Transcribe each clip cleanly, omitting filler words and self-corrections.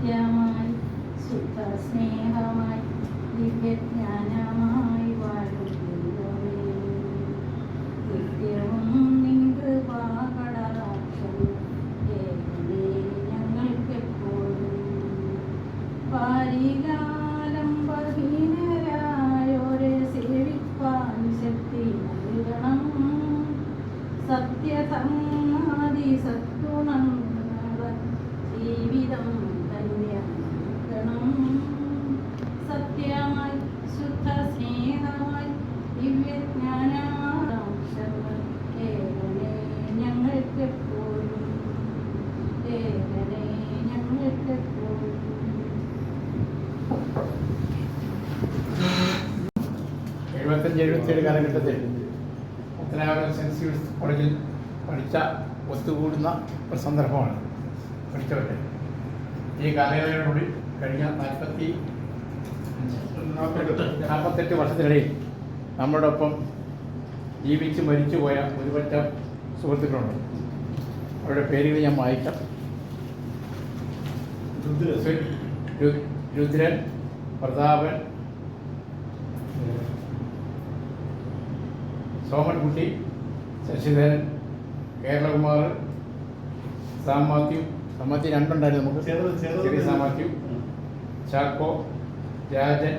സത്യമായി ശുദ്ധ സ്നേഹമായി ദിവ്യജ്ഞാനമായി വാഴും നിത്യവും നിൻ കൃപാകടാക്ഷം ഞങ്ങൾക്കെപ്പോഴും പാരികാലംബഹീനരായോരെ സേവിപ്പാൻ ശക്തി നൽകണം സത്യധർമാദി സദ്ഗുണം ജീവിതം ധന്യമാക്കണം സത്യമായി ശുദ്ധ സ്നേഹമായി ദിവ്യജ്ഞാനാംശങ്ങൾ ഏകനെ ഞങ്ങൾക്കെപ്പോഴും ഏകനെ ഞങ്ങൾക്കെപ്പോഴും. 75-77 കാലഘട്ടത്തിൽ പത്തനാപുരം സെൻറ്റ് സ്റ്റീവൻസ് കോളേജിൽ പഠിച്ച ഒത്തുകൂടുന്ന ഒരു സന്ദർഭമാണ് പഠിച്ചവരുടെ. ഈ കാലയളവിനുള്ളിൽ കഴിഞ്ഞ 48 വർഷത്തിനിടയിൽ നമ്മളോടൊപ്പം ജീവിച്ച് മരിച്ചു പോയ ഒരുപറ്റം സുഹൃത്തുക്കളുണ്ട്. അവരുടെ പേരുകൾ ഞാൻ വായിക്കാം. രുദ്രൻ, പ്രതാപൻ, സോമൻകുട്ടി, ശശിധരൻ, കേരളകുമാർ, സാം മാത്യു രണ്ടുണ്ടായിരുന്നു നമുക്ക്, ചെറിയ സാം മാത്യു, ചാക്കോ, രാജൻ,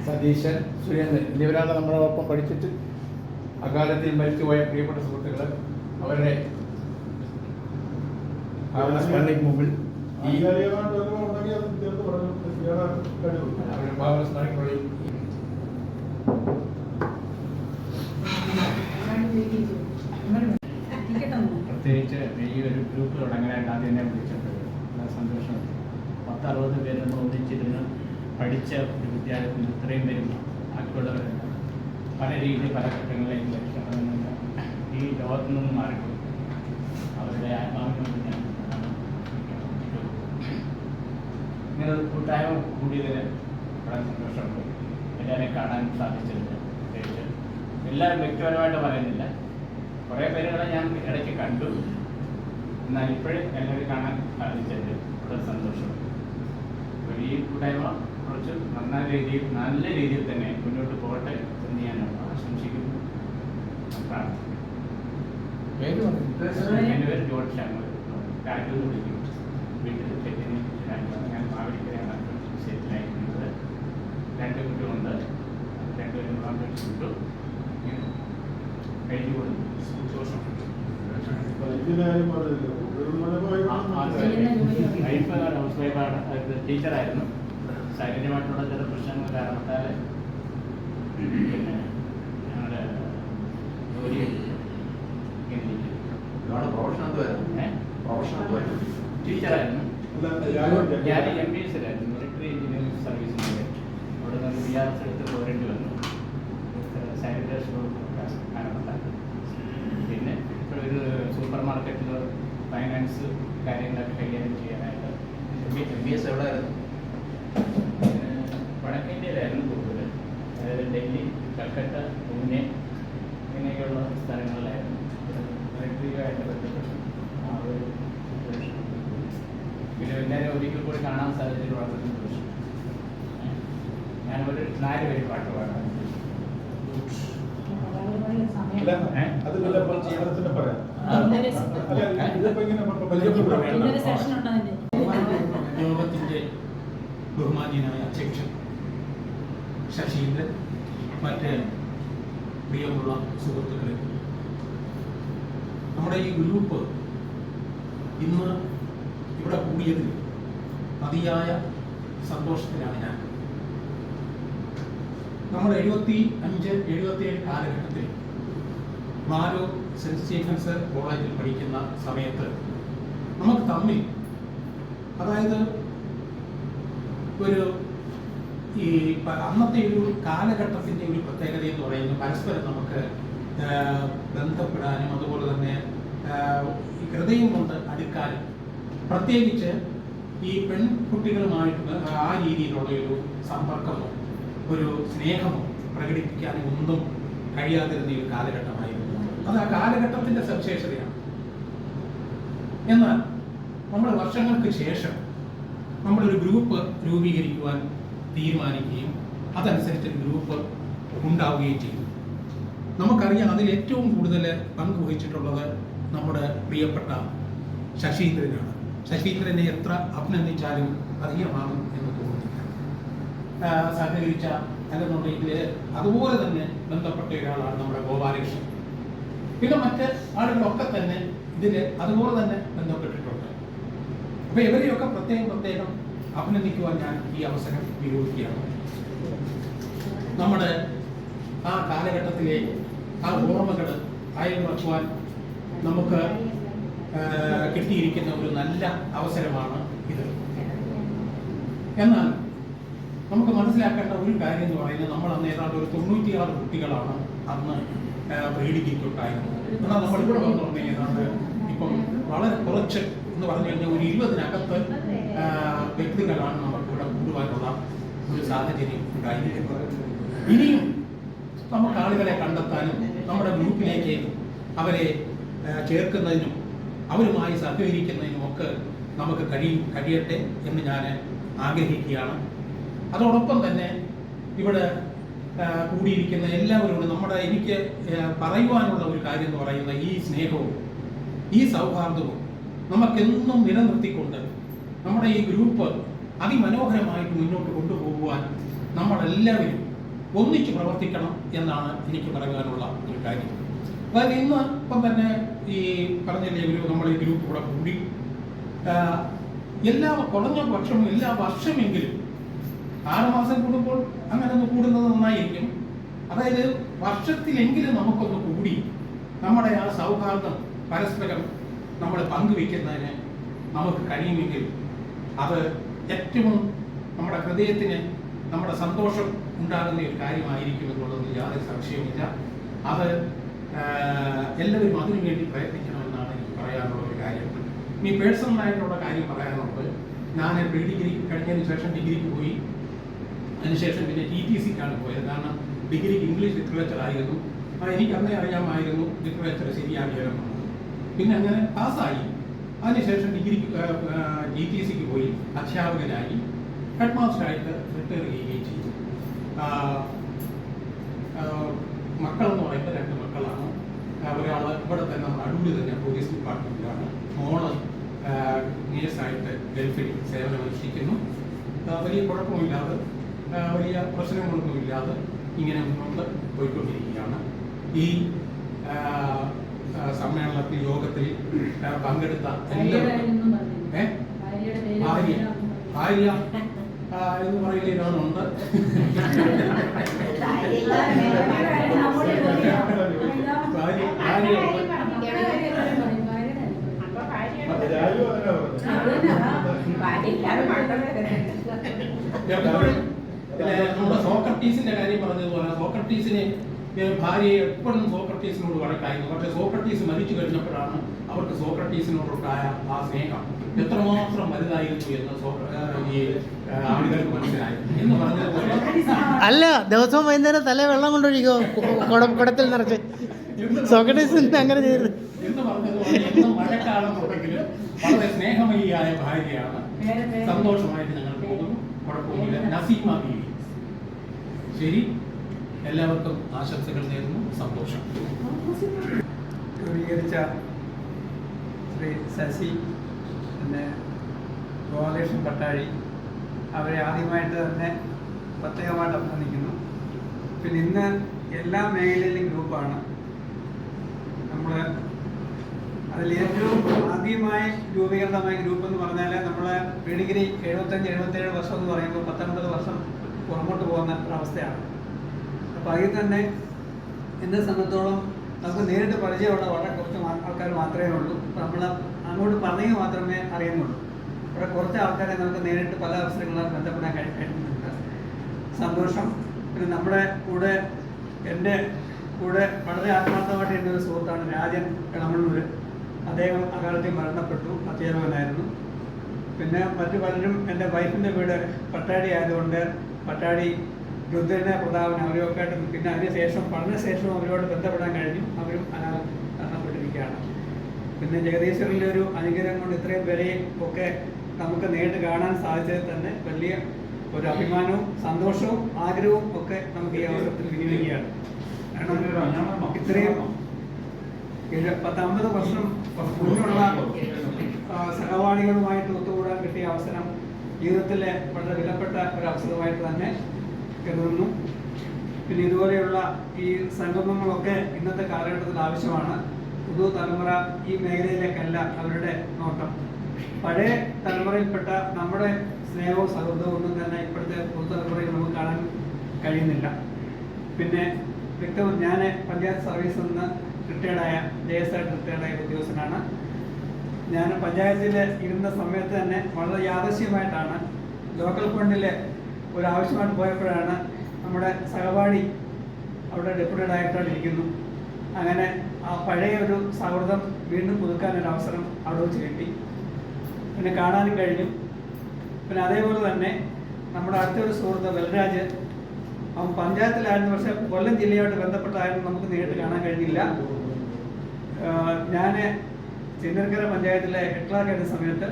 സതീശൻ, സുരേന്ദ്രൻ എന്നിവരാണ് നമ്മളോടൊപ്പം പഠിച്ചിട്ട് അകാലത്തിൽ മരിച്ചുപോയ പ്രിയപ്പെട്ട സുഹൃത്തുക്കൾ. അവരുടെ സ്മരണയ്ക്ക് മുമ്പിൽ പ്രത്യേകിച്ച് ഈ ഒരു ഗ്രൂപ്പ് തുടങ്ങാനായിട്ട് ആദ്യം തന്നെ വിളിച്ചപ്പോൾ സന്തോഷം. 60 പേരൊന്നും ഒന്നിച്ചിരുന്ന് പഠിച്ച ഒരു വിദ്യാലയത്തിൽ ഇത്രയും പേരും ബാക്കിയുള്ളവരല്ല പല രീതിയിൽ പല ഘട്ടങ്ങളിലേക്ക് ലക്ഷ്യണമെന്നില്ല ഈ ലോകത്തു നിന്നും മാറിപ്പോയി. അവരുടെ ആത്മാവിനോട് ഞാൻ ഇങ്ങനെ ഒരു കൂട്ടായ്മ കൂടിയതിന് വളരെ സന്തോഷമുണ്ട്. എല്ലാവരെയും കാണാൻ സാധിച്ചതിന് പ്രത്യേകിച്ച് എല്ലാവരും വ്യക്തിപരമായിട്ട് പറയുന്നില്ല, കുറേ പേരുകളെ ഞാൻ ഇടയ്ക്ക് കണ്ടു. എന്നാൽ ഇപ്പോഴും എല്ലാവരും കാണാൻ സാധിച്ചതിൽ വളരെ സന്തോഷമുണ്ട്. അപ്പോൾ ഈ കൂട്ടായ്മ കുറച്ച് നല്ല രീതിയിൽ തന്നെ മുന്നോട്ട് പോകട്ടെ എന്ന് ഞാൻ ആശംസിക്കുന്നു, പ്രാർത്ഥിക്കുന്നു. എൻ്റെ പേര് ജോർജ് ശർമ്മ, രാജു വിളിക്കും. വീട്ടിൽ തെറ്റിന് ഞാൻ മാവേലിക്കരയാണ് സെറ്റിലായിരിക്കുന്നത്. 2 കുട്ടികളുണ്ട്. 2 പേരും വിട്ടു കഴിഞ്ഞു കൊടുക്കും. ഹൗസ് വൈഫാണ്, ടീച്ചറായിരുന്നു. ശാരീരികമായിട്ടുള്ള ചില പ്രശ്നങ്ങൾ കാരണത്താൽ പിന്നെ ഞങ്ങളുടെ ജോലി ടീച്ചറായിരുന്നു. ഞാൻ MBSലായിരുന്നു, മിലിറ്ററി എഞ്ചിനീയറിംഗ് സർവീസിൻ്റെ. അവിടെ നിന്ന് BRS എടുത്ത് പോരേണ്ടി വന്നു സാനിറ്റേഷൻ കാരണത്താൽ. പിന്നെ ഒരു സൂപ്പർ മാർക്കറ്റിൽ ഫൈനാൻസ് കാര്യങ്ങളൊക്കെ കൈകാര്യം ചെയ്യാനായിട്ട്. MBS എവിടെയായിരുന്നു? വടക്കേ ഇന്ത്യയിലായിരുന്നു കൂടുതൽ. അതായത് ഡൽഹി, കൽക്കട്ട, പൂനെ ഇങ്ങനെയൊക്കെയുള്ള സ്ഥലങ്ങളിലായിരുന്നു. മിലിറ്ററിയുമായിട്ട് ബന്ധപ്പെട്ട് ആ ഒരു സിറ്റുവേഷൻ. പിന്നെ എല്ലാവരും ഒരിക്കൽ കൂടി കാണാൻ സാധിച്ചതിൽ വളരെ സന്തോഷം. ഞാനൊരു 4 പേര് പാട്ട് പാടാൻ യോഗത്തിന്റെ ബഹുമാന്യനായ അധ്യക്ഷൻ ശശീന്ദ്രൻ, മറ്റ് പ്രിയമുള്ള സുഹൃത്തുക്കളെ, നമ്മുടെ ഈ ഗ്രൂപ്പ് ഇന്ന് ഇവിടെ കൂടിയതിൽ അതിയായ സന്തോഷത്തിലാണ് ഞാൻ. നമ്മൾ 75-77 കാലഘട്ടത്തിൽ മാലൂർ സെൻറ്റ് സ്റ്റീഫൻസ് കോളേജിൽ പഠിക്കുന്ന സമയത്ത് നമുക്ക് തമ്മിൽ, അതായത് ഒരു ഈ അന്നത്തെ ഒരു കാലഘട്ടത്തിൻ്റെ ഒരു പ്രത്യേകത എന്ന് പറയുന്നത് പരസ്പരം നമുക്ക് ബന്ധപ്പെടാനും അതുപോലെ തന്നെ ഹൃദയം കൊണ്ട് അടുക്കാനും, പ്രത്യേകിച്ച് ഈ പെൺകുട്ടികളുമായിട്ട് ആ രീതിയിലുള്ള ഒരു സമ്പർക്കമോ ഒരു സ്നേഹമോ പ്രകടിപ്പിക്കാനും ഒന്നും കഴിയാതിരുന്ന ഒരു കാലഘട്ടമായിരുന്നു. അത് ആ കാലഘട്ടത്തിൻ്റെ സവിശേഷതയാണ്. എന്നാൽ നമ്മൾ വർഷങ്ങൾക്ക് ശേഷം നമ്മളൊരു ഗ്രൂപ്പ് രൂപീകരിക്കുവാൻ തീരുമാനിക്കുകയും അതനുസരിച്ച് ഗ്രൂപ്പ് ഉണ്ടാവുകയും ചെയ്തു. നമുക്കറിയാം അതിൽ ഏറ്റവും കൂടുതൽ പങ്കുവഹിച്ചിട്ടുള്ളത് നമ്മുടെ പ്രിയപ്പെട്ട ശശീന്ദ്രനാണ്. ശശീന്ദ്രനെ എത്ര അഭിനന്ദിച്ചാലും അധികമാകും എന്ന് തോന്നുന്നില്ല. സഹകരിച്ച അല്ലെന്നുണ്ടെങ്കിൽ അതുപോലെ തന്നെ ബന്ധപ്പെട്ട ഒരാളാണ് നമ്മുടെ ഗോപാലകൃഷ്ണൻ. പിന്നെ മറ്റ് ആളുകളൊക്കെ തന്നെ ഇതിൽ അതുപോലെ തന്നെ ബന്ധപ്പെട്ടിട്ടുണ്ട്. അപ്പോൾ ഇവരെയൊക്കെ പ്രത്യേകം അഭിനന്ദിക്കുവാൻ ഞാൻ ഈ അവസരം വിനിയോഗിക്കുകയാണ്. നമ്മുടെ ആ കാലഘട്ടത്തിലെ ആ ഓർമ്മകൾ അയൽവക്കുവാൻ നമുക്ക് കിട്ടിയിരിക്കുന്ന ഒരു നല്ല അവസരമാണ് ഇത്. എന്നാൽ നമുക്ക് മനസ്സിലാക്കേണ്ട ഒരു കാര്യം എന്ന് പറയുന്നത്, നമ്മൾ അന്ന് ഏതാണ്ട് ഒരു 96 കുട്ടികളാണ് അന്ന് പ്രീഡിഗ്രിക്കുണ്ടായിരുന്നത്. എന്നാൽ നമ്മളിവിടെ വന്നു പറഞ്ഞാൽ ഏതാണ്ട് ഇപ്പം വളരെ കുറച്ച് എന്ന് പറഞ്ഞു കഴിഞ്ഞാൽ ഒരു 20-നകത്ത് വ്യക്തികളാണ് നമുക്കിവിടെ കൂടുവാനുള്ള ഒരു സാഹചര്യം ഉണ്ടായിരിക്കുന്നത്. ഇനിയും നമുക്ക് ആളുകളെ കണ്ടെത്താനും നമ്മുടെ ഗ്രൂപ്പിലേക്ക് അവരെ ചേർക്കുന്നതിനും അവരുമായി സഹകരിക്കുന്നതിനും ഒക്കെ നമുക്ക് കഴിയട്ടെ എന്ന് ഞാൻ ആഗ്രഹിക്കുകയാണ്. അതോടൊപ്പം തന്നെ ഇവിടെ കൂടിയിരിക്കുന്ന എല്ലാവരോടും എനിക്ക് പറയുവാനുള്ള ഒരു കാര്യം എന്ന് പറയുന്നത്, ഈ സ്നേഹവും ഈ സൗഹാർദ്ദവും നമുക്കെന്നും നിലനിർത്തിക്കൊണ്ട് നമ്മുടെ ഈ ഗ്രൂപ്പ് അതിമനോഹരമായിട്ട് മുന്നോട്ട് കൊണ്ടുപോകുവാൻ നമ്മളെല്ലാവരും ഒന്നിച്ച് പ്രവർത്തിക്കണം എന്നാണ് എനിക്ക് പറയാനുള്ള ഒരു കാര്യം. അതായത് ഇപ്പം തന്നെ ഈ പറഞ്ഞില്ലേ നമ്മൾ ഈ ഗ്രൂപ്പ് കൂടെ കൂടി കുറഞ്ഞ പക്ഷം എല്ലാ വർഷമെങ്കിലും 6 മാസം കൂടുമ്പോൾ അങ്ങനെ ഒന്ന് കൂടുന്നത് നന്നായിരിക്കും. അതായത് വർഷത്തിലെങ്കിലും നമുക്കൊന്ന് കൂടി നമ്മുടെ ആ സൗഹാർദ്ദം പരസ്പരം നമ്മൾ പങ്കുവെക്കുന്നതിന് നമുക്ക് കഴിയുമെങ്കിൽ അത് ഏറ്റവും നമ്മുടെ ഹൃദയത്തിന് നമ്മുടെ സന്തോഷം ഉണ്ടാകുന്ന ഒരു കാര്യമായിരിക്കും എന്നുള്ളതിൽ യാതൊരു സംശയമില്ല. അത് എല്ലാവരും അതിനു വേണ്ടി പ്രയത്നിക്കണമെന്നാണ് എനിക്ക് പറയാനുള്ള ഒരു കാര്യം. ഇനി പേഴ്സണലായിട്ടുള്ള കാര്യം പറയാനുള്ളത്, ഞാൻ പ്രീ ഡിഗ്രി കഴിഞ്ഞതിന് ശേഷം ഡിഗ്രിക്ക് പോയി. അതിനുശേഷം പിന്നെ TTCക്കാണ് പോയത്. കാരണം ഡിഗ്രിക്ക് ഇംഗ്ലീഷ് ലിറ്ററേച്ചർ ആയിരുന്നു. എനിക്ക് അന്നേ അറിയാമായിരുന്നു ലിറ്ററേച്ചർ ശരിയാക്കിയാലും. പിന്നെ അങ്ങനെ പാസ്സായി. അതിനുശേഷം TTCക്ക് പോയി, അധ്യാപകനായി, ഹെഡ് മാസ്റ്ററായിട്ട് റിട്ടയർ ചെയ്യുകയും ചെയ്തു. മക്കളെന്ന് പറയുമ്പോൾ 2 മക്കളാണ്. ഒരാൾ ഇവിടെ തന്നെ നമ്മുടെ അടൂര് തന്നെ പോലീസ് ഡിപ്പാർട്ട്മെൻറ്റിലാണ്. മോള് നേഴ്സായിട്ട് ഗൾഫിൽ സേവനമനുഷ്ഠിക്കുന്നു. വലിയ കുഴപ്പമില്ലാതെ വലിയ പ്രശ്നങ്ങളൊന്നുമില്ലാതെ ഇങ്ങനെ മുന്നോട്ട് പോയിക്കൊണ്ടിരിക്കുകയാണ്. ഈ സമ്മേളനത്തിൽ യോഗത്തിൽ പങ്കെടുത്ത എല്ലാവരും ഭാര്യ എന്ന് പറയുന്ന ഒരാളുണ്ട്. നമ്മുടെ സോക്രട്ടീസിന്റെ കാര്യം പറഞ്ഞതുപോലെ സോക്രട്ടീസിനെ ഭാര്യയെ എപ്പോഴും സോക്രട്ടീസിനോട് വഴക്കായിരുന്നു. പക്ഷെ സോക്രട്ടീസ് മരിച്ചു കഴിഞ്ഞപ്പോഴാണ് അവർക്ക് സോക്രട്ടീസിനോടുണ്ടായ ആ സ്നേഹം എത്രമാത്രം വലുതായിരുന്നു എന്ന് ഈ ആളുകൾക്ക് മനസ്സിലായി. എന്ന് പറഞ്ഞതുപോലെ അല്ല, ദിവസവും വൈകുന്നേരം തല വെള്ളം കൊണ്ടൊഴിക്കോ കുടത്തിൽ നിറച്ച് സോക്രട്ടീസിന് അങ്ങനെ ചെയ്തത് എന്ന് പറഞ്ഞതുപോലെ എന്നും മഴക്കാലത്തുണ്ടെങ്കിലും വളരെ സ്നേഹമയിയായ ഭാര്യയാണ്. സന്തോഷമായിട്ട് ഞങ്ങൾ പോകുന്നു, കുഴപ്പമില്ല. നസീമ ബീവി. ശരി, എല്ലാവർക്കും ആശംസകൾ നേരുന്നു. സന്തോഷം. രൂപീകരിച്ച ശ്രീ ശശി, പിന്നെ ഗോപാലകൃഷ്ണൻ പട്ടാഴി, അവരെ ആദ്യമായിട്ട് തന്നെ പ്രത്യേകമായിട്ട് അഭിനന്ദിക്കുന്നു. പിന്നെ ഇന്ന് എല്ലാ മേഖലയിലും ഗ്രൂപ്പാണ്. നമ്മൾ അതിൽ ഏറ്റവും ആദ്യമായി രൂപീകൃതമായ ഗ്രൂപ്പ് എന്ന് പറഞ്ഞാൽ നമ്മൾ പ്രീ ഡിഗ്രി 75-77 വർഷം എന്ന് പറയുമ്പോൾ 19 വർഷം പുറമോട്ട് പോകുന്ന ഒരവസ്ഥയാണ്. അപ്പോൾ അതിൽ തന്നെ എന്നെ സംബന്ധിച്ചോളം നമുക്ക് നേരിട്ട് പരിചയമുള്ള വളരെ കുറച്ച് ആൾക്കാർ മാത്രമേ ഉള്ളൂ. അപ്പോൾ നമ്മൾ അങ്ങോട്ട് പറഞ്ഞെങ്കിൽ മാത്രമേ അറിയുന്നുള്ളൂ. ഇവിടെ കുറച്ച് ആൾക്കാരെ നമുക്ക് നേരിട്ട് പല അവസരങ്ങളാൽ ബന്ധപ്പെടാൻ കഴിയുന്നുണ്ട്. സന്തോഷം. പിന്നെ നമ്മുടെ കൂടെ എൻ്റെ കൂടെ വളരെ ആത്മാർത്ഥമായിട്ട് എൻ്റെ ഒരു സുഹൃത്താണ് രാജൻ എളമണ്ണൂർ. അദ്ദേഹം അകാലത്തിൽ മരണപ്പെട്ടു, അധ്യാപകനായിരുന്നു. പിന്നെ മറ്റു പലരും എൻ്റെ വൈഫിൻ്റെ വീട് പട്ടാടി ആയതുകൊണ്ട് പട്ടാടി രുദ്രന പ്രതാപൻ അവരൊക്കെ ആയിട്ട് പിന്നെ അതിനുശേഷം പഠനശേഷവും അവരോട് ബന്ധപ്പെടാൻ കഴിഞ്ഞു. അവരും മരണപ്പെട്ടിരിക്കുകയാണ്. പിന്നെ ജഗദീശ്വരൻ്റെ ഒരു അനുഗ്രഹം കൊണ്ട് ഇത്രയും പേരെയും ഒക്കെ നമുക്ക് നേരിട്ട് കാണാൻ സാധിച്ചത് തന്നെ വലിയ ഒരു അഭിമാനവും സന്തോഷവും ആഗ്രഹവും ഒക്കെ നമുക്ക് ഈ അവസരത്തിൽ വിനിയോഗിക്കുകയാണ്. കാരണം ഇത്രയും 50 വർഷം മുന്നുള്ള സഹപാഠികളുമായിട്ട് ഒത്തുകൂടാൻ കിട്ടിയ അവസരം ജീവിതത്തിലെ വളരെ വിലപ്പെട്ട ഒരു അവസരമായിട്ട് തന്നെ കരുതുന്നു. പിന്നെ ഇതുപോലെയുള്ള ഈ സംഗമങ്ങളൊക്കെ ഇന്നത്തെ കാലഘട്ടത്തിൽ ആവശ്യമാണ്. പുതു തലമുറ ഈ മേഖലയിലേക്കല്ല അവരുടെ നോട്ടം. പഴയ തലമുറയിൽപ്പെട്ട നമ്മുടെ സ്നേഹവും സൗഹൃദവും ഒന്നും തന്നെ ഇപ്പോഴത്തെ പുതുതലമുറയിൽ നമുക്ക് കാണാൻ കഴിയുന്നില്ല. പിന്നെ വ്യക്തവും ഞാൻ പഞ്ചായത്ത് സർവീസിൽ നിന്ന് റിട്ടയർഡായ റിട്ടയർഡായ ഉദ്യോഗസ്ഥനാണ്. ഞാൻ പഞ്ചായത്തിൽ ഇരുന്ന സമയത്ത് തന്നെ വളരെ യാദൃശ്യമായിട്ടാണ് ലോക്കൽ ഫണ്ടിൽ ഒരു ആവശ്യമായിട്ട് പോയപ്പോഴാണ് നമ്മുടെ സഹപാഠി അവിടെ ഡെപ്യൂട്ടി ഡയറക്ടറായിട്ട് ഇരിക്കുന്നു. അങ്ങനെ ആ പഴയ ഒരു സൗഹൃദം വീണ്ടും പുതുക്കാനൊരു അവസരം അവിടെ വെച്ച് കിട്ടി. പിന്നെ കാണാനും കഴിഞ്ഞു. പിന്നെ അതേപോലെ തന്നെ നമ്മുടെ അടുത്തൊരു സുഹൃത്ത് ബൽരാജ്, അവൻ പഞ്ചായത്തിലായിരുന്നു, പക്ഷേ കൊല്ലം ജില്ലയായിട്ട് ബന്ധപ്പെട്ടായിരുന്നു നമുക്ക് നേരിട്ട് കാണാൻ കഴിഞ്ഞില്ല. ഞാൻ ചിന്നർക്കര പഞ്ചായത്തിലെ ഹെഡ്ക്ലാർക്കായിരുന്ന സമയത്ത്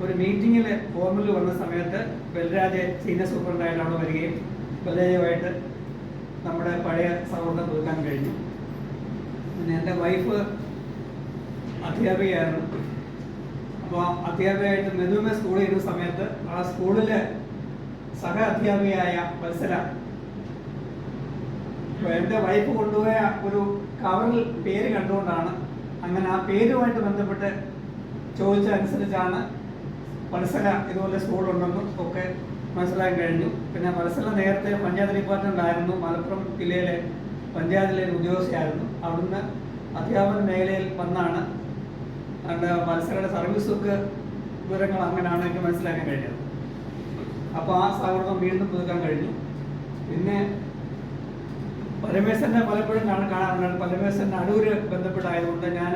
ഒരു മീറ്റിങ്ങിൽ ഫോമിൽ വന്ന സമയത്ത് ബൽരാജ് സീനിയർ സൂപ്രണ്ടായിട്ട് അവിടെ വരികയും ബൽരാജുമായിട്ട് നമ്മുടെ പഴയ സൗഹൃദം പുതുക്കാൻ കഴിഞ്ഞു. പിന്നെ എൻ്റെ വൈഫ് അധ്യാപികയായിരുന്നു. അപ്പോൾ അധ്യാപികയായിട്ട് മെതുമ സ്കൂളിൽ ഇരുന്ന സമയത്ത് ആ സ്കൂളിൽ സഹ അധ്യാപികയായ വത്സല എൻ്റെ വൈഫ് കൊണ്ടുപോയ ഒരു കവറിൽ പേര് കണ്ടുകൊണ്ടാണ്, അങ്ങനെ ആ പേരുമായിട്ട് ബന്ധപ്പെട്ട് ചോദിച്ചതനുസരിച്ചാണ് വത്സല ഇതുപോലെ സ്കൂളുണ്ടെന്നും ഒക്കെ മനസ്സിലാക്കാൻ കഴിഞ്ഞു. പിന്നെ വത്സല നേരത്തെ പഞ്ചായത്ത് ഡിപ്പാർട്ട്മെൻ്റ് ആയിരുന്നു, മലപ്പുറം ജില്ലയിലെ പഞ്ചായത്തിലെ ഉദ്യോഗസ്ഥയായിരുന്നു. അവിടുന്ന് അധ്യാപന മേഖലയിൽ വന്നാണ് വത്സലയുടെ സർവീസ് ബുക്ക് വിവരങ്ങൾ അങ്ങനെയാണ് എനിക്ക് മനസ്സിലാക്കാൻ കഴിഞ്ഞത്. അപ്പോൾ ആ സൗഹൃദം വീണ്ടും പുതുക്കാൻ കഴിഞ്ഞു. പിന്നെ പരമേശ്വരനെ പലപ്പോഴും കാണാറുണ്ട്. പരമേശ്വരൻ അടൂര് ബന്ധപ്പെട്ടായതുകൊണ്ട് ഞാൻ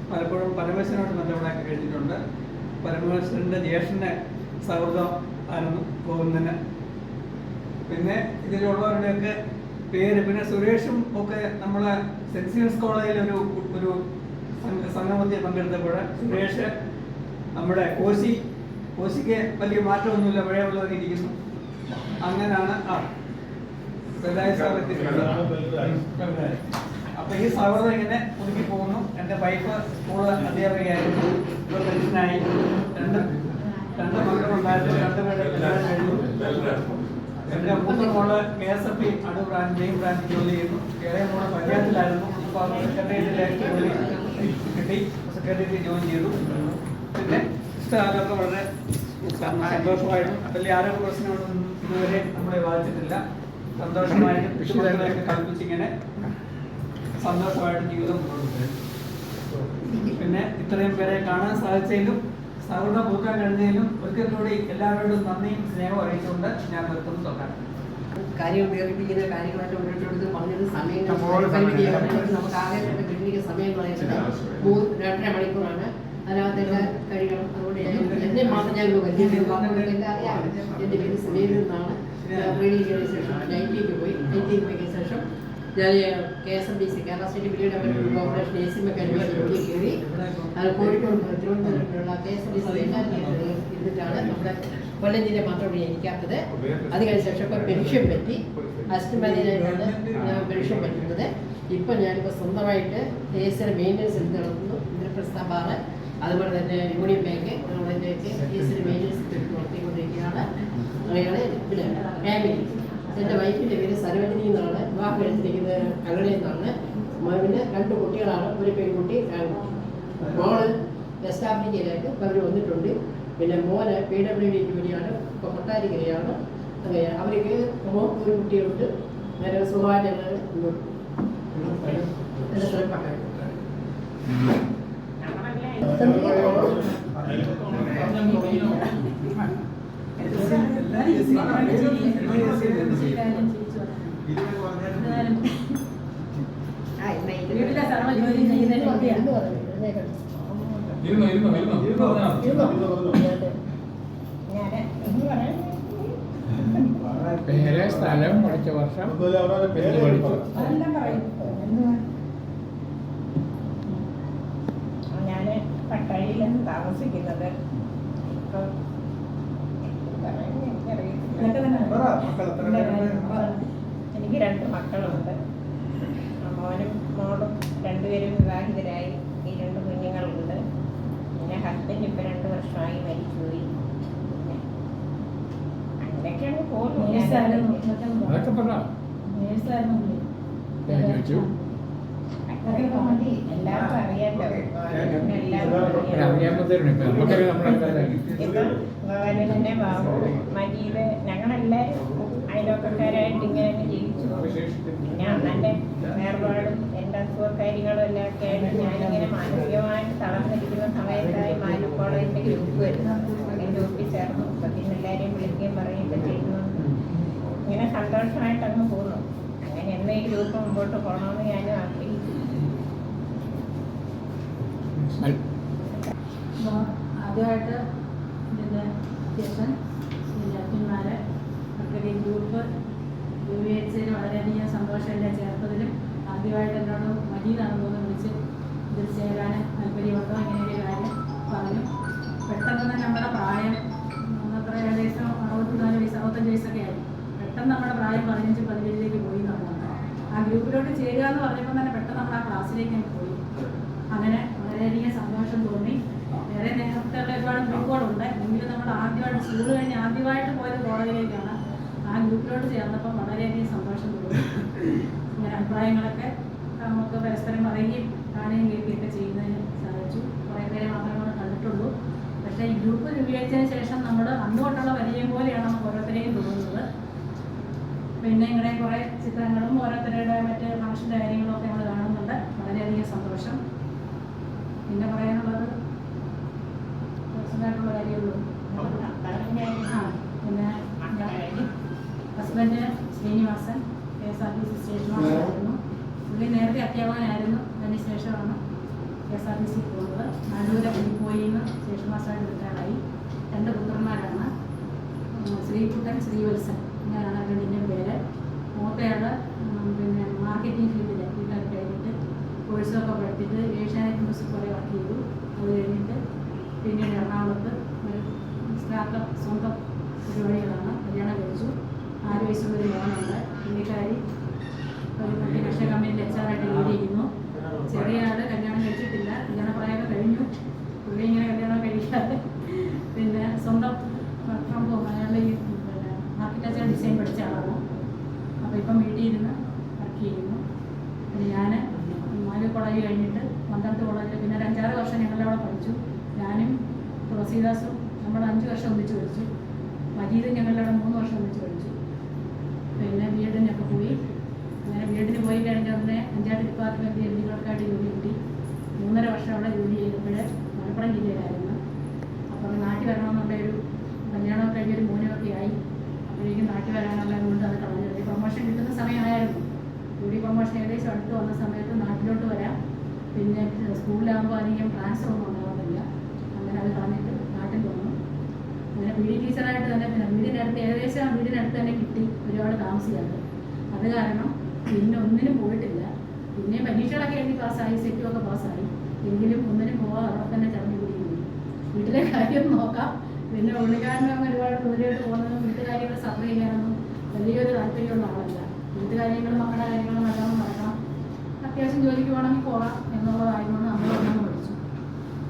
പലപ്പോഴും പരമേശ്വരനോട് ബന്ധപ്പെടാൻ കഴിഞ്ഞിട്ടുണ്ട്. പരമേശ്വരൻ്റെ ജ്യേഷ്ഠൻ്റെ സൗഹൃദം ആയിരുന്നു ഗോവിന്ദന്. പിന്നെ ഇതിലുള്ളവരുടെയൊക്കെ പേര്, പിന്നെ സുരേഷും ഒക്കെ നമ്മളെ സെൻറ്റ് സീവേഴ്സ് കോളേജിൽ ഒരു സംഗമത്തിൽ പങ്കെടുത്തപ്പോൾ സുരേഷ് നമ്മുടെ കോശിക്ക് വലിയ മാറ്റമൊന്നുമില്ല, പഴയ ഉള്ളവരെ ഇരിക്കുന്നു. അങ്ങനെയാണ് അപ്പൊ ഈ സൗഹൃദം ഇങ്ങനെ പുതുക്കി പോകുന്നു. എൻ്റെ വൈഫ് സ്കൂൾ അധ്യാപികയായിരുന്നു, ഇപ്പോൾ പെൻഷനായി. രണ്ട് മക്കളുണ്ടായിരുന്നു, രണ്ടുപേരെ കല്യാണം കഴിഞ്ഞു. എൻ്റെ മൂത്ത മോള് KSFB അടൂർ ബ്രാഞ്ച് ജോലി ചെയ്യുന്നു. ഇളയ മോള് പഞ്ചായത്തിലായിരുന്നു, അപ്പോൾ സെക്രട്ടേറിയറ്റിലെ ജോലി കിട്ടി, സെക്രട്ടേറിയറ്റിൽ ജോയിൻ ചെയ്തു. പിന്നെ ഇഷ്ടകാലമൊക്കെ വളരെ സന്തോഷമായിരുന്നു. വലിയ ആരോഗ്യ പ്രശ്നങ്ങളൊന്നും ഇതുവരെ നമ്മളെ ബാധിച്ചിട്ടില്ല. സന്തോഷമായിട്ട് വിഷയങ്ങളെയൊക്കെ കൽപ്പിച്ചിങ്ങനെ സന്തോഷമായിട്ട് ജീവിതം മുന്നോട്ട്. പിന്നെ ഇത്രയും പേരെ കാണാൻ സാധിച്ചതിലും സൗഹൃദം പുതുക്കാൻ കഴിഞ്ഞതിലും ഒരിക്കൽ കൂടി എല്ലാവരോടും നന്ദിയും സ്നേഹവും അറിയിച്ചുകൊണ്ട് ഞാൻ നിർത്തുന്നു. തൊട്ടാണ് കാര്യങ്ങൾ വേർപ്പിക്കുന്ന കാര്യങ്ങളായിട്ട് ഓരോരുത്തരോട് പറഞ്ഞത് സമയം നമുക്ക് ആകെ കിട്ടിയ സമയം പറയുന്നത് 2.5 മണിക്കൂറാണ്. അതിനകത്ത് എല്ലാ കഴിയണം. അതുകൊണ്ട് എന്നെ മാത്രം ഞാൻ വലിയ എല്ലാം അറിയാം. എൻ്റെ പേര് സുമേരിൽ നിന്നാണ്. ട്രെയിനിങ് ചെയ്ത ശേഷം നൈറ്റിക്ക് പോയി ശേഷം ഞാൻ KSMDC Kerala state bill development corporation AC mechanical ജോലി കയറി. അത് കോഴിക്കോട് തിരുവനന്തപുരത്തുള്ള KSMDC ഇരുന്നിട്ടാണ് നമ്മുടെ കൊല്ലം ജില്ല മാത്രം ഇരിക്കാത്തത്. അത് കഴിഞ്ഞ ശേഷം ഇപ്പോൾ പെൻഷൻ പറ്റി അസിസ്റ്റന്റ് മാനേജറായിട്ടാണ് ഞാൻ പെൻഷൻ പറ്റുന്നത്. ഇപ്പം ഞാനിപ്പോൾ സ്വന്തമായിട്ട് ACയുടെ മെയിൻ്റനൻസ് എടുത്ത് നടത്തുന്നു. ഇന്ദ്രപ്രസ്ഥ ബാറ്, അതുപോലെ തന്നെ യൂണിയൻ ബാങ്ക് ഗവൺമെൻറ്റൊക്കെ ACയുടെ മെയിൻ്റനൻസ് എടുത്ത് നടത്തിക്കൊണ്ടിരിക്കുകയാണ്. അങ്ങനെയാണ് പിന്നെ ഫാമിലി. എൻ്റെ വൈഫിൻ്റെ പേര് സരവജനി എന്നാണ്. വിവാഹം കഴിച്ചിരിക്കുന്നത് കല്ലടയിൽ നിന്നാണ്. പിന്നെ 2 കുട്ടികളാണ്, ഒരു പെൺകുട്ടി. മോള് വെസ്റ്റ് ആഫ്രിക്കയിലായിട്ട് അവർ വന്നിട്ടുണ്ട്. പിന്നെ മോന് PWD ജോലിയാണ്, ഇപ്പോൾ കൊട്ടാരിക്കരയാണ്. അങ്ങനെ അവർക്ക് ഒരു കുട്ടിയുണ്ട്. നേരെ സുഖമായിട്ട് എൻ്റെ സ്ഥലം പട്ടാണ്. വീട്ടിലെ സർവ്വ ജോലി ചെയ്യുന്നതിന് പേര്, സ്ഥലം, പഠിച്ച വർഷം, ഞാൻ പട്ടാഴിയിലാണ് താമസിക്കുന്നത്. ഇപ്പം എനിക്ക് 2 മക്കളുണ്ട്. മോനും മോളും 2 പേരും വിവാഹിതരായി. ഈ 2 കുഞ്ഞുങ്ങളുണ്ട്. പിന്നെ ഹസ്ബൻഡ് ഇപ്പം 2 വർഷമായി മരിച്ചുപോയി. പിന്നെ അങ്ങനെയൊക്കെയാണ് പോകുന്നു. അതൊക്കെ പറ. ഞാൻ ചോദിച്ചു. എല്ലാവർക്കും അറിയാമല്ലോ. അറിയാവുന്നതേരുണ്ട്. ഇപ്പം നമുക്കറിയാം നമ്മളെന്തായാലും. ഇപ്പം തന്നെ ബാബു മജീദ് ഞങ്ങളെല്ലാവരും അയൽവക്കക്കാരായിട്ട് ഇങ്ങനെ ജീവിച്ചു. പിന്നെ അണ്ണൻ്റെ വേർപാടും എൻ്റെ അസുഖക്കാരികളും എല്ലാം ഒക്കെ ആയിട്ട് ഞാനിങ്ങനെ മാനസികമായിട്ട് തളർന്നിരിക്കുന്ന സമയത്തായി മാനു കോളേജിൻ്റെ ഗ്രൂപ്പ് വരുന്നു. അതിൻ്റെ ഗ്രൂപ്പിൽ ചേർന്നു. അപ്പം പിന്നെ എല്ലാവരെയും വിളിക്കുകയും പറയുകയൊക്കെ ചെയ്യുന്നു. ഇങ്ങനെ സന്തോഷമായിട്ട് അങ്ങ് പോകുന്നു. അങ്ങനെ എന്ന ഈ ഗ്രൂപ്പ് മുമ്പോട്ട് പോകണമെന്ന് ഞാനും ആഗ്രഹിക്കുന്നു. ആദ്യമായിട്ട് ഇതിൻ്റെ അധ്യക്ഷൻ അച്ഛന്മാരെ ഈ ഗ്രൂപ്പ് രൂപീകരിച്ചതിന് വളരെയധികം സന്തോഷം എന്നെ ചേർത്തതിലും ആദ്യമായിട്ട് എന്നോട് മജീദാണെന്ന് തോന്നുന്നു വിളിച്ച് ഇതിൽ ചേരാൻ താല്പര്യമുണ്ടോ ഇങ്ങനെയൊരു കാര്യം പറഞ്ഞു. പെട്ടെന്ന് തന്നെ നമ്മുടെ പ്രായം അത്ര ഏകദേശം 64 വയസ്സ് 65 വയസ്സൊക്കെ ആയി. പെട്ടെന്ന് നമ്മുടെ പ്രായം 15-17 പോയി എന്നുള്ളതാണ്. ആ ഗ്രൂപ്പിലോട്ട് ചേരുക എന്ന് പറഞ്ഞപ്പോൾ തന്നെ പെട്ടെന്ന് നമ്മൾ ആ ക്ലാസ്സിലേക്ക് പോയി. അങ്ങനെ വളരെയധികം സന്തോഷം തോന്നി. വേറെ നേരത്തെയുള്ള ഒരുപാട് ഗ്രൂപ്പുകളുണ്ട്. എങ്കിലും നമ്മൾ ആദ്യമായിട്ട് സ്കൂൾ കഴിഞ്ഞ് ആദ്യമായിട്ട് പോയത് കോളേജിലേക്കാണ്. ആ ഗ്രൂപ്പിലോട്ട് ചേർന്നപ്പോൾ വളരെയധികം സന്തോഷം തോന്നി. ഇങ്ങനെ അഭിപ്രായങ്ങളൊക്കെ നമുക്ക് പരസ്പരം പറയുകയും കാണുകയും കേൾക്കുകയൊക്കെ ചെയ്യുന്നതിന് സാധിച്ചു. കുറേ പേരെ മാത്രമേ നമ്മൾ കണ്ടിട്ടുള്ളൂ. പക്ഷേ ഈ ഗ്രൂപ്പ് രൂപീകരിച്ചതിന് ശേഷം നമ്മൾ അന്നുകൊണ്ടുള്ള പരിചയം പോലെയാണ് നമുക്ക് ഓരോരുത്തരെയും തോന്നുന്നത്. പിന്നെ ഇങ്ങനെ കുറേ ചിത്രങ്ങളും ഓരോരുത്തരുടെ മറ്റ് ഫംഗ്ഷൻ്റെ കാര്യങ്ങളും ഒക്കെ നമ്മൾ കാണുന്നുണ്ട്. വളരെയധികം സന്തോഷം. പിന്നെ പറയാനുള്ളത് പേഴ്സണലായിട്ടുള്ള കാര്യമുള്ളൂ. പിന്നെ ഹസ്ബൻഡ് ശ്രീനിവാസൻ KSRTC സ്റ്റേഷൻ മാസ്റ്ററായിരുന്നു. പുള്ളി നേരത്തെ അധ്യാപകനായിരുന്നു. അതിന് ശേഷമാണ് KSRTC പോകുന്നത്. നാടൂരെ പോയി സ്റ്റേഷൻ മാസ്റ്ററായിട്ട് റിട്ടയറായി. 2 പുത്രന്മാരാണ്. ശ്രീകുട്ടൻ, ശ്രീവത്സൻ ഇങ്ങനെയാണ് രണ്ടിൻ്റെ പേര്. മൂത്തയാൾ പിന്നെ മാർക്കറ്റിംഗ് ഫീൽഡിൽ വീട്ടിലൊക്കെ കഴിഞ്ഞിട്ട് കോഴ്സൊക്കെ പഠിച്ചിട്ട് ഏഷ്യാനെറ്റ് ന്യൂസിൽ കുറേ വർക്ക് ചെയ്തു. അത് കഴിഞ്ഞിട്ട് പിന്നീട് എറണാകുളത്ത് ഒരു സ്റ്റാർട്ടപ്പ് സ്വന്തം പരിപാടികളാണ്. കല്യാണം കഴിച്ചു. 4 വയസ്സുള്ളൊരു മോനുണ്ട്. പുള്ളിക്കാരി ഒരു മൾട്ടിനാഷണൽ കമ്പനിയിൽ HR-ആയിട്ട് ജോലി ചെയ്യുന്നു. ചെറിയ ആൾ കല്യാണം കഴിച്ചിട്ടില്ല. കല്യാണ പ്രായമൊക്കെ കഴിഞ്ഞു. പുള്ളി ഇങ്ങനെ കല്യാണം കഴിക്കാതെ പിന്നെ സ്വന്തം ഫ്രം ഹോം അയാളുടെ ഈ പിന്നെ ആർക്കിടെക്ചർ ഡിസൈൻ പഠിച്ച ആളാണ്. അപ്പോൾ ഇപ്പം വീട്ടിൽ ഇരുന്ന് വർക്ക് ചെയ്യുന്നു. പിന്നെ ഞാൻ മാലു കോളേജ് കഴിഞ്ഞിട്ട് മന്ത്രത്ത് കോളേജിൽ പിന്നെ ഒരു 5-6 വർഷം ഞങ്ങളുടെ അവിടെ പഠിച്ചു. ഞാനും തുളസീദാസും നമ്മൾ 5 വർഷം ഒന്നിച്ച് പഠിച്ചു. മജീദും ഞങ്ങളുടെ അവിടെ 3 വർഷം ഒന്നിച്ച് പഠിച്ചു. പിന്നെ B.Edനൊക്കെ പോയി. അങ്ങനെ B.Edന് പോയി കഴിഞ്ഞ ഉടനെ പഞ്ചായത്ത് ഡിപ്പാർട്ട്മെൻറ്റ് MD-കൾക്കായിട്ട് ജോലി കിട്ടി. 3.5 വർഷം അവിടെ ജോലി ചെയ്തപ്പോൾ മലപ്പുറം ജില്ലയിലായിരുന്നു. അപ്പോൾ നാട്ടിൽ വരണമെന്നുള്ള ഒരു കല്യാണം കഴിഞ്ഞൊരു മോനൊക്കെ ആയി. അപ്പോഴേക്കും നാട്ടിൽ വരാനുള്ളത് കൊണ്ട് അത് കളഞ്ഞു. പ്രൊമോഷൻ കിട്ടുന്ന സമയമായിരുന്നു. പ്രൊമോഷൻ ഏകദേശം അടുത്ത് വന്ന സമയത്ത് നാട്ടിലോട്ട് വരാം. പിന്നെ സ്കൂളിലാകുമ്പോൾ അധികം ട്രാൻസ്ഫർ ഒന്നും ഉണ്ടാകുന്നില്ല. അങ്ങനെ അത് കളഞ്ഞിട്ട് നാട്ടിൽ വന്നു. അങ്ങനെ PD ടീച്ചറായിട്ട് തന്നെ പിന്നെ വീടിനടുത്ത് തന്നെ കിട്ടി. ഒരുപാട് താമസിക്കാതെ അത് കാരണം പിന്നെ ഒന്നിനും പോയിട്ടില്ല. പിന്നെ പരീക്ഷകളൊക്കെ എഴുതി പാസ്സായി, സെറ്റുമൊക്കെ പാസ്സായി. എങ്കിലും ഒന്നിനും പോകാൻ അവിടെ തന്നെ ചടഞ്ഞു പിടിക്കുന്നു. വീട്ടിലെ കാര്യം നോക്കാം. പിന്നെ ഉള്ളിക്കാരനും ഒരുപാട് ദൂരമായിട്ട് പോകുന്നതും വീട്ടുകാര്യങ്ങൾ സഫർ ചെയ്യാനൊന്നും വലിയൊരു താല്പര്യമുള്ള ആളല്ല. വീട്ടുകാര്യങ്ങളും മക്കളുടെ കാര്യങ്ങളും നല്ലോണം നടക്കണം. അത്യാവശ്യം ജോലിക്ക് പോകണമെങ്കിൽ പോകാം എന്നുള്ളതായിരുന്നു നമ്മൾ ഒന്നും പഠിച്ചു.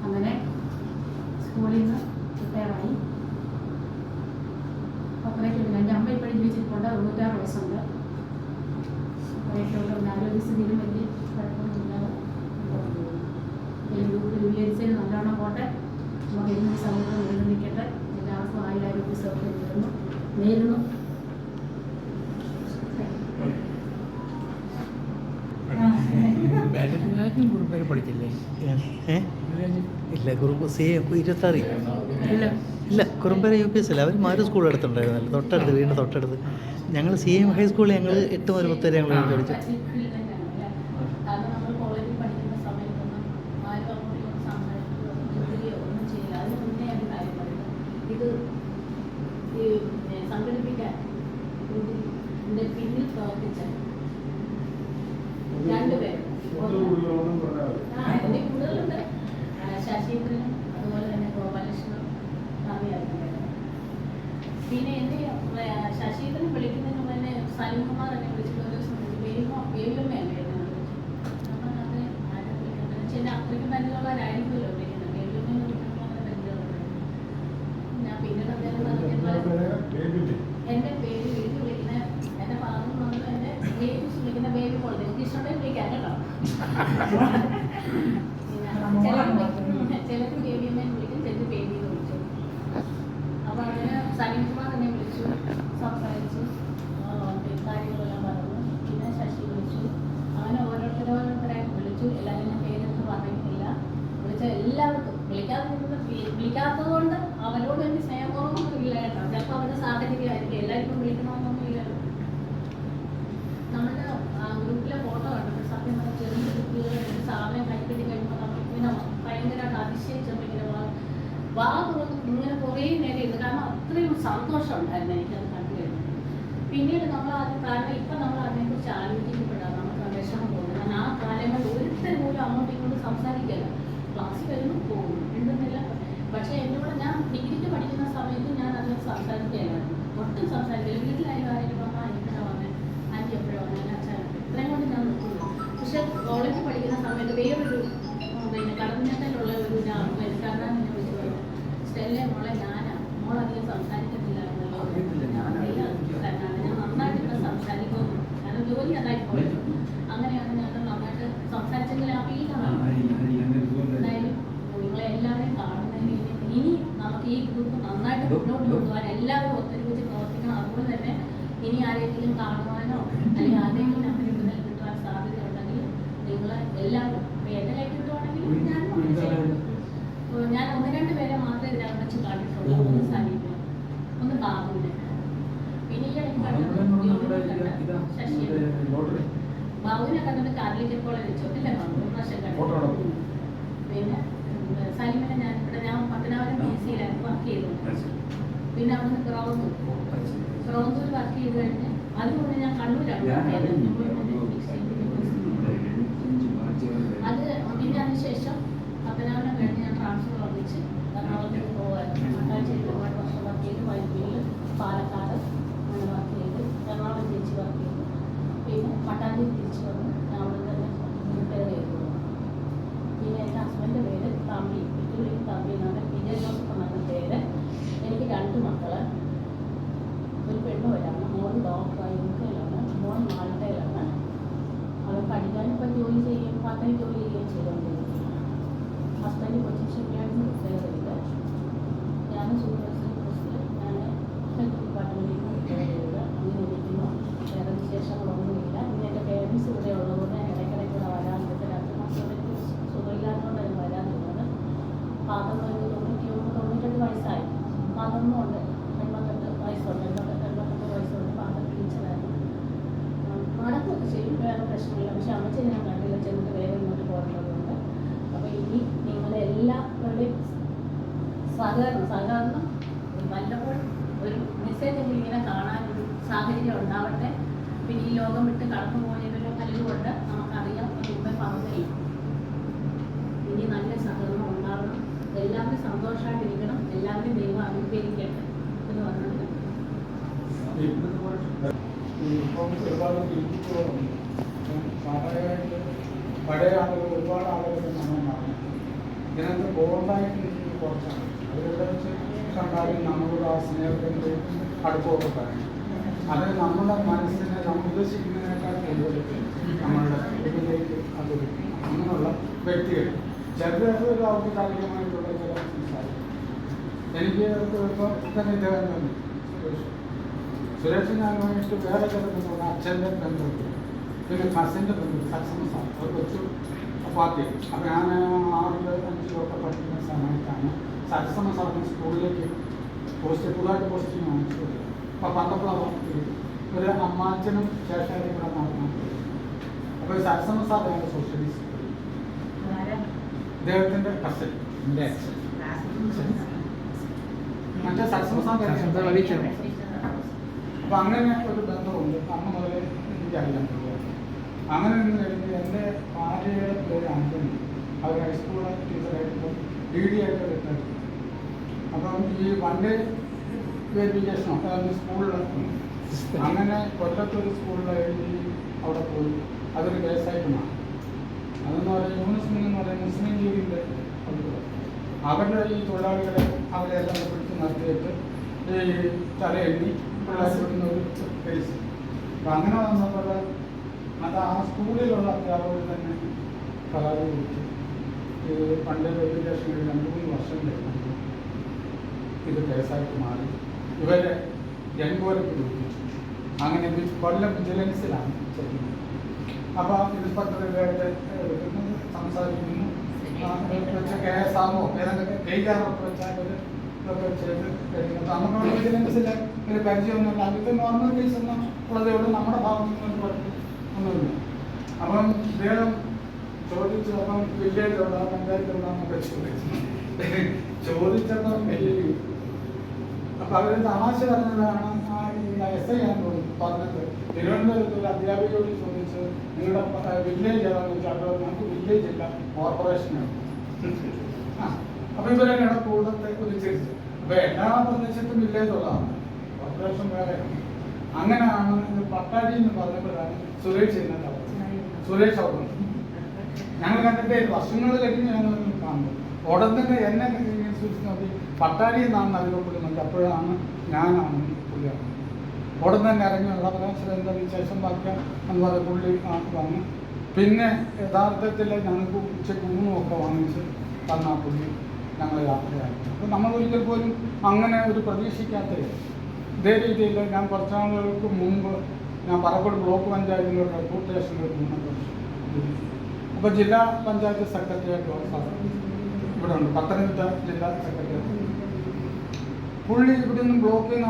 അങ്ങനെ സ്കൂളിൽ നിന്ന് റിട്ടയറായി. അത്രയൊക്കെ ഉള്ളൂ. എൻ്റെ അമ്മ ഇപ്പോഴും ജീവിച്ചിട്ടുണ്ട്. 96 വയസ്സുണ്ട്. അത്രയൊക്കെ ഉള്ളൂ. പിന്നെ ആരോഗ്യസ്ഥിതിയിലും വലിയ കുഴപ്പമൊന്നുമില്ലാതെ ഈ ഗ്രൂപ്പ് രൂപീകരിച്ചതിന് നല്ലോണം പോട്ടെ. നമുക്ക് ഇന്ന് സമൂഹം നിലനിൽക്കട്ടെ. എല്ലാവർക്കും ആരോഗ്യ സൗകര്യം നേരുന്നു. കുറുമ്പേര് പഠിച്ചില്ലേ? ഇല്ല, കുറുമ്പ് CA 26 ഇല്ല കുറുമ്പേര UPS അല്ല. അവർ മാരു സ്കൂൾ അടുത്തുണ്ടായിരുന്നല്ലോ, തൊട്ടടുത്ത്, വീടിൻ്റെ തൊട്ടടുത്ത്. ഞങ്ങൾ CM ഹൈസ്കൂളിൽ ഞങ്ങൾ 8 മുതൽ 10 വരെ ഞങ്ങൾ പഠിച്ചു. സംഘടിപ്പിക്കാൻ പിന്നിൽ പ്രവർത്തിച്ച 2 പേര്. കൂടുതലുണ്ട്. ശശീന്ദ്രൻ പിന്നെ എന്നെ ശശീന്ദ്രൻ വിളിക്കുന്നതിന് മുമ്പ് എന്നെ സലിംകുമാർ എന്നെ വിളിച്ചിട്ട് ഒരു ദിവസം വേലുമ്മയല്ലേ എന്നെ വിളിച്ചു. അപ്പം അത് ആരും വിളിക്കുന്നത് വെച്ചാൽ എൻ്റെ അത്രയ്ക്ക് പരിചയമുള്ളവരായിരിക്കുമല്ലോ വിളിക്കുന്നത്. വേലുമ്മ വിളിക്കുമ്പോൾ പരിചയമുള്ളത്. ഞാൻ പിന്നീട് അദ്ദേഹം എൻ്റെ പേര് വീട്ടിൽ വിളിക്കുന്ന എൻ്റെ ഫാദർ വന്നു എൻ്റെ ബേബി വിളിക്കുന്ന ബേബി പോലെ എനിക്ക് ഇഷ്ടമുണ്ടെങ്കിൽ വിളിക്കാൻ കേട്ടോ. ചിലർക്ക് ബേബിയമ്മേനെ വിളിക്കും, ചിലർക്ക് ബേബി എന്ന് വിളിച്ചു. അപ്പോൾ അതിന് സലീംകുമാർ എന്നെ വിളിച്ചു, സംസാരിച്ചു, കാര്യങ്ങളെല്ലാം പറഞ്ഞു. പിന്നെ ശശി വിളിച്ചു. അങ്ങനെ ഓരോരുത്തരായിട്ട് വിളിച്ചു. എല്ലാവരും ഞാൻ പേരൊന്നും പറഞ്ഞിട്ടില്ല. വിളിച്ച എല്ലാവർക്കും വിളിക്കാത്തത് കൊണ്ട് അവരോട് എനിക്ക് സ്നേഹപൂർവ്വമൊന്നും ഇല്ല കേട്ടോ. ചിലപ്പോൾ അവരുടെ സാഹചര്യമായിരിക്കും, എല്ലാവർക്കും വിളിക്കണമെന്നൊന്നും ഇല്ലല്ലോ. നമ്മുടെ ഗ്രൂപ്പിലെ ഫോട്ടോ കണ്ടിട്ട് സത്യം പറഞ്ഞാൽ ചെറിയ കുട്ടികൾ സാധനം കൈക്കട്ടി കഴിയുമ്പോൾ നമ്മൾ ഇങ്ങനെ ഭയങ്കരമായിട്ട് അതിശയിച്ചിങ്ങനെ വാ തുറന്ന് ഇങ്ങനെ കുറേ നേരം ഇരുന്നു. കാരണം അത്രയും സന്തോഷം ഉണ്ടായിരുന്നു എനിക്കത് കണ്ടു കഴിഞ്ഞു. പിന്നീട് നമ്മൾ അത് കാരണം ഇപ്പം നമ്മൾ അതിനെക്കുറിച്ച് ആലോചിക്കപ്പെടാം, നമുക്ക് വിഷമം തോന്നുന്നു. കാരണം ആ കാലങ്ങളിൽ ഒരുത്തരും പോലും അങ്ങോട്ടും ഇങ്ങോട്ടും സംസാരിക്കില്ല. ക്ലാസ്സിൽ വരുന്നു പോകുന്നു ഉണ്ടെന്നില്ല. പക്ഷേ എന്നോട് ഞാൻ ഡിഗ്രിക്ക് പഠിക്കുന്ന സമയത്ത് ഞാൻ അത് സംസാരിക്കുകയായിരുന്നു, ഒട്ടും സംസാരിക്കില്ല. വീട്ടിലായാലും ആരെങ്കിലും അമ്മ എനിക്കാണ് വന്നത്, ആൻറ്റി എപ്പോഴും വന്നത്, അച്ഛൻ ഇത്രയും കൊണ്ട് ഞാൻ നിൽക്കുന്നു. പക്ഷെ കോളേജിൽ പഠിക്കുന്ന സമയത്ത് വേറൊരു പിന്നെ കടന്നിട്ടുള്ള ഒരു കാരണം എന്നെ വിളിച്ചു പറഞ്ഞു, സ്റ്റെല്ലെ മോളെ ഞാനാണ് മോളധികം സംസാരിക്കത്തില്ല എന്നല്ലോ. ഞാൻ നന്നായിട്ട് ഇപ്പം സംസാരിക്കുന്നു, കാരണം ജോലി അതായി പോയത്. അങ്ങനെയാണ് ഞാൻ നന്നായിട്ട് സംസാരിച്ചെങ്കിൽ ആ ഫീലാണ്. എന്തായാലും നിങ്ങളെ എല്ലാവരെയും കാണുന്നതിന് ഇനി നമുക്ക് ഈ ഗ്രൂപ്പ് നന്നായിട്ട് മുന്നോട്ട് കൊണ്ടുപോകാൻ എല്ലാവരും ഒത്തൊരുമിച്ച് പ്രവർത്തിക്കണം. അതുപോലെ തന്നെ ഇനി ആരെങ്കിലും കാണുവാനോ അല്ലെങ്കിൽ ആരെങ്കിലും നമ്പർ മുതൽ കിട്ടുവാൻ സാധ്യതയുണ്ടെങ്കിൽ നിങ്ങൾ എല്ലാവരും എൻ്റെ കൈ കിട്ടുവാണെങ്കിൽ ഞാൻ ഒന്ന് രണ്ട് പേരെ മാത്രമേ ഇതിനകത്ത് വെച്ച് കണ്ടിട്ടുള്ളൂ. ഒന്ന് സലീമിനെ, ഒന്ന് ബാബുവിനെ, പിന്നെ ഈ ഇടയ്ക്ക് കണ്ടത് ശശിയെ. ബാബുവിനെ കണ്ടിട്ട് കാർലിക്കറ്റ് കോളേജ് വെച്ചോട്ടില്ല, ഒരു പ്രാവശ്യം കണ്ടു. പിന്നെ സലീമിനെ ഞാൻ പത്തനാപുരം BC-യിലായിരുന്നു വർക്ക് ചെയ്തത്. പിന്നെ അവിടെ നിന്ന് ക്രോന്തൂർ വർക്ക് ചെയ്ത് കഴിഞ്ഞ് അതുകൊണ്ട് ഞാൻ കണ്ണൂരാണ് അത്. പിന്നെ അതിനുശേഷം പത്തനാപുരം കഴിഞ്ഞ് ഞാൻ ട്രാൻസ്ഫർ വന്നിച്ച് എറണാകുളത്തേക്ക് പോകുമായിരുന്നു. മട്ടാഞ്ചേരി ഒരുപാട് വർഷം വർക്ക് ചെയ്ത്, വൈദ്യുതിയിൽ പാലക്കാട് അങ്ങനെ വർക്ക് ചെയ്ത്, എറണാകുളം തിരിച്ച് വർക്ക് ചെയ്തു. പിന്നെ പട്ടാഞ്ചേരി തിരിച്ച് വന്ന് ഞാൻ അവിടെ തന്നെ റിട്ടയർ ചെയ്തു. പിന്നെ എൻ്റെ ഹസ്ബൻഡിൻ്റെ പേര് തമ്പി, വിറ്റുവിളി തമ്പി എന്നാണ്, വിജയ ജോസഫ് എന്നാണ് പേര്. എനിക്ക് 2 മക്കള്, ഒരു പെണ്ണ് വരാണ്. മോൻ ഡോക്ടറായി യുകെയിലാണ്, മോൻ മാൾട്ടയിലാണ്. അവർ പഠിക്കാനിപ്പം ജോലി ചെയ്യും, പാർട്ട് ജോലി ചെയ്യുകയും ചെയ്തുകൊണ്ടിരിക്കുന്നു. ഹസ്ബൻഡ് കൊച്ചി ഷിപ്പ്യാർഡിൽ റിട്ടയർ ചെയ്ത്, ഞാൻ സൂപ്പർവൈസറി പോസ്റ്റിൽ ഞാൻ ഹെൽത്ത് ഡിപ്പാർട്ട്മെൻറ്റിൽ നിന്ന് റിട്ടയർ ചെയ്ത് അങ്ങനെ ഇരിക്കുന്നു. വേറെ വിശേഷങ്ങളൊന്നുമില്ല. പിന്നെ എൻ്റെ പേരൻസ് ഇവിടെ ഉള്ളതുകൊണ്ട് ഇടയ്ക്കിടയ്ക്ക് ഇവിടെ വരാൻ പറ്റും. 2 മാസത്തേക്ക് സുഖമില്ലാത്തതുകൊണ്ടാണ് വരാതിരുന്നത്. ഫാദറിന് ഒരു 92 വയസ്സായി. ഫാദറിനും ഉണ്ട് 88 വയസ്സുണ്ട്, 88 വയസ്സുണ്ട്. ഫാദർ ടീച്ചറായിരുന്നു, നടക്കുകയൊക്കെ ചെയ്യും, വേറെ പ്രശ്നമില്ല. പക്ഷെ അമ്മച്ചി ഞാൻ കണ്ടില്ല, ചെന്നിട്ട് വേറെ ഇങ്ങോട്ട് പോകേണ്ടതുണ്ട്. അപ്പോൾ ഇനി നിങ്ങളെല്ലാവരുടെയും സഹകരണം വല്ലപ്പോഴും ഒരു മെസ്സേജെങ്കിലും ഇങ്ങനെ കാണാനൊരു സാഹചര്യം ഉണ്ടാവട്ടെ. പിന്നെ ഈ ലോകം വിട്ട് കടന്നു പോയവരോ പലരുമുണ്ട്, നമുക്കറിയാം. മുമ്പേ പറഞ്ഞില്ല, ഇനി നല്ല സഹകരണം ഉണ്ടാവണം, എല്ലാവരും സന്തോഷമായിട്ടിരിക്കണം, എല്ലാവരും ദൈവം അനുഗ്രഹിക്കട്ടെ എന്ന് പറഞ്ഞിട്ട് ഇപ്പം ഒരുപാട് ഗ്രൂപ്പുകളുണ്ട്. സാധാരണയായിട്ട് പഴയ ആളുകൾ ഒരുപാട് ആളുകൾ നമ്മൾ മാറി. ഇതിനകത്ത് ബോണ്ടായിട്ട് കുറച്ചാണ്. അതിലൂടെ വെച്ച് കണ്ടാലും നമ്മളോട് ആ സ്നേഹത്തിൻ്റെ അടുപ്പമൊക്കെ പറയും. അത് നമ്മുടെ മനസ്സിനെ നമ്മൾ ഉദ്ദേശിക്കുന്നതിനേക്കാൾ കൂടുതൽ നമ്മളുടെ ഇതിലേക്ക് അത് അങ്ങനെയുള്ള വ്യക്തികൾ ചിലർക്ക് ഒരു ഔപചാരികമായിട്ടുള്ള ചില സംസാരിക്കും. എനിക്ക് ഇപ്പോൾ തന്നെ ഇദ്ദേഹം തന്നെ സുരേഷ് ഞാനുമായിട്ട് വേറെ ചില ബന്ധമുണ്ട്. അച്ഛൻ്റെ ബന്ധമുണ്ട്, പിന്നെ കസിൻ്റെ ബന്ധം, സക്സസ് ഒരു കൊച്ചു പാർട്ടി. അപ്പോൾ ഞാൻ 6-ൽ 5-ലൊക്കെ പഠിക്കുന്ന സമയത്താണ് സക്സസ് സാറിന് സ്കൂളിലേക്ക് പുതുതായിട്ട് പോസ്റ്റിംഗ് വാങ്ങിച്ചത്. അപ്പോൾ പന്തപ്പുള ഒരു അമ്മാച്ചനും ശേഷായിട്ട് കൂടെ നടന്നു. അപ്പോൾ സക്സസ് സാറാണ് സോഷ്യലിസ്റ്റ്. ഇദ്ദേഹത്തിൻ്റെ കസൻ, എൻ്റെ അച്ഛൻ. മറ്റേ സക്സസ് സാർ. അപ്പം അങ്ങനെ ഒരു ബന്ധമുണ്ട്. അന്ന് മുതൽ എനിക്കറിയാൻ പറ്റുക. അങ്ങനെ നിന്ന് കഴിഞ്ഞ് എൻ്റെ ഭാര്യയുടെ പേര് ആൻ്റണി. അവർ ഹൈസ്കൂൾ ടീച്ചറായിട്ട് DD ആയിട്ട് റിട്ടയർ. അപ്പം ഈ വൺ ഡേ വെരിഫിക്കേഷനോ സ്കൂളിൽ അങ്ങനെ കൊല്ലത്തൊരു സ്കൂളിൽ എഴുതി അവിടെ പോയി അതൊരു കേസായിട്ട് മാറി. അതെന്ന് പറയുന്നത് യൂണിസ്മിൻ എന്ന് പറയുന്നത് മുസ്ലിം ലീഗിൻ്റെ അവരുടെ ഈ തൊഴിലാളികളെ അവരെല്ലാം പിടിച്ച് നടത്തിയിട്ട് ഈ തലയെണ്ണി പിള്ളേർ വിടുന്ന ഒരു കേസ്. അപ്പം അങ്ങനെ വന്നപ്പോൾ അത് ആ സ്കൂളിലുള്ള അധ്യാപകർ തന്നെ പരാതി കൊടുത്തു. ഇത് പണ്ട് വെരിഫിക്കേഷൻ 2-3 വർഷം കഴിഞ്ഞു ഇത് കേസായിട്ട് മാറി. ഇവരെ ജൻകോരയ്ക്ക് കൊടുത്തു. അങ്ങനെ കൊല്ലം വിജിലൻസിലാണ് ചെയ്യുന്നത്. അപ്പോൾ ഇൻസ്പെക്ടറുമായിട്ട് സംസാരിക്കുന്നു. കേസാമോ ഏതൊക്കെ കൈകാറൊക്കെ വെച്ചാൽ ഇതൊക്കെ ചെയ്ത് കഴിയുന്നത് നമുക്ക് വിജിലൻസിലെ ഒരു പരിചയമൊന്നുമില്ല. അതിൻ്റെ നോർമൽ കേസ് ഒന്നും ഉള്ളതേ ഉള്ളൂ. നമ്മുടെ ഭാഗത്തു നിന്ന് ഒന്നുമില്ല. അപ്പം ഇദ്ദേഹം ചോദിച്ചു. അപ്പം വില്ലേജ് എവിടെ പഞ്ചായത്ത് എവിടെന്നൊക്കെ ചോദിച്ചപ്പോൾ അപ്പം അവർ തമാശ പറഞ്ഞതാണ്. എസ് ഐ ആണെന്ന് തോന്നുന്നു പറഞ്ഞത്. തിരുവനന്തപുരത്ത് ഒരു അധ്യാപികയോട് ചോദിച്ച് നിങ്ങളുടെ വില്ലേജ് ഏതാണെന്ന് വെച്ചാൽ അവിടെ നമുക്ക് വില്ലേജ് ഇല്ല, കോർപ്പറേഷനാണ്. അപ്പം ഇവരെ കൂടത്തെ കുതിച്ചിരിച്ചു. അപ്പം എല്ലാ പ്രദേശത്തും വില്ലേജ് ഉള്ളതാണ്, കോർപ്പറേഷൻ വേറെയാണ്. അങ്ങനെയാണ് ഇത് പട്ടാടി എന്ന് പറഞ്ഞപ്പോഴാണ് സുരേഷ് ഇന്നത്തെ സുരേഷ് അവിടെ ഞങ്ങൾ കണ്ടിട്ട് വർഷങ്ങൾ കഴിഞ്ഞ് ഞങ്ങൾ കാണുന്നത്. ഉടൻ തന്നെ എന്നെ സൂചിച്ച് നോക്കി പട്ടാടി എന്നാണ് അറിയപ്പെടുന്നുണ്ട്. അപ്പോഴാണ് ഞാനാണ് പുള്ളിയാണ്. ഉടൻ തന്നെ ഇറങ്ങിയുള്ള പ്രദേശം ശേഷം ബാക്കി എന്ന് പറയുക പുള്ളി വന്നു. പിന്നെ യഥാർത്ഥത്തിൽ ഞങ്ങൾക്ക് ഉച്ചയ്ക്ക് ഊണുമൊക്കെ വാങ്ങിച്ച് തന്ന പുള്ളി ഞങ്ങൾ യാത്രയായിരുന്നു. അപ്പോൾ നമ്മൾ ഒരിക്കൽ പോലും അങ്ങനെ ഒരു പ്രതീക്ഷിക്കാത്ത ഇതേ രീതിയിൽ ഞാൻ കുറച്ച് നാളുകൾക്ക് മുമ്പ് ഞാൻ പറക്കോട് ബ്ലോക്ക് പഞ്ചായത്തിലൊരു റെപ്യൂട്ടേഷനിൽ നിന്നുണ്ട്. അപ്പോൾ ജില്ലാ പഞ്ചായത്ത് സെക്രട്ടറിയായിട്ട് ഇവിടെ ഉണ്ട്, പത്തനംതിട്ട ജില്ലാ സെക്രട്ടറി. പുള്ളി ഇവിടെ നിന്ന് ബ്ലോക്കിൽ നിന്ന്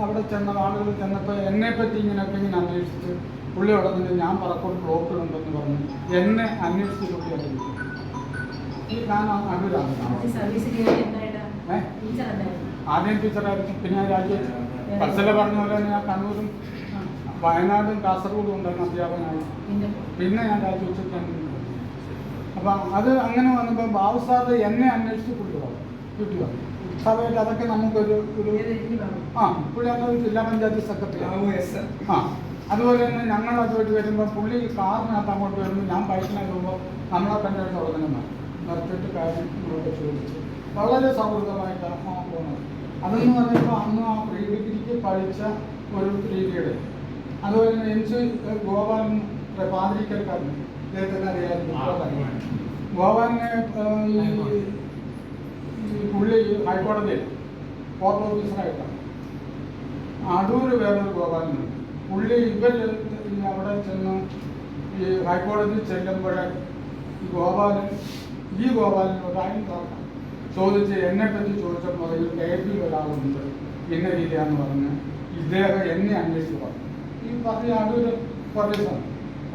അവിടെ ചെന്ന ആളുകൾ ചെന്നപ്പോൾ എന്നെപ്പറ്റി ഇങ്ങനെ അന്വേഷിച്ച് പുള്ളി അവിടെ നിന്ന് ഞാൻ പറക്കോട് ബ്ലോക്കിലുണ്ടെന്ന് പറഞ്ഞു എന്നെ അന്വേഷിച്ച് പുള്ളിയായിരുന്നു. ഞാൻ ആദ്യം ടീച്ചറായിരുന്നു. പിന്നെ ഞാൻ രാജിവെച്ചു. ഫസല പറഞ്ഞ പോലെ തന്നെ ഞാൻ കണ്ണൂരും വയനാടും കാസർഗോഡും ഉണ്ടായിരുന്ന അധ്യാപകനായി. പിന്നെ ഞാൻ രാജിവെച്ചിട്ടാണ്. അപ്പം അത് അങ്ങനെ വന്നപ്പോൾ ബാബു സാറ് എന്നെ അന്വേഷിച്ച് പുള്ളി ഡ്യൂട്ടി വന്നു. സ്വാഭാവികമായിട്ട് അതൊക്കെ നമുക്കൊരു പുള്ളി അന്ന് ജില്ലാ പഞ്ചായത്ത് സെക്രട്ടറി. അതുപോലെ തന്നെ ഞങ്ങൾ അതുമായിട്ട് വരുമ്പോൾ പുള്ളി കാറിനകത്ത് അങ്ങോട്ട് വരുമ്പോൾ ഞാൻ ബൈക്കിനകത്ത് വരുമ്പോൾ നമ്മളെ തന്നെ തുടങ്ങുന്ന നിർത്തിയിട്ട് കാര്യം ഇങ്ങോട്ട് ചോദിച്ചു. വളരെ സൗഹൃദമായിട്ടാണ് പോകുന്നത്. അതെന്ന് പറയുമ്പോൾ അന്ന് ആ പ്രീ ഡിഗ്രിക്ക് പഠിച്ച ഒരു രീതിയുടെ അതുപോലെ തന്നെ എനിക്ക് ഗോപാലൻ പാതിരിക്കൽക്കാരൻ ഇദ്ദേഹത്തിന് അറിയാമായിരുന്നു. ഗോപാലിനെ പുള്ളി ഹൈക്കോടതിയിൽ കോർട്ട് ഓഫീസറായിട്ടാണ്. അടൂർ വേറൊരു ഗോപാലനുണ്ട്. പുള്ളി ഇവർ അവിടെ ചെന്ന് ഈ ഹൈക്കോടതി ചെല്ലുമ്പോൾ ഈ ഗോപാലനോട് അതിന് ചോദിച്ച് എന്നെപ്പറ്റി ചോദിച്ചപ്പോൾ KP ഒരാളുണ്ട് ഇന്ന രീതിയാന്ന് പറഞ്ഞ് ഇദ്ദേഹം എന്നെ അന്വേഷിച്ച് പറഞ്ഞു. ഈ പറഞ്ഞ അടൂർ പോലീസാണ്.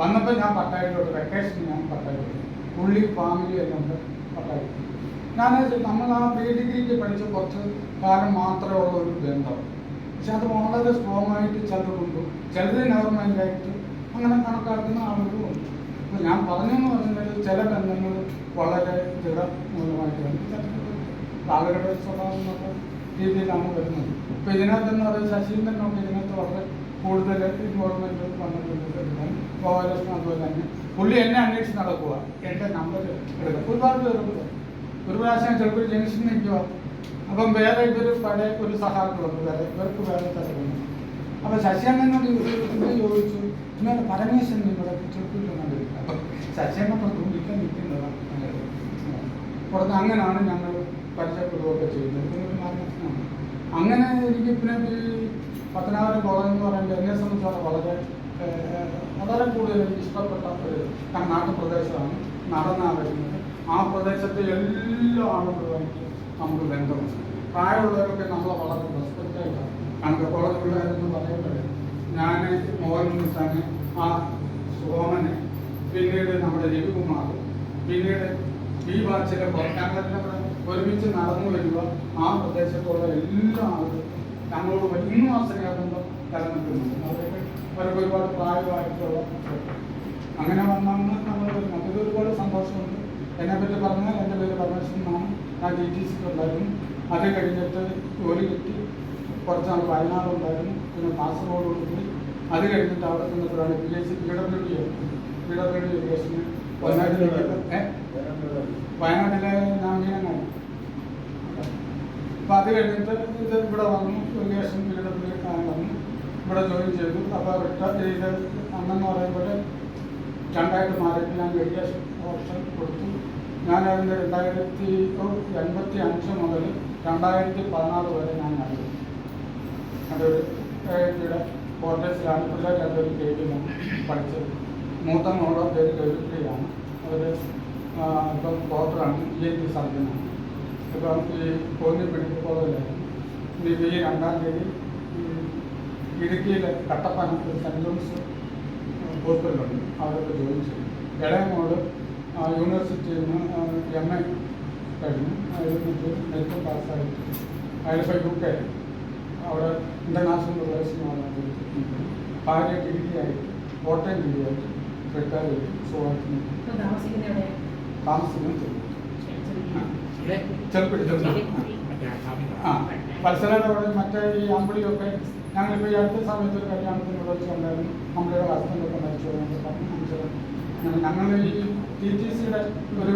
വന്നപ്പോൾ ഞാൻ പട്ടായത്തോട് വെക്കേഷൻ ഞാൻ പട്ടായത്തോട് പുള്ളി ഫാമിലി എന്നുണ്ട് പട്ടായ. ഞാൻ നമ്മൾ ആ പ്രീ ഡിഗ്രിക്ക് പഠിച്ച കുറച്ച് കാലം മാത്രമേ ഉള്ള ഒരു ബന്ധം. പക്ഷെ അത് വളരെ സ്ട്രോങ് ആയിട്ട് ചിലതുണ്ട്, ചിലത് നോർമലായിട്ട് അങ്ങനെ കണക്കാക്കുന്ന ആളുകളും ഉണ്ട്. അപ്പോൾ ഞാൻ പറഞ്ഞെന്ന് പറഞ്ഞാൽ ചില ബന്ധങ്ങൾ വളരെ ദൃഢമൂലമായിട്ട് ആളുകളുടെ സ്വഭാവം എന്നുള്ള രീതിയിലാണ് വരുന്നത്. ഇപ്പോൾ ഇതിനകത്തെന്ന് പറയുന്നത് ശശീന്ദ്രനൊക്കെ ഇതിനകത്ത് വളരെ കൂടുതൽ ഇൻവോൾവ്മെൻറ്റ് വന്നിട്ടുണ്ട്. ഗോപാലകൃഷ്ണൻ അതുപോലെ തന്നെ പുള്ളി എന്നെ അന്വേഷിച്ച് നടക്കുക, എൻ്റെ നമ്പർ എടുക്കുക. ഒരുപാട് പേരുണ്ട്. ഒരു പ്രാവശ്യം ചിലപ്പോൾ ജംഗ്ഷൻ നിൽക്കുക. അപ്പം വേറെ ഇവർ പഴയ ഒരു സഹാക്കളുണ്ട്, ഇവർക്ക് വേറെ തരവുണ്ട്. അപ്പോൾ ശശിയണ്ണനോട് ഇത് ചോദിച്ചു, ഇന്നലെ പരമേശ്വരൻ ഇവിടെ ചെറുപ്പിൽ അപ്പം ശശിയണ്ണപ്പം തുമ്പിക്കാൻ നിൽക്കുന്നതാണ് നല്ലത്. പുറത്ത് അങ്ങനെയാണ് ഞങ്ങൾ പരിചയപ്പെടുകയൊക്കെ ചെയ്യുന്നത്. അങ്ങനെ എനിക്ക് പിന്നെ ഈ പത്തനാപുരം കോളേജ് എന്ന് പറയുമ്പോൾ എന്നെ സംബന്ധിച്ചാണ് വളരെ കൂടുതൽ എനിക്ക് ഇഷ്ടപ്പെട്ട ഒരു നാട്ടുപ്രദേശമാണ്. നടന്നാണ് വരുന്നത്. ആ പ്രദേശത്തെ എല്ലാ ആളുകളുമായിട്ട് നമുക്ക് ബന്ധമുണ്ട്. പ്രായമുള്ളവരൊക്കെ നമ്മളെ വളരെ റെസ്പെക്റ്റായിട്ടാണ്. കണക്ക് കോളേജ് പിള്ളേരെന്ന് പറയുമ്പോൾ ഞാൻ മോഹൻകുട്ടാനെ, ആ സോമനെ, പിന്നീട് നമ്മുടെ രവികുമാർ, പിന്നീട് ഈ ബാച്ചിലെ ഞങ്ങളെല്ലാം ഒരുമിച്ച് നടന്നു വരിക. ആ പ്രദേശത്തുള്ള എല്ലാ ആളുകളും ഞങ്ങളോട് ഇന്നും ആ സ്നേഹബന്ധം നിലനിൽക്കുന്നുണ്ട്. അവർക്ക് ഒരുപാട് പ്രായമായിട്ടുള്ള അങ്ങനെ വന്നാണ് നമ്മൾ വരുന്നത്. ഇത് ഒരുപാട് സന്തോഷമുണ്ട്. എന്നെപ്പറ്റി പറഞ്ഞാൽ എൻ്റെ പേര് പരമേശ്വരൻ എന്നാണ്. ഞാൻ DTC ഉണ്ടായിരുന്നു. അത് കഴിഞ്ഞിട്ട് ജോലി കിട്ടി കുറച്ച് നാൾ വയനാടുണ്ടായിരുന്നു, പിന്നെ കാസർഗോഡ് പോയി. അത് കഴിഞ്ഞിട്ട് അവിടെ നിന്നപ്പോഴാണ് PhD PWD എഡ്യൂക്കേഷന് വയനാട്ടിലെ നാമീനങ്ങാടി. അപ്പം അത് കഴിഞ്ഞിട്ട് ഇത് ഇവിടെ വന്നു, എഡ്യൂക്കേഷൻ PWD വന്നു, ഇവിടെ ജോയിൻ ചെയ്തു. അപ്പോൾ റിട്ടയർ ചെയ്ത് അന്നെന്ന് പറയുമ്പോൾ 2 മാറിയിട്ട് ഞാൻ എഡ്യൂക്കേഷൻ ഓപ്ഷൻ കൊടുത്തു. ഞാനതിൻ്റെ 1985 മുതൽ 2016 വരെ ഞാൻ നടന്നു. അതൊരു ഇവിടെ കോട്ടേഴ്സിലാണ്. പിള്ളേർ അതൊരു പേരിലാണ് പഠിച്ചത്. മൂത്ത മോളോ പേര് ഗൗരിപ്രിയാണ്. അവർ ഇപ്പം ഡോക്ടറാണ്, ENT സർജനാണ്. ഇപ്പം ഈ കോന്നി മെഡിക്കൽ കോളേജിലായിരുന്നു. ഈ 2-ാം തീയതി ഇടുക്കിയിലെ കട്ടപ്പന സെൻറ് ജോൺസ് ഹോസ്പിറ്റലുണ്ട്, അവരൊക്കെ ജോയിൻ ചെയ്തു. ഇളയ മോള് യൂണിവേഴ്സിറ്റിയിൽ നിന്ന് MA കഴിഞ്ഞു. അതിൽ നെറ്റും പാസ്സായിട്ട് അതിലിപ്പോൾ UK അവിടെ ഇൻ്റർനാഷണൽ റിലേഷനാണ്. ഭാര്യ ഡിഗ്രി ആയിട്ട് കോട്ടയം ഡിഗ്രി ആയിട്ട് റിട്ടയർ ചെയ്തു. ഇപ്പോൾ താമസിക്കുന്ന എവിടെയാണ്? താമസിക്കുന്നത് ചെറുപ്പിടി പരസരയുടെ അവിടെ മറ്റേ ഈ അമ്പിളിയൊക്കെ ഞങ്ങളിപ്പോൾ ഈ അടുത്ത സമയത്ത് ഒരു കല്യാണത്തിന് ഇവിടെ വെച്ചുണ്ടായിരുന്നു. അമ്പിളിയുടെ ഹസ്ബൻഡൊക്കെ മരിച്ചു. ഞങ്ങൾ ഈ TTCയുടെ ഒരു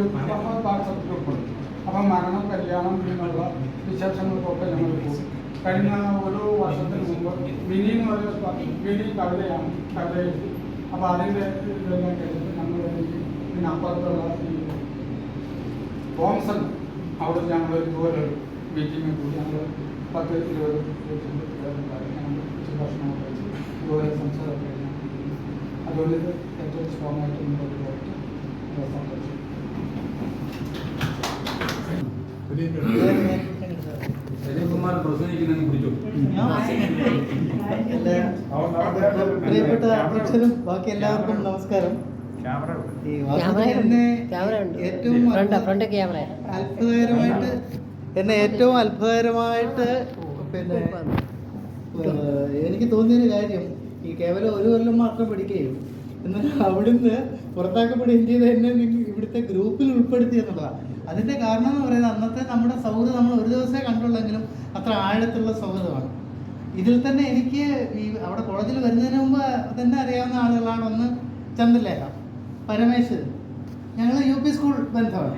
വാട്സപ്പ് ഗ്രൂപ്പുണ്ട്. അപ്പം മരണം, കല്യാണം എന്നുള്ള വിശേഷങ്ങൾക്കൊക്കെ ഞങ്ങൾ പോകും. കഴിഞ്ഞ ഒരു വർഷത്തിന് മുമ്പ് മിനി എന്ന് പറയുന്ന മിനി കവിതയാണ്, കവിത എഴുതി. അപ്പോൾ അതിൻ്റെ ഇതെല്ലാം കഴിഞ്ഞിട്ട് ഞങ്ങൾ പിന്നെ അപ്പുറത്തുള്ള ഈ തോംസൺ അവിടെ ഞങ്ങൾ ഇതുപോലെ ഒരു മീറ്റിംഗ് കൂടി ഞങ്ങൾ 10-20 ഭക്ഷണമൊക്കെ കഴിച്ച് ഇതുപോലെ സംസാരമൊക്കെ കഴിഞ്ഞാൽ അതുകൊണ്ട് ഇത് ഏറ്റവും സ്ട്രോങ് ആയിട്ട് മുന്നോട്ട് പോയിട്ട് സന്തോഷം. പ്രിയപ്പെട്ട അധ്യക്ഷനും ബാക്കി എല്ലാവർക്കും നമസ്കാരം. ഈ എന്നെ ഏറ്റവും അത്ഭുതകരമായിട്ട് പിന്നെ എനിക്ക് തോന്നിയൊരു കാര്യം, ഈ കേവലം 1 കൊല്ലം മാത്രം പഠിക്കുകയും എന്നാൽ അവിടുന്ന് പുറത്താക്കപ്പെടുകയും ചെയ്ത് എന്നെ ഇവിടുത്തെ ഗ്രൂപ്പിൽ ഉൾപ്പെടുത്തി എന്നുള്ളതാണ്. അതിൻ്റെ കാരണം എന്ന് പറയുന്നത് അന്നത്തെ നമ്മുടെ സൗഹൃദം നമ്മൾ ഒരു ദിവസമേ കണ്ടുള്ളെങ്കിലും അത്ര ആഴത്തുള്ള സൗഹൃദമാണ്. ഇതിൽ തന്നെ എനിക്ക് ഈ അവിടെ കോളേജിൽ വരുന്നതിന് മുമ്പ് തന്നെ അറിയാവുന്ന ആളുകളാണ്. ഒന്ന് ചന്ദ്രലേഖ, പരമേശ്വരൻ, ഞങ്ങൾ UP സ്കൂൾ ബന്ധമാണ്.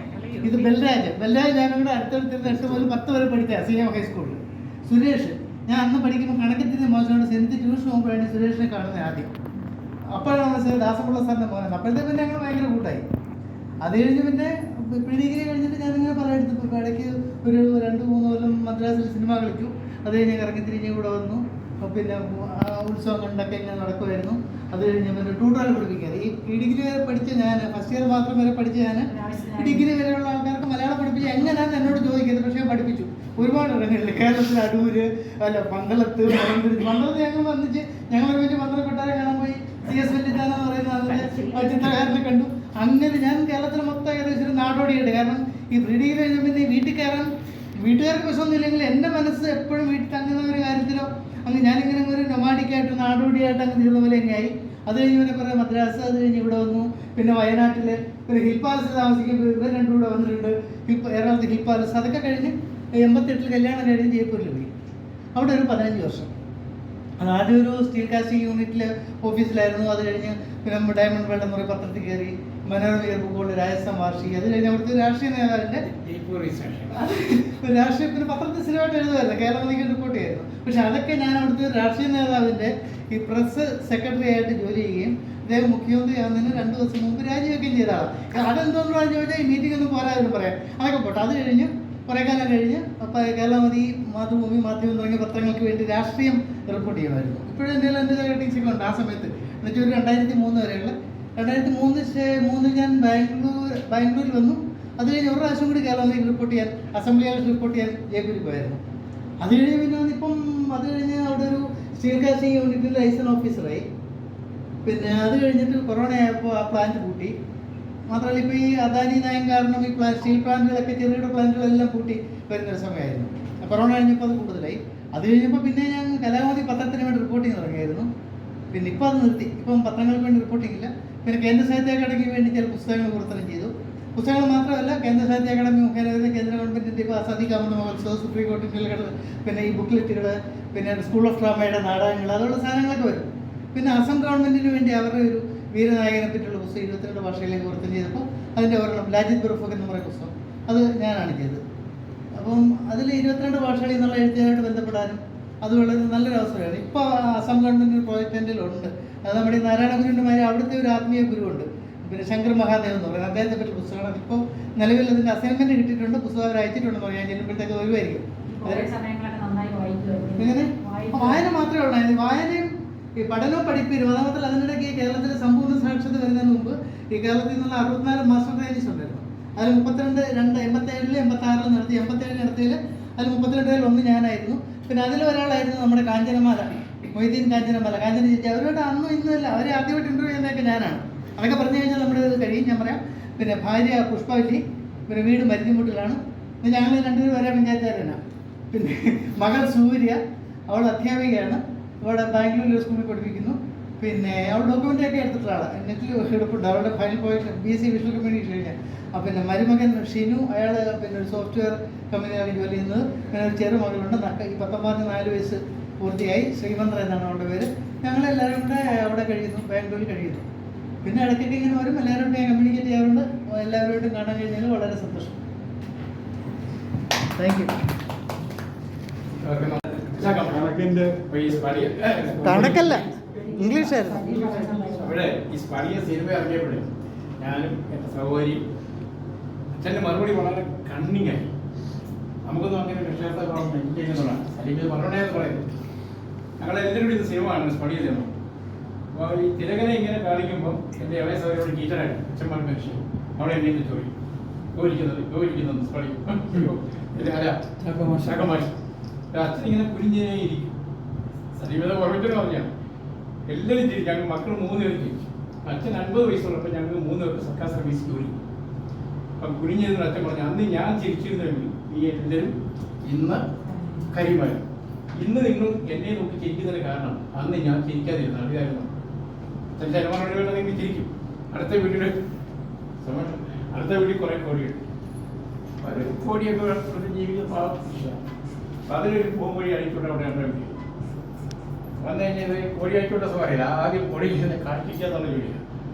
ഇത് ബൽരാജ് ഞാനിവിടെ അടുത്തടുത്തിരുന്ന് 8 മുതൽ 10 വരെ പഠിച്ച CM ഹൈസ്കൂളിൽ. സുരേഷ്, ഞാൻ അന്ന് പഠിക്കുമ്പോൾ കണക്കത്തിന് മോശമാണ്, സെൻറ്റ് ട്യൂഷൻ പോകുമ്പോഴാണ് സുരേഷിനെ കാണുന്നത് ആദ്യം. അപ്പോഴാണ് മനസ്സിലായത് ദാസപിള്ള സാറിൻ്റെ മോനാണ്. അപ്പോഴത്തേക്ക് പിന്നെ ഞങ്ങൾ ഭയങ്കര കൂട്ടായി. അത് കഴിഞ്ഞ് പിന്നെ ഡിഗ്രി കഴിഞ്ഞിട്ട് ഞാനിങ്ങനെ പലയിടത്ത് ഇടയ്ക്ക് ഒരു 2-3 കൊല്ലം മദ്രാസിൽ സിനിമ കളിച്ചു. അത് കഴിഞ്ഞ് ഇറങ്ങി തിരിഞ്ഞ് കൂടെ വന്നു. പിന്നെ ഉത്സവം കണ്ടൊക്കെ ഇങ്ങനെ നടക്കുമായിരുന്നു. അത് കഴിഞ്ഞ് പിന്നെ ട്യൂട്ടോറിയൽ പഠിപ്പിക്കാറ്. ഈ ഡിഗ്രി വരെ പഠിച്ച ഞാൻ, ഫസ്റ്റ് ഇയർ മാത്രം വരെ പഠിച്ച ഞാൻ ഡിഗ്രി വരെയുള്ള ആൾക്കാർക്ക് മലയാളം പഠിപ്പിച്ച് എങ്ങനെയാണെന്ന് എന്നോട് ചോദിക്കുന്നത്. പക്ഷേ പഠിപ്പിച്ചു ഒരുപാട് ഇടങ്ങളിൽ. കേരളത്തിൽ അടൂര്, അല്ല പന്തളത്ത്, പന്തളത്ത് ഞങ്ങൾ വന്നിച്ച് ഞങ്ങൾ ഒരുമിച്ച് പന്തളക്കൊട്ടാരം കാണാൻ പോയി. CS വല്ലിത്താന എന്ന് പറയുന്ന അതിൻ്റെ ചിത്രകാരനെ കണ്ടു. അങ്ങനെ ഞാൻ കേരളത്തിൽ മൊത്തം ഏകദേശം നാടോടിയുണ്ട്. കാരണം ഈ ഡിഗ്രി കഴിഞ്ഞ പിന്നെ വീട്ടിൽ കയറാൻ വീട്ടുകാർക്ക് വിഷമൊന്നും ഇല്ലെങ്കിൽ എൻ്റെ മനസ്സ് എപ്പോഴും വീട്ടിൽ തങ്ങുന്ന ഒരു കാര്യത്തിലോ അങ്ങ് ഞാനിങ്ങനെ ഒരു നൊമാഡിക്കായിട്ട് നാടോടിയായിട്ട് അങ്ങ് തീർന്ന പോലെ തന്നെയായി. അത് കഴിഞ്ഞ് പിന്നെ കുറേ മദ്രാസ്, അത് കഴിഞ്ഞ് ഇവിടെ വന്നു. പിന്നെ വയനാട്ടിൽ ഒരു ഹിൽ പാലസിൽ താമസിക്കുമ്പോൾ ഇവർ രണ്ടും കൂടെ വന്നിട്ടുണ്ട്. എറണാകുളത്ത് ഹിൽ പാലസ്. അതൊക്കെ കഴിഞ്ഞ് 88 കല്യാണം കഴിഞ്ഞ് ജയ്പൂരിൽ പോയി. അവിടെ ഒരു 15 വർഷം. അത് ആദ്യം ഒരു സ്റ്റീൽ കാസ്റ്റിംഗ് യൂണിറ്റിൽ ഓഫീസിലായിരുന്നു. അത് കഴിഞ്ഞ് പിന്നെ ഡയമണ്ട് വേൾഡ് എന്ന് പറയും പത്രത്തിൽ കയറി. മനോരമ ഇയർബുക്കുകൾ, രാജസ്ഥാൻ വാർഷിക. അത് കഴിഞ്ഞ് അവിടുത്തെ രാഷ്ട്രീയ നേതാവിൻ്റെ രാഷ്ട്രീയത്തിന് പത്രത്തിൽ സ്ഥിരമായിട്ട് എഴുതുമല്ല, കേരളത്തിലേക്ക് റിപ്പോർട്ട് ചെയ്യായിരുന്നു. പക്ഷെ അതൊക്കെ ഞാൻ അവിടുത്തെ രാഷ്ട്രീയ നേതാവിൻ്റെ ഈ പ്രസ് സെക്രട്ടറി ആയിട്ട് ജോലി ചെയ്യുകയും അദ്ദേഹം മുഖ്യമന്ത്രി ആകുന്നതിന് 2 ദിവസം മുമ്പ് രാജിവെക്കുകയും ചെയ്തതാണ്. അതെന്തുകൊണ്ടാണെന്ന് ചോദിച്ചാൽ ഈ മീറ്റിംഗ് ഒന്നും പോരാതെന്ന് പറയാം. അതൊക്കെ പോട്ടെ. അത് കഴിഞ്ഞ് കുറേ കാലം കഴിഞ്ഞ് കേരളമതി, മാതൃഭൂമി, മാധ്യമം തുടങ്ങിയ പത്രങ്ങൾക്ക് വേണ്ടി രാഷ്ട്രീയം റിപ്പോർട്ട് ചെയ്യുമായിരുന്നു. ഇപ്പോഴും എൻ്റെ റേറ്റിംഗ്സൊക്കെ ഉണ്ട്. ആ സമയത്ത് എന്നുവെച്ചാൽ ഒരു 2003 വരെയുള്ള 2003 ഞാൻ ബാംഗ്ലൂരിൽ വന്നു. അത് കഴിഞ്ഞ് ഒരു പ്രാവശ്യം കൂടി കേരളത്തിൽ റിപ്പോർട്ട് ചെയ്യാൻ, അസംബ്ലി ഹൗസ് റിപ്പോർട്ട് ചെയ്യാൻ ജയ്പൂരിൽ പോയായിരുന്നു. അത് കഴിഞ്ഞ് പിന്നെ ഇപ്പം അത് കഴിഞ്ഞ് അവിടെ ഒരു സ്റ്റീൽ കാസ്റ്റിംഗ് യൂണിറ്റിൽ ലൈസൻസ് ഓഫീസറായി. പിന്നെ അത് കഴിഞ്ഞിട്ട് കൊറോണ ആയപ്പോൾ ആ പ്ലാന്റ് പൂട്ടി. മാത്രമല്ല ഇപ്പോൾ ഈ അദാനി നയം കാരണം ഈ സ്റ്റീൽ പ്ലാന്റുകളൊക്കെ, ചെറുകിട പ്ലാന്റുകളെല്ലാം പൂട്ടി വരുന്നൊരു സമയമായിരുന്നു. കൊറോണ കഴിഞ്ഞപ്പോൾ അത് കൂടുതലായി. അത് കഴിഞ്ഞപ്പോൾ പിന്നെ ഞാൻ കലാമതി പത്രത്തിന് വേണ്ടി റിപ്പോർട്ടിങ് തുടങ്ങിയായിരുന്നു. പിന്നെ ഇപ്പോൾ അത് നിർത്തി. ഇപ്പം പത്രങ്ങൾക്ക് വേണ്ടി റിപ്പോർട്ടിങ്ങില്ല. പിന്നെ കേന്ദ്ര സാഹിത്യ അക്കാദമിക്ക് വേണ്ടി ചില പുസ്തകങ്ങൾ പ്രവർത്തനം ചെയ്തു. പുസ്തകങ്ങൾ മാത്രമല്ല കേന്ദ്ര സാഹിത്യ അക്കാദമി മുഖേന വരുന്ന കേന്ദ്ര ഗവൺമെൻറ്റിൻ്റെ ഇപ്പോൾ ആസാദി കാമ മഹോത്സവം, സുപ്രീം കോർട്ടിൻ്റെ പിന്നെ ഈ ബുക്ക്ലെറ്റുകൾ, പിന്നെ സ്കൂൾ ഓഫ് ഡ്രാമയുടെ നാടകങ്ങൾ, അതുള്ള സാധനങ്ങളൊക്കെ വരും. പിന്നെ അസം ഗവൺമെൻറ്റിന് വേണ്ടി അവരുടെ ഒരു വീരനായകനെ പറ്റിയുള്ള പുസ്തകം 22 ഭാഷയിലേക്ക് വിവർത്തനം ചെയ്തപ്പോൾ അതിൻ്റെ ഒരെണ്ണം ലാജിത് ബർഫോക്ക് എന്ന് പറയുന്ന പുസ്തകം അത് ഞാനാണ് ചെയ്തത്. അപ്പം അതിൽ 22 ഭാഷകളിൽ നിന്നുള്ള എഴുത്തുകാരായിട്ട് ബന്ധപ്പെടാനും അത് വളരെ നല്ലൊരു അവസരമാണ്. ഇപ്പോൾ അസം ഗവൺമെൻറ് പ്രോജക്റ്റ് എൻ്റെ ഉണ്ട്. അത് നമ്മുടെ ഈ നാരായണ ഗുരുവിൻ്റെ മാതിരി അവിടുത്തെ ഒരു ആത്മീയ ഗുരുവുണ്ട്, പിന്നെ ശങ്കർ മഹാദേവ് എന്ന് പറയുന്നത്, അദ്ദേഹത്തെ പറ്റി പുസ്തകമാണ്. ഇപ്പോൾ നിലവിൽ അതിൻ്റെ അസൈൻമെൻറ്റ് കിട്ടിയിട്ടുണ്ട്, പുസ്തകം അവർ അയച്ചിട്ടുണ്ടെന്ന് പറയാൻ ചെല്ലുമ്പോഴത്തേക്ക് വരുമായിരിക്കും. ഇങ്ങനെ വായന മാത്രമേ ഉള്ളൂ. വായനയും ഈ പഠനവും പഠിപ്പീരും ഒന്നാമത്തിൽ അതിനിടയ്ക്ക് കേരളത്തിൽ സമ്പൂർണ്ണ സാക്ഷരത വരുന്നതിന് മുമ്പ് ഈ കേരളത്തിൽ നിന്നുള്ള 64 മാസ്റ്റർ ട്രെയിനീസ് ഉണ്ടായിരുന്നു. അതിൽ 32 87 86 നടത്തി, 87 നടത്തിയതിൽ അതിൽ 32 പേരിൽ ഒന്ന് ഞാനായിരുന്നു. പിന്നെ അതിലൊരാളായിരുന്നു നമ്മുടെ കാഞ്ചനമാല, മൊയ്തീൻ കാഞ്ചനമാല, കാഞ്ചന ചേച്ചി. അവരോട് അന്നും ഇന്നുമല്ല, അവരെ ആദ്യമായിട്ട് ഇൻ്റർവ്യൂ ചെയ്യുന്നതൊക്കെ ഞാനാണ്. അതൊക്കെ പറഞ്ഞു കഴിഞ്ഞാൽ നമ്മുടെ ഇത് കഴിയും. ഞാൻ പറയാം. പിന്നെ ഭാര്യ പുഷ്പവല്ലി, പിന്നെ വീട് മരുതിമുട്ടിലാണ്. ഞങ്ങൾ 2 പേരും ഒരേ പഞ്ചായത്തുകാരനാണ്. പിന്നെ മകൾ സൂര്യ, അവൾ അധ്യാപികയാണ്, അവിടെ ബാംഗ്ലൂരിൽ സ്കൂളിൽ പഠിപ്പിക്കുന്നു. പിന്നെ അവൾ ഡോക്യുമെൻ്റൊക്കെ എടുത്തിട്ടുള്ള ആളാണ്, നെറ്റിൽ എടുപ്പുണ്ട്. അവളുടെ ഫൈനൽ പോയിട്ട് BSc വിഷ്വൽ കമ്മ്യൂണിക്കേഷൻ കഴിഞ്ഞാൽ. പിന്നെ മരുമകൻ ഷിനു, അയാൾ പിന്നെ ഒരു സോഫ്റ്റ്വെയർ കമ്പനിയാണ് ജോലി ചെയ്യുന്നത്. പിന്നെ ഒരു ചെറുമകളുണ്ട്, ഈ 4 വയസ്സ് പൂർത്തിയായി, ശ്രീമന്ത്ര എന്നാണ് അവളുടെ പേര്. ഞങ്ങളെല്ലാവരും കൂടെ അവിടെ കഴിയുന്നു, ബാംഗ്ലൂരിൽ കഴിയുന്നു. പിന്നെ ഇടയ്ക്കൊക്കെ ഇങ്ങനെ വരും, എല്ലാവരോടും ഞാൻ കമ്മ്യൂണിക്കേറ്റ് ചെയ്യാറുണ്ട്. എല്ലാവരോടും കാണാൻ കഴിഞ്ഞാൽ വളരെ സന്തോഷം. Thank you. കണക്കല്ല, ഇംഗ്ലീഷായിരുന്നു. അവിടെ ഈ സ്പടിക സിനിമ ഇറങ്ങിയപ്പോഴേ ഞാനും എൻ്റെ സഹോദരിയും അച്ഛൻ്റെ മറുപടി വളരെ കണ്ണിങ്ങായി. നമുക്കൊന്നും അങ്ങനെ രക്ഷാർത്ഥം ചെയ്യുന്നതാണ് അല്ലെങ്കിൽ മറുപടിയെന്ന് പറയുന്നത്. ഞങ്ങളെല്ലാവരും കൂടി ഇത് സിനിമ ആണ്, സ്പടിക സിനിമ. അപ്പോൾ ഈ തിലകനെ ഇങ്ങനെ കാണിക്കുമ്പോൾ എൻ്റെ ഇളയ സഹോദരിയോട് ടീച്ചറായിട്ട് അച്ഛന്മാർ മനുഷ്യൻ അവിടെ എന്നെ ചോദിക്കും, യോജിക്കുന്നത് സ്പടി ശാഖമാഷ് അച്ഛൻ ഇങ്ങനെ കുരിഞ്ഞേയിരിക്കും. സജീവത കുറവിട്ടെന്ന് പറഞ്ഞാണ് എല്ലാവരും ചിരിക്കും. ഞങ്ങൾ മക്കൾ 3 പേര് ചിരിച്ചു. അച്ഛൻ 50 വയസ്സുള്ളപ്പോൾ ഞങ്ങൾ 3 പേർക്ക് സർക്കാർ സർവീസ് ജോലി. അപ്പം കുരിഞ്ഞിരുന്ന അച്ഛൻ പറഞ്ഞു, അന്ന് ഞാൻ ചിരിച്ചിരുന്നെങ്കിൽ ഈ എല്ലാവരും ഇന്ന് കരിമാരും. ഇന്ന് നിങ്ങൾ എന്നെ നോക്കി ചിരിക്കുന്നതിന് കാരണം അന്ന് ഞാൻ ചിരിക്കാതിരുന്ന അറിയായിരുന്നു. അച്ഛൻ ജനമാനോട് നിങ്ങൾ ചിരിക്കും. അടുത്ത വീട്ടിൽ കുറേ കോടിയുണ്ട്. ഒരു കോടിയൊക്കെ ജീവിക്കുന്ന പാവം. അപ്പം അതിലൊരു പോകുമ്പോഴി അഴിച്ചുകൊണ്ട് അവിടെ ഉണ്ടായി വന്നു കഴിഞ്ഞാൽ കോഴി അഴിച്ചുകൊണ്ട് സ്വകാര്യമില്ല. ആദ്യം കോഴി കാട്ടിക്കുക എന്നുള്ള ജോലിയാണ്.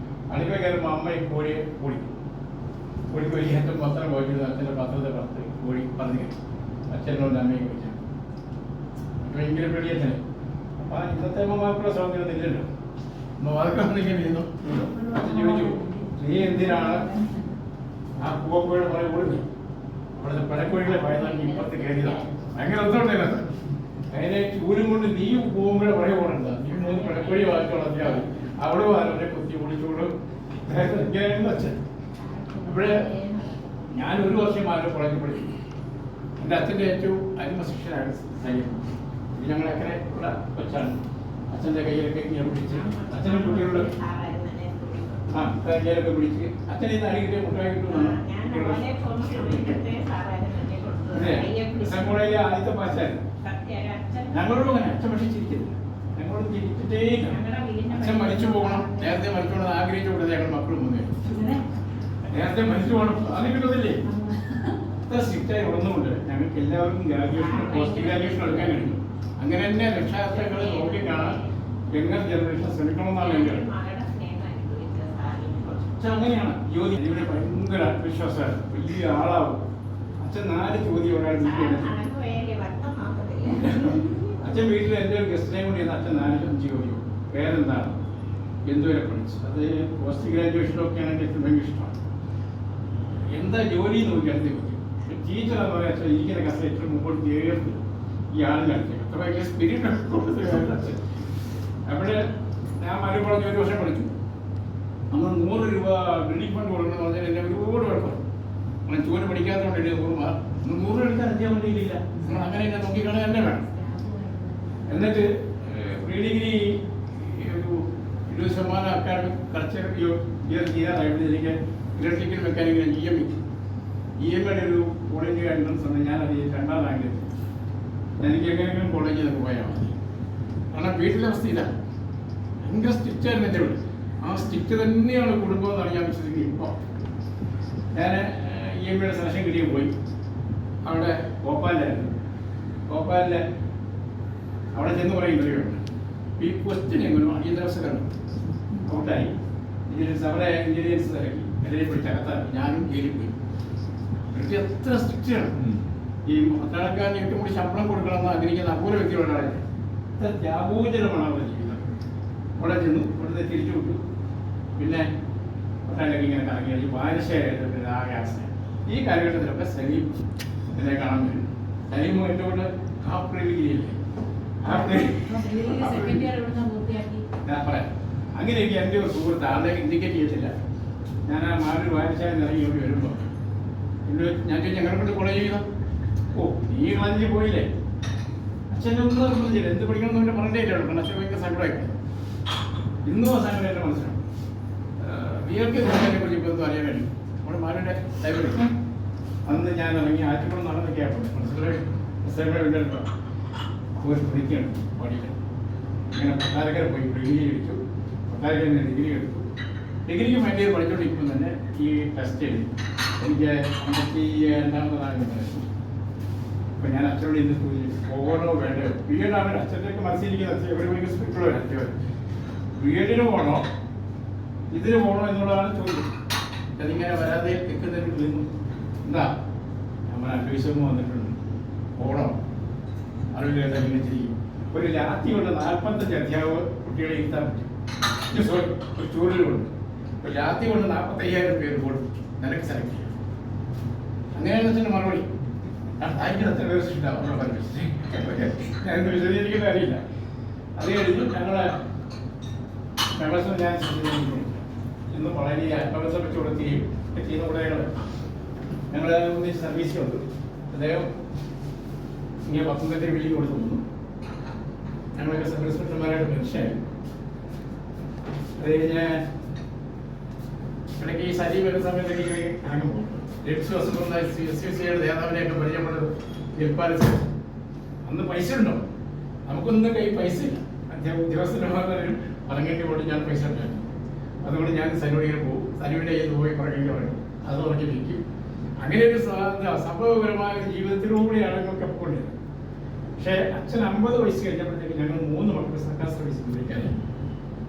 അടുക്കള കയറുമ്പോൾ അമ്മ ഈ കോഴിയെ കോഴിക്ക് വലിയ ഏറ്റവും പത്രം പോയിട്ട് അച്ഛൻ്റെ പത്രത്തെ കോഴി പറഞ്ഞു അച്ഛനോട് അമ്മയെ ചോദിച്ചാൽ ഭയങ്കര പേടിയച്ഛനെ. അപ്പം ഇന്നത്തെ അമ്മമാർക്കുള്ള സ്വാതന്ത്ര്യം ഇല്ലല്ലോ. അമ്മ അതൊക്കെ വന്നിങ്ങനെ ഇരുന്നു. അച്ഛൻ ചോദിച്ചു, നീ എന്തിനാണ് ആ പൂവക്കോഴിയുടെ പുറകെ ഓടുന്നത്? അവിടുത്തെ പഴക്കോഴികളെ ഭയന്നാക്കി ഇപ്പുറത്ത് കയറിയതാണ്. ഭയങ്കര അർത്ഥമുണ്ടായിരുന്നത്. അതിനെ ചൂലും കൊണ്ട് നീ പോകുമ്പോഴേ പുറകെ ഓടണ്ട, നീ 3 പഴക്കോഴി വാങ്ങിച്ചോളാം, അവിടെ അവരെ കുത്തി ഓടിച്ചോടും ഇങ്ങനെയായിരുന്നു അച്ഛൻ. അപ്പോഴേ ഞാൻ 1 വർഷം ആരോ കോളേജിൽ പഠിച്ചു. എൻ്റെ അച്ഛൻ്റെ ഏറ്റവും അരിമശിഷ്യനാണ് സൈന്യം. ഞങ്ങളെങ്ങനെ ഇവിടെ വെച്ചാണ് അച്ഛൻ്റെ കയ്യിലൊക്കെ ഇങ്ങനെ പിടിച്ച് അച്ഛനും കുട്ടികളുടെ കയ്യിലൊക്കെ പിടിച്ച് അച്ഛൻ ഈ നാടി കിട്ടിയ മുട്ടായി കിട്ടുന്നതാണ്. കോളേജിലെ ആദ്യത്തെ പാച്ചായിരുന്നു. ഞങ്ങളോടും അങ്ങനെ അച്ഛൻ പക്ഷേ ചിരിക്കത്തില്ല. ഞങ്ങളോട് ചിരിച്ചിട്ടേ അച്ഛൻ മരിച്ചു പോകണം, നേരത്തെ മരിച്ചു പോകണം ആഗ്രഹിച്ചു കൊടുത്തത് ഞങ്ങൾ മക്കളും മുന്നേ നേരത്തെ മരിച്ചു പോകണം. അത് കിട്ടുന്നില്ലേ? ഇത്ര സ്ട്രിക്റ്റായി ഉള്ളതുകൊണ്ട് ഞങ്ങൾക്ക് എല്ലാവർക്കും ഗ്രാജുവേഷൻ പോസ്റ്റ് ഗ്രാജുവേഷൻ എടുക്കാൻ കഴിഞ്ഞു. അങ്ങനെ തന്നെ രക്ഷാകർത്താക്കൾ നോക്കി കാണാൻ യങ്ങർ ജനറേഷൻ ശ്രമിക്കണമെന്നാണ് എൻ്റെ അച്ഛൻ. അങ്ങനെയാണ് ജ്യോതി ഇവിടെ ഭയങ്കര ആത്മവിശ്വാസമാണ്, വലിയ ആളാവും. അച്ഛൻ 4 ചോദ്യം ഒരാൾ വീട്ടിൽ അച്ഛൻ വീട്ടിൽ എൻ്റെ ഒരു ഗസ്റ്റിനെയും കൂടി അച്ഛൻ 4-5 ചോദ്യം. പേരെന്താണ്, എന്തുവരെ പഠിച്ചു, അത് പോസ്റ്റ് ഗ്രാജുവേഷനൊക്കെയാണ് എൻ്റെ അച്ഛൻ ഭയങ്കര ഇഷ്ടമാണ്. എന്താ ജോലി നോക്കി അടുത്ത ചോദ്യം. ടീച്ചറാന്ന് പറയാൻ അച്ഛൻ ഇരിക്കുന്ന കസ ഏറ്റവും മുമ്പോട്ട് കയറിയത് ഈ ആളിനടുത്ത് അത്ര ഭയങ്കര സ്പിരിറ്റ് അച്ഛൻ. അവിടെ ഞാൻ മലപ്പുറത്ത് 1 വർഷം പഠിച്ചു. നമ്മൾ 100 രൂപ ബിൽഡിംഗ് ഫണ്ട് കൊടുക്കണമെന്ന് പറഞ്ഞാൽ എന്നെ ഒരുപാട് കുഴപ്പം. നമ്മൾ ജോലി പഠിക്കാത്തതുകൊണ്ട് 100 എടുക്കാൻ അധ്യാപനം ചെയ്യില്ല. നമ്മൾ അങ്ങനെ എന്നെ നോക്കിക്കാണാൻ തന്നെ വേണം. എന്നിട്ട് പ്രീ ഡിഗ്രി ഒരു 20% അക്കാഡമിക് കൾച്ചർ ഇയർ ചെയ്യാനായിട്ട് എനിക്ക് ഇലക്ട്രിക്കൽ മെക്കാനിക്കൽ EMA ഒരു കോളേജ് എൻട്രൻസ് ഉണ്ട്. ഞാനത് 2ാം റാങ്കിൽ എനിക്ക് എങ്ങനെയെങ്കിലും കോളേജിൽ നിന്ന് പോയാൽ മതി. കാരണം വീട്ടിലെ അവസ്ഥ ഇല്ല, ഭയങ്കര സ്ട്രിക്റ്റായിരുന്നു എൻ്റെ വീട്. ആ സ്ട്രിക്റ്റ് തന്നെയാണ് കുടുംബം എന്നാണ് ഞാൻ വിശ്വസിക്കുന്നത്. ഇപ്പോൾ ഞാൻ EMA സെലക്ഷൻ കിട്ടിയും പോയി. അവിടെ ഭോപ്പാലിലായിരുന്നു. ഭോപ്പാലിൽ അവിടെ ചെന്ന് കുറേ ഇൻ്റർവ്യൂ ഉണ്ട്. ഈ ക്വസ്റ്റ്യൻ എങ്ങനെ അടിയന്തരാവസ്ഥക്കാണ് ഔട്ടായി. അവിടെ എഞ്ചിനീയേഴ്സ് ഇറക്കി എല്ലാവരെയും പിടിച്ചകത്താക്കി. ഞാനും ജയിലിൽ പോയി. ഇവർക്ക് എത്ര സ്ട്രിക്റ്റാണ്. ഈ പട്ടാളക്കാരന് ഏറ്റവും കൂടി ശമ്പളം കൊടുക്കണമെന്ന് ആഗ്രഹിക്കുന്ന അപൂർവ വ്യക്തികളാണ്. എത്ര ത്യാഗോചരമാണ് അവരുടെ ജീവിതം. അവിടെ ചെന്നു, ഇവിടുന്ന് തിരിച്ചു വിട്ടു. പിന്നെ പട്ടാളൊക്കെ ഇങ്ങനെ കറങ്ങി ഈ വായനശാലയായിട്ട് ആകെ ആശയം. ഈ കാലഘട്ടത്തിലൊക്കെ സലീം എന്നെ കാണാൻ വരും. സലീം ഏറ്റവും കൂടുതൽ ഹാഫ് ഡിഗ്രിയില്ലേ, സെക്കൻഡ് ഇയർ ഇവിടുന്ന് പൂർത്തിയാക്കി. ഞാൻ പറയാം. അങ്ങനെയൊക്കെ എൻ്റെ ഒരു സുഹൃത്ത് ആളെ ഇൻഡിക്കേറ്റ് ചെയ്യത്തില്ല. ഞാൻ ആ മാറി വായനശാല ഇറങ്ങി ഓടി വരുമ്പോൾ ഞാൻ ചോദിച്ചു ഞങ്ങളെ കൊണ്ട് കോളേജ് ചെയ്താൽ നീ കളഞ്ഞ് പോയില്ലേ? അച്ഛനൊന്നും നിർബന്ധിച്ചില്ല. എന്ത് പഠിക്കണം എന്ന് പറഞ്ഞേ ഇല്ല. കാരണം അച്ഛൻ ഭയങ്കര സങ്കടമായി. ഇന്നും ആ സങ്കടം എൻ്റെ മനസ്സിലാണ്. വിയർക്കെ കുറിച്ച് ഇപ്പോൾ ഒന്നും അറിയാൻ കഴിയും. നമ്മുടെ മാരുടെ ലൈബ്രറി അന്ന് ഞാൻ ഇറങ്ങി ആറ്റുകുളം നടന്നൊക്കെയാണ് മനസ്സിലായി. ഉണ്ടല്ലോ പഠിക്കണം പഠിക്കണം. ഇങ്ങനെ കൊട്ടാരക്കര പോയി ഡിഗ്രി എടുത്തു. കൊട്ടാരക്കര ഡിഗ്രി എടുത്തു. ഡിഗ്രിക്ക് വേണ്ടി പഠിച്ചുകൊണ്ടിരിക്കുമ്പോൾ തന്നെ ഈ ടെസ്റ്റ് എഴുതി. എനിക്ക് 52 അപ്പോൾ ഞാൻ അച്ഛനോട് ഇന്ന് ചോദിച്ചു പോകണോ വേണ്ടോ? BEd ആണ് അച്ഛൻ്റെയൊക്കെ മനസ്സിലിരിക്കുന്നത്. ഒരു ഭയങ്കര സ്ട്രിക്റ്റുള്ള അച്ഛൻ BEdന് പോകണോ ഇതിന് പോകണോ എന്നുള്ളതാണ് ചോദ്യം. അതിങ്ങനെ വരാതെ നിൽക്കുന്നതിന് നിന്നു. എന്താ നമ്മൾ അന്വേഷണം വന്നിട്ടുണ്ട്, പോകണോ? അറിവില്ല ഇങ്ങനെ ചെയ്യും. ഒരു ലാത്തിയുള്ള 45 അധ്യാപക കുട്ടികളെ ഇരുത്താൻ പറ്റും. സോറി, ഒരു ചൂരലുണ്ട്. ഒരു ലാത്തി കൊണ്ട് 45,000 പേര് കൊടുത്തു. നിനക്ക് സെലക്ട് ചെയ്യാം. അങ്ങനെയാണ് അച്ഛൻ്റെ മറുപടി. അയക്കുന്ന എത്ര പേര് സൃഷ്ടിണ്ടാവും ഞാനൊന്ന് വിശദീകരിക്കുന്ന അറിയില്ല. അത് കഴിഞ്ഞു ഞങ്ങളെ മെമ്പേഴ്സിന് ഞാൻ ഇന്ന് വളരെ ആത്മകഥ വെച്ച് കൊടുക്കുകയും ചെയ്യുന്ന കൂടെ ഞങ്ങൾ സർവീസ് ഉണ്ട്. അദ്ദേഹം ഇങ്ങനെ പത്തനംതിട്ട വിളിക്ക് കൊടുത്തു വന്നു. ഞങ്ങളൊക്കെ സബ് ഇൻസ്പെക്ടർമാരായിട്ട് മനുഷ്യരായി. അത് കഴിഞ്ഞ് ഇടയ്ക്ക് ഈ സജീവ് വരുന്ന സമയത്തൊക്കെ ഇറങ്ങി പോകും. 8 ദിവസം കൊണ്ട് SUCയുടെ നേതാവിനെയൊക്കെ പരിചയപ്പെട്ടത് ജൽപ്പാലിച്ച്. അന്ന് പൈസ ഉണ്ടോ? നമുക്കൊന്നും കൈ പൈസ ഇല്ല. ഉദ്യോഗസ്ഥന്മാരും പറഞ്ഞിട്ട് പോയിട്ട് ഞാൻ പൈസ ഉണ്ടായിരുന്നു. അതുകൊണ്ട് ഞാൻ സനുവിനെ പോകും. സനുവിൻ്റെ കയ്യിൽ പോയി പറഞ്ഞിട്ട് പറയും, അത് പറഞ്ഞ് വിൽക്കും. അങ്ങനെ ഒരു സംഭവപരമായ ജീവിതത്തിലൂടെയാണ് ഞങ്ങൾക്ക് പോകേണ്ടത്. പക്ഷേ അച്ഛൻ 50 വയസ്സ് കഴിഞ്ഞപ്പോഴത്തേക്ക് ഞങ്ങൾ 3 മക്കൾ സർക്കാർ സർവീസ് വിളിക്കാനായി.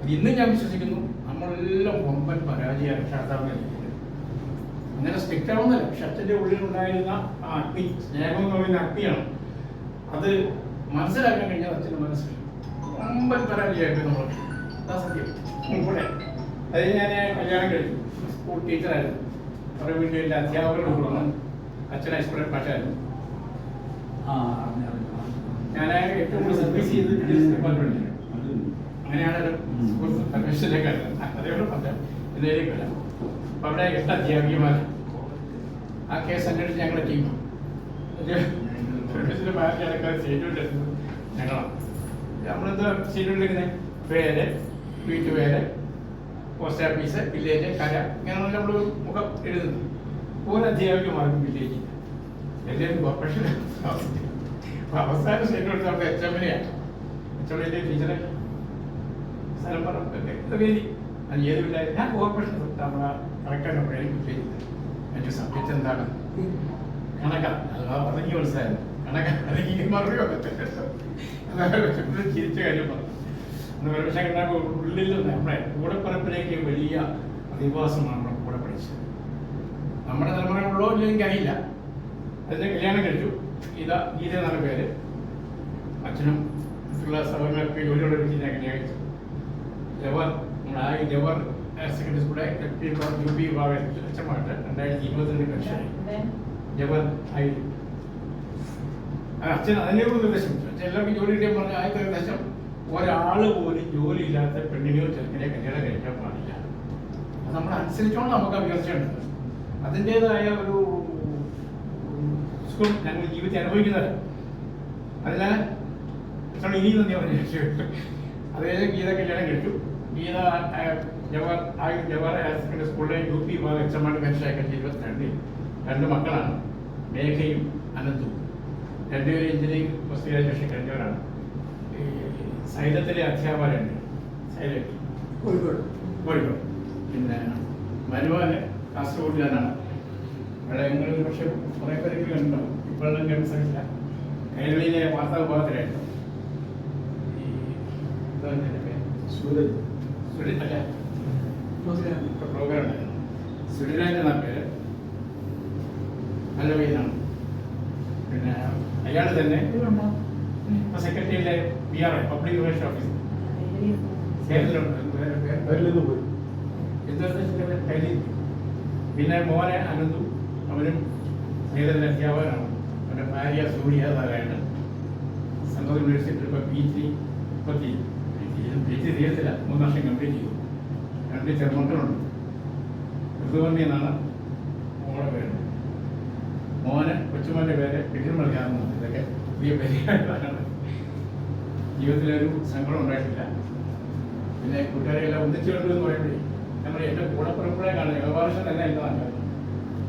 അത് ഇന്നും ഞാൻ വിശ്വസിക്കുന്നു നമ്മളെല്ലാം വമ്പൻ പരാജയ രക്ഷാകർത്താവ്. അങ്ങനെ സ്ട്രിക്റ്റ് ആവുന്നല്ല, പക്ഷെ അച്ഛൻ്റെ ഉള്ളിലുണ്ടായിരുന്ന ആ അഗ്നി, സ്നേഹം എന്ന് പറയുന്ന അഗ്നിയാണ്. അത് മനസ്സിലാക്കാൻ കഴിഞ്ഞാൽ അച്ഛൻ്റെ മനസ്സിൽ വമ്പൻ പരാജയമായിട്ട് നമ്മൾ അതാ സത്യം. കൂടെ അത് ഞാൻ കല്യാണം കഴിച്ചു. സ്കൂൾ ടീച്ചറായിരുന്നു. അവരുടെ വീട്ടിലെ അധ്യാപകരുടെ കൂടെ അച്ഛൻ ഹൈസ്കൂളിൽ പാട്ടായിരുന്നു. ഞാൻ ഏറ്റവും കൂടുതൽ സർവീസ് ചെയ്ത് ഡിപ്പാർട്ട്മെന്റിൽ. അങ്ങനെയാണ് സർവീസിലേക്ക് അതേപോലെ പറയാം ഇതിലേക്ക് വരാം. അപ്പം അവിടെ 8 അധ്യാപികമാർ. ആ കേസ് അന്വേഷിച്ച് ഞങ്ങളുടെ ടീമാണ്. സർവീസിൻ്റെ ബാക്കി അടക്കാൻ സീറ്റുകൊണ്ടിരുന്നത് ഞങ്ങളാണ്. നമ്മളെന്താ സീറ്റുകൊണ്ടിരിക്കുന്നത്? പേര്, വീട്ടുപേര്, പോസ്റ്റ് ഓഫീസ്, വില്ലേജ്, കര, ഇങ്ങനെയുള്ള നമ്മൾ മുഖം എഴുതുന്നത്. ഒരു അധ്യാപികമാർക്കും വില്ലേജ് എല്ലാവരും കോർപ്പറേഷൻ. അവസാന സ്റ്റേറ്റ് കൊടുത്ത് നമ്മുടെ HMനെയാണ്. HMൻ്റെ ടീച്ചറെ സ്ഥലം പറഞ്ഞ അത് ഏതുമില്ല. ഞാൻ കോർപ്പറേഷൻ നമ്മളെ കളക്ടറിനെ പറയാൻ വില്ലേജ്. എൻ്റെ സബ്ജക്റ്റ് എന്താണ്? കണക്കാണ്. അത് പറഞ്ഞ് മനസ്സിലായിരുന്നു. കണക്കാണ്. അല്ലെങ്കിൽ മറുപടി ചിരിച്ച കാര്യം പറഞ്ഞു. പക്ഷേ ഉള്ളിൽ നമ്മുടെ കൂടെപ്പറപ്പിലേക്ക് വലിയ അധിവാസമാണ് നമ്മുടെ കൂടെ പഠിച്ചത്. നമ്മുടെ തലമുറയുള്ളോ ഇല്ല എനിക്കറിയില്ല. അതിൻ്റെ കല്യാണം കഴിച്ചു. ഗീത എന്നാണ് പേര്. അച്ഛനും മറ്റുള്ള സഹോദരങ്ങൾക്ക് ജോലിയോടെ വെച്ച് കല്യാണം കഴിച്ചു. ജവഹർ നമ്മുടെ ജവഹർ ഹയർ സെക്കൻഡറി സ്കൂളിലെ UP വിഭാഗം അച്ഛന്മാരുടെ 2022 കക്ഷയായി. ജവഹർ ആയി അച്ഛൻ അതിനോട് നിർദ്ദേശിച്ചു. അച്ഛൻ എല്ലാവർക്കും ജോലി കിട്ടിയാൽ പറഞ്ഞ ആദ്യത്തെ നിർദ്ദേശം ഒരാൾ പോലും ജോലിയില്ലാത്ത പെണ്ണിനെയോ ചെറുക്കനെയോ കല്യാണം കഴിക്കാൻ പാടില്ല. അത് നമ്മൾ അനുസരിച്ചോണ്ട് നമുക്ക് ഉയർച്ചയുണ്ട്. അതിൻ്റെതായ ഒരു സുഖം ഞങ്ങൾ ജീവിതത്തിൽ അനുഭവിക്കുന്നത്. അതിനാൽ അച്ഛനോട് ഇനിയും തന്നെ പറഞ്ഞു. അത് ഗീത കല്യാണം കഴിച്ചു. ഗീത ജവഹർ ഹയർ സെക്കൻഡറി സ്കൂളിലെ UP വിഭാഗം HMമാരുടെ കക്ഷയായി 22 2 മക്കളാണ്. മേഘയും അനന്തും. 2 പേരും എഞ്ചിനീയറിംഗ് പോസ്റ്റ് ഗ്രാജുവേഷൻ കഴിഞ്ഞവരാണ്. സൈലത്തിലെ അധ്യാപകരുണ്ട്. കോഴിക്കോട്. പിന്നെ മരുവാന് കാസർഗോഡുകാരനാണ്. അവിടെ നിങ്ങൾ പക്ഷേ കുറേ പേർക്ക് കണ്ടുണ്ടാവും. ഇപ്പോഴൊന്നും കേൾക്കുന്നില്ല. കൈരളിയിലെ വാർത്താ വിഭാഗത്തിലായിരുന്നു ഈ സൂരജ് അല്ല പ്രോഗ്രാം ഉണ്ടായിരുന്നു. സുരരാജ് എന്ന പേര് നല്ല പേരാണ്. പിന്നെ അയാൾ തന്നെ ഇപ്പോൾ സെക്രട്ടറിയിലെ PR പബ്ലിക് റിലേഷൻ ഓഫീസർ കേരളത്തിലുണ്ട്. പിന്നെ മോനെ അനന്തു, അവനും നേതൃത്വ അധ്യാപകനാണ്. അവൻ്റെ ഭാര്യ സൂര്യ നാരായണൻ സംഗതി യൂണിവേഴ്സിറ്റി ഇപ്പോൾ PhD തീരത്തില്ല, 3 വർഷം കംപ്ലീറ്റ് ചെയ്തു. 2 ചെറുമക്കളുണ്ട്. ഋതുവന്തി എന്നാണ് മോളെ പേര്. മോന് കൊച്ചുമോൻ്റെ പേര് പെരുമളിയാണെന്നാണ്. ഇതൊക്കെ പുതിയ പേരുകളാണ്. ജീവിതത്തിലൊരു സങ്കടം ഉണ്ടായിട്ടില്ല. പിന്നെ കൂട്ടുകാരെല്ലാം ഒന്നിച്ചുകൊണ്ട് എന്ന് പറയുമ്പോഴേ നമ്മൾ എൻ്റെ കൂടപ്പുറപ്പുഴയെ കാണുന്നത് യോഗാവർഷം തന്നെ എൻ്റെ നല്ലത്.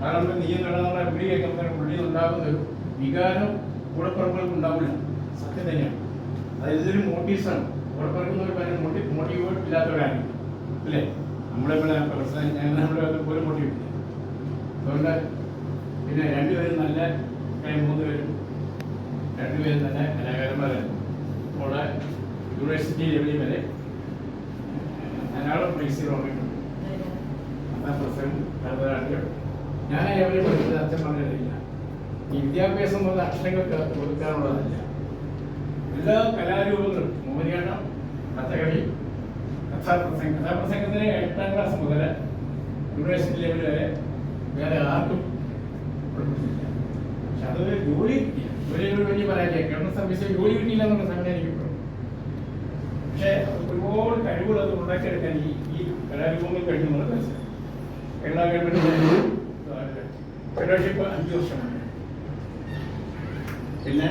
കാരണം നീ നടന്നുള്ള വിളി കേൾക്കുമ്പോൾ ഉള്ളിൽ ഉണ്ടാകുന്നൊരു വികാരം കൂടപ്പുറപ്പുകൾക്ക് ഉണ്ടാവില്ല. സത്യം തന്നെയാണ്. അത് ഇതൊരു മോട്ടീവ്സാണ്. കൂടപ്പുറക്കുന്നവർ പറഞ്ഞ മോട്ടീവ് ഇല്ലാത്തവരാണ് അല്ലേ? നമ്മളെ പോലെ നമ്മളെ പോലും മോട്ടീവ് ഇല്ല. അതുകൊണ്ട് പിന്നെ 2 പേരും നല്ല 3 പേരും 2 പേരും തന്നെ കലാകാരന്മാരായിരുന്നു. അവിടെ യൂണിവേഴ്സിറ്റി ലെവലിൽ വരെ ധാരാളം പ്രൈസ് വാങ്ങിയിട്ടുണ്ട്. അതാ പ്രസംഗം ഞാൻ എവിടെ പഠിച്ചത് അച്ഛൻ പറഞ്ഞിട്ടില്ല. ഈ വിദ്യാഭ്യാസം പോലെ അക്ഷരങ്ങൾക്ക് കൊടുക്കാനുള്ളതല്ല. എല്ലാ കലാരൂപങ്ങളും മോഹിനിയാട്ടം, കഥകളി, കഥാപ്രസംഗത്തിന് 8ാം ക്ലാസ് മുതൽ യൂണിവേഴ്സിറ്റി ലെവൽ വരെ വേറെ ആർക്കും പഠിപ്പിച്ചില്ല. പക്ഷെ അതൊരു ജോലി കിട്ടിയ ജോലിയോട് വലിയ പരാജയം. ഗവൺമെന്റ് സർവീസിൽ ജോലി കിട്ടിയില്ല എന്നുള്ള സംഗതി എനിക്കിപ്പോഴും. പക്ഷേ ഒരുപാട് കഴിവുകൾ അത് ഉണ്ടാക്കിയെടുക്കാൻ ഈ കലാരൂപങ്ങൾ കഴിഞ്ഞുള്ളത് മനസ്സിലായി. കേരള ഗവൺമെന്റ് ഫെലോഷിപ്പ് 5 വർഷമാണ്. പിന്നെ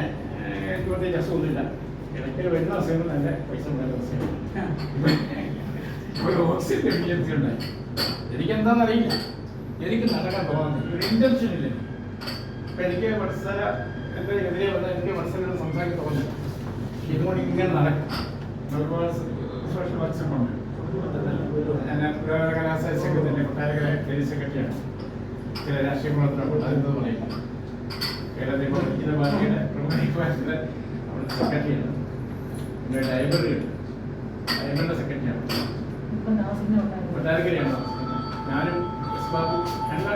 എനിക്ക് പ്രത്യേകിച്ച് അസുഖമൊന്നുമില്ല. ഇടയ്ക്ക് വരുന്ന അസുഖങ്ങൾ നല്ല പൈസ ഉണ്ടാകുന്ന അസുഖമാണ്. ഒരു ഓക്സിജൻ എഫിഷ്യൻസി ഉണ്ടായി. എനിക്കെന്താണെന്നറിയില്ല. എനിക്ക് നടക്കാൻ തോന്നുന്നില്ല. ഒരു ഇൻറ്റൻഷൻ ഇല്ല. അപ്പം എനിക്ക് മത്സര എൻ്റെ എതിരെ വന്നാൽ എനിക്ക് മത്സരം സംസാരിക്കാൻ തോന്നില്ല. ഇതുകൊണ്ട് ഇങ്ങനെ നടക്കും. ഒരുപാട് സോഷ്യൽ വർക്ക്സുണ്ട്. ഞാൻ കലാസായ സെക്രട്ടറി, കൊട്ടാരക്കര ലേഡി സെക്രട്ടറിയാണ്. ചില രാഷ്ട്രീയ പ്രവർത്തനം അതെന്തെന്ന് പറയില്ല. കേരളത്തിൽ പഠിക്കുന്ന പാർട്ടിയുടെ പ്രമുഖ അവിടെ സെക്രട്ടറിയാണ്. പിന്നെ ലൈബ്രറി ഉണ്ട്. ലൈബ്രറിയുടെ സെക്രട്ടറിയാണ്. കൊട്ടാരക്കരയാണ്. ഞാനും എസ് ബാബു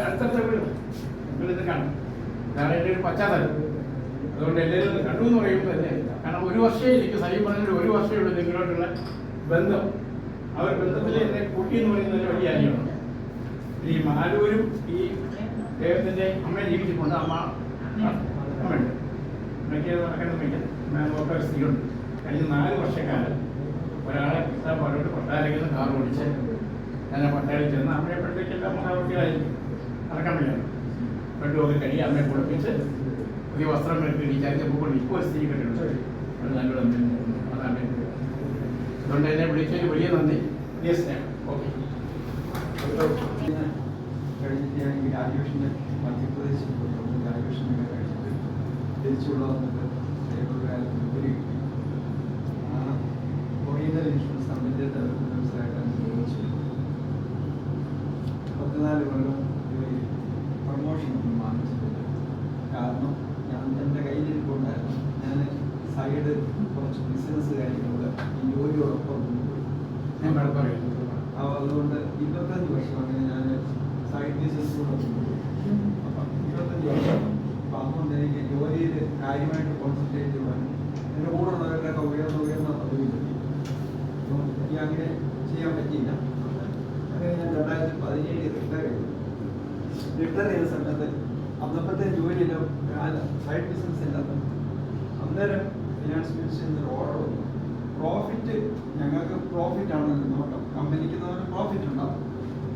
അടുത്തടുത്ത വീടും നിങ്ങളിത് കാണും. കാരണം എൻ്റെ ഒരു പശ്ചാത്തലം. അതുകൊണ്ട് എല്ലാവരും കണ്ടു എന്ന് പറയുമ്പോൾ തന്നെ കാരണം 1 വർഷമേ എനിക്ക് സൈബ് പറഞ്ഞാൽ 1 വർഷമേ ഉള്ളൂ നിങ്ങളോടുള്ള ബന്ധം. ആ ഒരു ബന്ധത്തിൽ എന്നെ കൂട്ടി എന്ന് പറയുന്നത് വലിയ കാര്യമാണ്. ഈ മാലൂരും ഈ ദൈവത്തിൻ്റെ അമ്മയെ ജീവിച്ചിട്ടുണ്ട്. അമ്മയുണ്ട്. അമ്മയ്ക്ക് നടക്കാൻ നോക്കാൻ സ്ത്രീയുണ്ട്. കഴിഞ്ഞ 4 വർഷക്കാലം ഒരാളെ കിട്ടാൻ പാടോട്ട് കൊട്ടാരത്തിൽ നിന്ന് കാർ ഓടിച്ച് ഞാൻ പട്ടാളി ചെന്ന് അമ്മയെപ്പോഴത്തേക്കെല്ലാം മഹാവട്ടികളായിരിക്കും നടക്കാൻ വയ്യാണ്. പെട്ടുമൊക്കെ കഴിയും. അമ്മയെ കുളിപ്പിച്ച് പുതിയ വസ്ത്രം ഇടിച്ചാൽ പൂക്കൾ ഇപ്പോൾ സ്ത്രീ കെട്ടിട്ടുണ്ട്. അത് നല്ലൊരു അതാണ്. അതുകൊണ്ട് എന്നെ വിളിച്ചതിന് വലിയ നന്ദി, വലിയ സ്നേഹം. ഓക്കെ. കഴിഞ്ഞിട്ട് ഞാൻ ഗ്രാജുവേഷന് മധ്യപ്രദേശിൽ പോയി ഗ്രാജുവേഷനൊക്കെ കഴിഞ്ഞിട്ട് തിരിച്ചുള്ള വന്നിട്ട് ജോലി കിട്ടി. ഓറിയന്റൽ ഇൻഷുറൻസ് കമ്പനിയുടെ തലത്തിൽ വ്യവസായമായിട്ടാണ് ചോദിച്ചു. 14 കൊല്ലം ജോലി പ്രൊമോഷൻ ഒന്നും വാങ്ങിച്ചിട്ടില്ല. കാരണം ഞാൻ എൻ്റെ കയ്യിലിരിപ്പുണ്ടായിരുന്നു. ഞാൻ സൈഡ് കുറച്ച് ബിസിനസ് കാര്യങ്ങൾ ഈ ജോലിയോടൊപ്പം ഞാൻ പറയും. അതുകൊണ്ട് 25 വർഷം അങ്ങനെ ഞാൻ സൈഡ് ബിസിനസ്സിലൂടെ അപ്പം 25 വർഷം. അപ്പം അതുകൊണ്ട് എനിക്ക് ജോലിയിൽ കാര്യമായിട്ട് കോൺസെൻട്രേറ്റ് ചെയ്യാനും എൻ്റെ കൂടെ ഉള്ളവരുടെയൊക്കെ ഉയർന്ന പദവി കിട്ടി. അപ്പം എനിക്ക് അങ്ങനെ ചെയ്യാൻ പറ്റിയില്ല. അങ്ങനെ ഞാൻ 2017 റിട്ടയർ ചെയ്ത സമയത്ത് അന്നപ്പത്തെ ജോലിയിലും സൈഡ് ബിസിനസ് ഇല്ലാത്ത അന്നേരം ഫിനാൻസ് മിനിസ്റ്ററിൽ നിന്ന് ഓർഡർ വന്നു. പ്രോഫിറ്റ് ഞങ്ങൾക്ക് പ്രോഫിറ്റ് ആണെന്ന് നോക്കാം. കമ്പനിക്ക് പ്രോഫിറ്റ് ഉണ്ടാകും.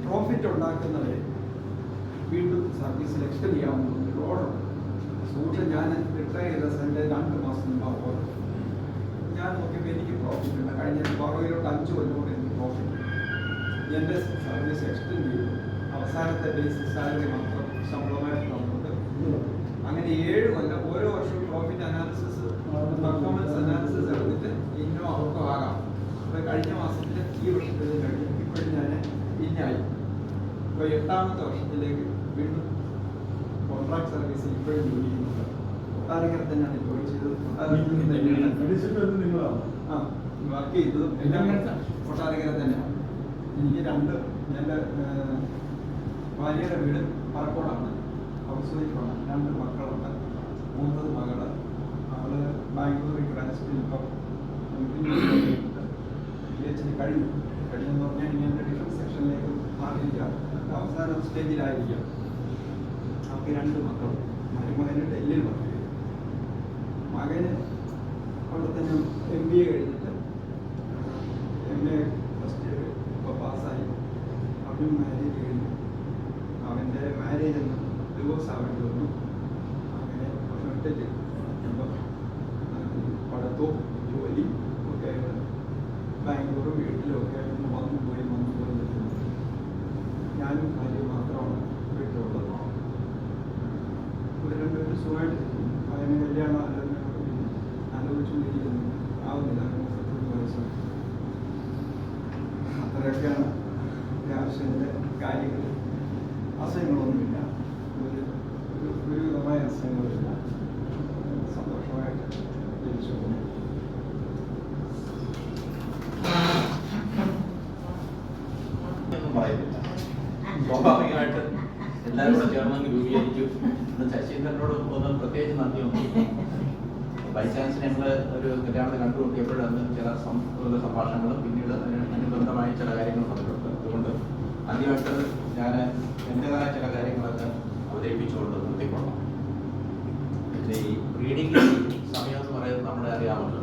പ്രോഫിറ്റ് ഉണ്ടാക്കുന്നവരെ വീണ്ടും സർവീസിൽ എക്സ്റ്റെൻഡ് ചെയ്യാവുന്ന ഒരു ഓർഡർ. സൂക്ഷം ഞാൻ റിട്ടയർ ചെയ്ത സമയത്ത് 2 മാസം മുമ്പ് ഓർഡർ. ഞാൻ നോക്കിയപ്പോൾ എനിക്ക് പ്രോഫിറ്റ് ഉണ്ട്. കഴിഞ്ഞ 5 കൊല്ലം കൊണ്ട് എനിക്ക് പ്രോഫിറ്റ്. എൻ്റെ സർവീസ് എക്സ്റ്റെൻഡ് ചെയ്തു. അവസാനത്തെ ബേസിക് സാലറി മാത്രം ശമ്പളമായിട്ട് തന്നിട്ടുണ്ട്. അങ്ങനെ 7 കൊല്ലം ഓരോ വർഷവും പ്രോഫിറ്റ് അനാലിസിസ് പെർഫോമൻസ് അനാലിസിസ് എടുത്തിട്ട് ഇന്നോ ഔട്ടോ ആകാം. അപ്പോൾ കഴിഞ്ഞ മാസത്തിൽ ഈ വർഷത്തിൽ കഴിഞ്ഞു. ഇപ്പോഴും ഞാൻ ഇന്നായി. ഇപ്പോൾ 8ാമത്തെ വർഷത്തിലേക്ക് വീണ്ടും കോൺട്രാക്ട് സർവീസിൽ ഇപ്പോഴും ജോലി ചെയ്യുന്നുണ്ട്. കൊട്ടാരക്കര തന്നെയാണ് ജോലി ചെയ്തത്. ആ വർക്ക് ചെയ്തതും എല്ലാം കൊട്ടാരക്കര തന്നെയാണ്. എനിക്ക് എൻ്റെ ഭാര്യയുടെ വീട് പറക്കോടാണ്, ഹൗസ് വൈഫാണ്. 2 മക്കളുണ്ട്. മൂത്തത് മകള്, അവള് ബാംഗ്ലൂരിൽ ട്രാൻസ്ഫർ ഇപ്പം PhD കഴിഞ്ഞെന്ന് പറഞ്ഞാൽ ഇനി എൻ്റെ ഡിഫൻസ് സെക്ഷനിലേക്ക് മാറിയിരിക്കാം, അവസാന സ്റ്റേജിലായിരിക്കാം. അവർക്ക് 2 മക്കളും. മരുമകന് ഡൽഹിയിൽ വർക്ക് ചെയ്തു. മകന് അവിടെ തന്നെ MBA കഴിഞ്ഞിട്ട് MA ഫസ്റ്റ് ഇയർ ഇപ്പോൾ പാസ്സായി. അവനും മാരേജ് കഴിഞ്ഞു. അവൻ്റെ മാരേജ് ഒന്ന് ഡിവോഴ്സ് ആവേണ്ടി വന്നു. അങ്ങനെ ഒറ്റയ്ക്ക് ഇപ്പം പഠിത്തവും ജോലി ഒക്കെ ആയിട്ട് ബാംഗ്ലൂരും വീട്ടിലും ഒക്കെ ആയിട്ട് വന്നു പോയി നിൽക്കുന്നു. ഞാനും ഭാര്യയും മാത്രമാണ് വീട്ടിലുള്ളത്. ഒരു 2 പേര് സുഖമായിട്ട് അതിന് കല്യാണം ആലോചിച്ചുകൊണ്ടിരിക്കുന്നു. ആവുന്നില്ല, 33 വയസ്സ്. അത്രയൊക്കെയാണ് രാഷ്ട്രീയത്തിൻ്റെ കാര്യങ്ങൾ. അസുഖങ്ങളൊന്നുമില്ല, ഒരു വിധമായ അസുഖങ്ങളില്ല. സന്തോഷമായിട്ട് ജീവിച്ചു പോകുന്നു. ഒന്നും പറയുന്നില്ല. സ്വാഭാവികമായിട്ട് എല്ലാവരും കൂടെ ചേർന്ന് രൂപീകരിച്ചു. ശശീന്ദ്രനോട് ഒന്നും പ്രത്യേകിച്ച് നന്ദിയൊന്നും. ബൈ ചാൻസ് ഞങ്ങൾ ഒരു കല്യാണത്തിൽ കണ്ടുമുട്ടിയപ്പോഴാണ് ചില സംഭാഷണങ്ങളും പിന്നീട് അനുബന്ധമായ ചില കാര്യങ്ങൾ വന്നിട്ടുണ്ട്. അതുകൊണ്ട് ആദ്യമായിട്ട് ഞാൻ എൻ്റെതായ ചില കാര്യങ്ങളൊക്കെ അവതരിപ്പിച്ചുകൊണ്ട് നിർത്തിക്കൊള്ളാം. പിന്നെ ഈ റീഡിംഗ് സമയം എന്ന് പറയുന്നത് നമ്മളെ അറിയാമല്ലോ.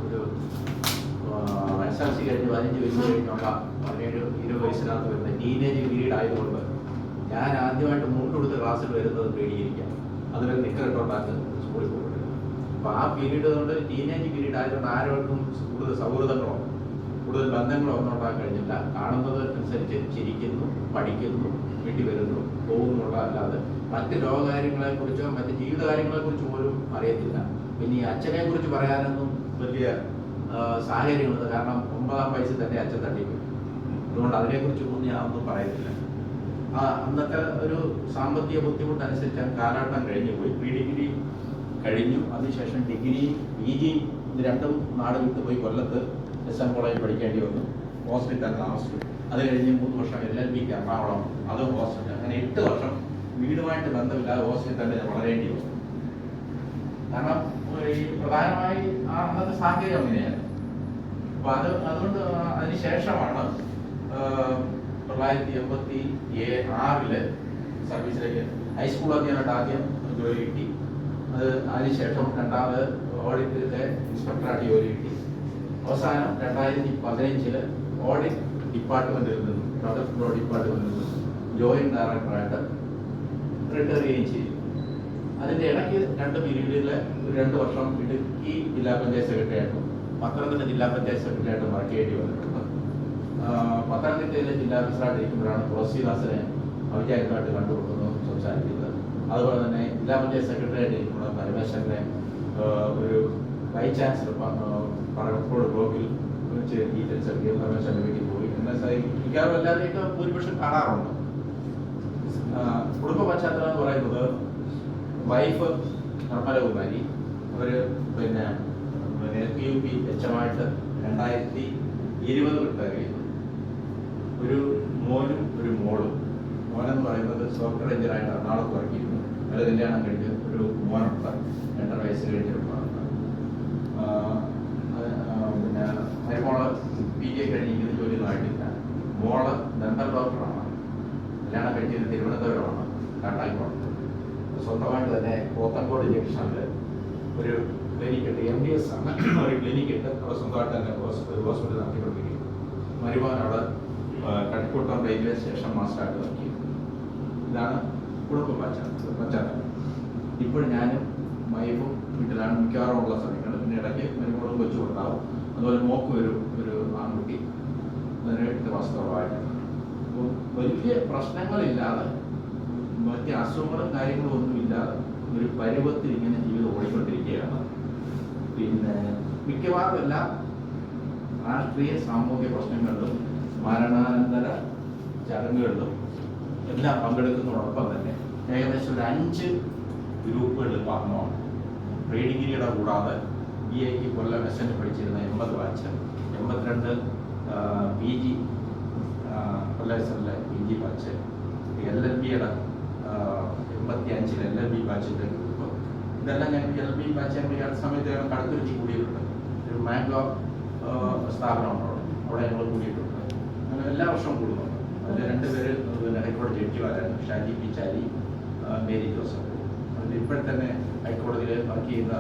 ഒരു SLC കഴിഞ്ഞ് 15 വയസ്സ് കഴിഞ്ഞുള്ള 17-20 വയസ്സിനകത്ത് വരുന്ന ടീനേജ് പീരീഡ് ആയതുകൊണ്ട് ഞാൻ ആദ്യമായിട്ട് മുൻകൊടുത്ത ക്ലാസ്സിൽ വരുന്നത് പേടിയിരിക്കാം. അതുവരെ നിക്കറിട്ടുണ്ടാക്കി സ്കൂളിൽ പോയിട്ടുണ്ട്. അപ്പോൾ ആ പീരീഡ് കൊണ്ട് ടീനേജ് പീരീഡ് ആയതുകൊണ്ട് ആരോടും കൂടുതൽ സൗഹൃദങ്ങളോ കൂടുതൽ ബന്ധങ്ങളോ ഒന്നും ഉണ്ടാക്കാൻ കഴിഞ്ഞില്ല. കാണുന്നത് അനുസരിച്ച് ചിരിക്കുന്നു, പഠിക്കുന്നു, വീട്ടിൽ വരുന്നു, പോകുന്നുള്ള അല്ലാതെ മറ്റ് ലോകകാര്യങ്ങളെക്കുറിച്ചോ മറ്റ് ജീവിതകാര്യങ്ങളെക്കുറിച്ചോ പോലും അറിയത്തില്ല. പിന്നെ ഈ അച്ഛനെ കുറിച്ച് പറയാനൊന്നും വലിയ സാഹചര്യമുള്ളത്. കാരണം 9-ാം വയസ്സിൽ തന്നെ അച്ഛൻ തട്ടിപ്പോയി. അതുകൊണ്ട് അതിനെക്കുറിച്ചൊന്നും ഞാൻ ഒന്നും പറയുന്നില്ല. അന്നത്തെ ഒരു സാമ്പത്തിക ബുദ്ധിമുട്ടനുസരിച്ച് കാലഘട്ടം കഴിഞ്ഞു പോയി. പ്രീ ഡിഗ്രി കഴിഞ്ഞു. അതിനുശേഷം ഡിഗ്രി PG രണ്ടും നാട് വിട്ടുപോയി. കൊല്ലത്ത് SM കോളേജിൽ പഠിക്കേണ്ടി വന്നു. ഹോസ്പിറ്റലിൽ താമസിച്ചു. അത് കഴിഞ്ഞ് 3 വർഷം LLBക്ക് എറണാകുളം, അത് ഹോസ്പിറ്റൽ. അങ്ങനെ 8 വർഷം വീടുമായിട്ട് ബന്ധമില്ലാതെ ഹോസ്പിറ്റലിൽ ഞാൻ വളരേണ്ടി വന്നു. കാരണം ഈ പ്രധാനമായി അന്നത്തെ സാഹചര്യം അങ്ങനെയാണ്. അപ്പൊ അതുകൊണ്ട് അതിനുശേഷമാണ് 1986 സർവീസിലേക്ക് ഹൈസ്കൂൾ അധ്യാപകനായിട്ട് ആദ്യം ജോലി കിട്ടി. അത് അതിനുശേഷം 2ാമത് ഓഡിറ്റിലെ ഇൻസ്പെക്ടറായിട്ട് ജോലി കിട്ടി. അവസാനം 2015 ഓഡിറ്റ് ഡിപ്പാർട്ട്മെന്റിൽ നിന്നും പ്രൊഡക്റ്റ് ഡിപ്പാർട്ട്മെന്റിൽ നിന്നും ജോയിന്റ് ഡയറക്ടറായിട്ട് റിട്ടയർ ചെയ്യുകയും ചെയ്തു. അതിൻ്റെ ഇടയ്ക്ക് 2 പീരീഡിൽ 2 വർഷം ഇടുക്കി ജില്ലാ പഞ്ചായത്ത് സെക്രട്ടറിയായിട്ടും പത്തനംതിട്ട ജില്ലാ പഞ്ചായത്ത് സെക്രട്ടറിയായിട്ടും വർക്ക് ചെയ്യേണ്ടി വന്നിട്ടുണ്ട്. പത്തനംതിട്ടയിലെ ജില്ലാ ഓഫീസറായിട്ട് ഇരിക്കുമ്പോഴാണ് തുളസിദാസിനെ ഔദ്യോഗികമായിട്ട് കണ്ടുകൊടുക്കുന്നത്, സംസാരിക്കുന്നത്. അതുപോലെ തന്നെ ജില്ലാ പഞ്ചായത്ത് സെക്രട്ടറിയായിട്ട് ഇരിക്കുമ്പോൾ പരമേശ്വരനെ ഒരു വൈസ് ചാൻസലർ പറക്കോട് ബ്ലോക്കിൽ വെച്ച് ഡീറ്റെയിൽസ് ഒക്കെ പരമേശ്വരൻ്റെ വീട്ടിൽ പോയി. എന്നാൽ മിക്കവാറും എല്ലാവരെയൊക്കെ ഭൂരിപക്ഷം കാണാറുണ്ട്. കുടുംബ പശ്ചാത്തലം എന്ന് പറയുന്നത് വൈഫ് നിർമ്മലകുമാരി, അവർ പിന്നെ LPUP HM-ആയിട്ട് 2020 റിട്ടയർ ചെയ്തു. ഒരു മോനും ഒരു മോളും. മോനെന്ന് പറയുന്നത് സോഫ്റ്റ്വെയർ എഞ്ചിനീയറായിട്ട് എറണാകുളത്ത് വർക്ക് ചെയ്യുന്നു. അത് കല്യാണം കഴിഞ്ഞ് ഒരു മോനുണ്ട്, 2.5 വയസ്സ് കഴിഞ്ഞൊരു മോനുണ്ട്. പിന്നെ മരുമോള് PG കഴിഞ്ഞിരിക്കുന്ന ജോലിയൊന്നും ആയിട്ടില്ല. മോള് ഡെന്റൽ ഡോക്ടറാണ്. കല്യാണം കഴിച്ചത് തിരുവനന്തപുരമാണ്, കാട്ടായിക്കോട്. സ്വന്തമായിട്ട് തന്നെ പോത്തങ്കോട് ജംഗ്ഷനിൽ ഒരു ക്ലിനിക്ക് ഉണ്ട്, MDS ആണ് ഒരു ക്ലിനിക്ക് ഉണ്ട്. അവിടെ സ്വന്തമായിട്ട് തന്നെ ഹോസ്പിറ്റൽ നടത്തിക്കൊണ്ടിരിക്കുന്നു. മരുമോൻ അവിടെ കട്ടിക്കുട്ടം റെയിൽവേ സ്റ്റേഷൻ മാസ്റ്ററായിട്ട് വർക്ക് ചെയ്യുന്നു. ഇതാണ് കുടുംബ പശ്ചാത്തലം. ഇപ്പോൾ ഞാനും വൈഫും വീട്ടിലാണ് മിക്കവാറും ഉള്ള സമയങ്ങൾ. പിന്നെ ഇടയ്ക്ക് മരുമോളും കൊച്ചു കൊടുത്താവും. അതുപോലെ മോക്ക് ഒരു ആൺകുട്ടി 18 മാസത്തോളമായിട്ട്. അപ്പോൾ വലിയ പ്രശ്നങ്ങളില്ലാതെ മറ്റ് അസുഖങ്ങളും കാര്യങ്ങളും ഒന്നും ഇല്ലാതെ ഒരു പരുവത്തിൽ ഇങ്ങനെ ജീവിതം ഓടിക്കൊണ്ടിരിക്കുകയാണ്. പിന്നെ മിക്കവാറും എല്ലാ രാഷ്ട്രീയ സാമൂഹിക പ്രശ്നങ്ങളിലും മരണാനന്തര ചടങ്ങുകളിലും എല്ലാം പങ്കെടുക്കുന്നതോടൊപ്പം തന്നെ ഏകദേശം ഒരു 5 ഗ്രൂപ്പുകളിൽ വന്നതാണ്. പ്രീ ഡിഗ്രിയുടെ കൂടാതെ BA കൊല്ലം SN പഠിച്ചിരുന്ന 80 ബാച്ച്, 82 PG കൊല്ലം SNലെ PG ബാച്ച്, LLBയുടെ 85 LLB ബാച്ചിൻ്റെ ഗ്രൂപ്പ്. ഇതെല്ലാം ഞങ്ങൾക്ക് LLB ബാച്ച് ഞങ്ങൾ അടുത്ത സമയത്ത് ഞങ്ങൾ കടുത്തുരുത്തി കൂടിയിട്ടുണ്ട്. ഒരു മാംഗോ സ്ഥാപനമുണ്ട് അവിടെ ഞങ്ങൾ കൂടിയിട്ടുണ്ട്. അങ്ങനെ എല്ലാ വർഷവും കൂടുന്നുണ്ട്. അതിൽ 2 പേര് ഹൈക്കോടതി ജഡ്ജിമാരായിരുന്നു, ഷാജി പിച്ചാരി, മേരി ജോസഫ്. അതിൽ ഇപ്പോഴത്തന്നെ ഹൈക്കോടതിയിൽ വർക്ക് ചെയ്യുന്ന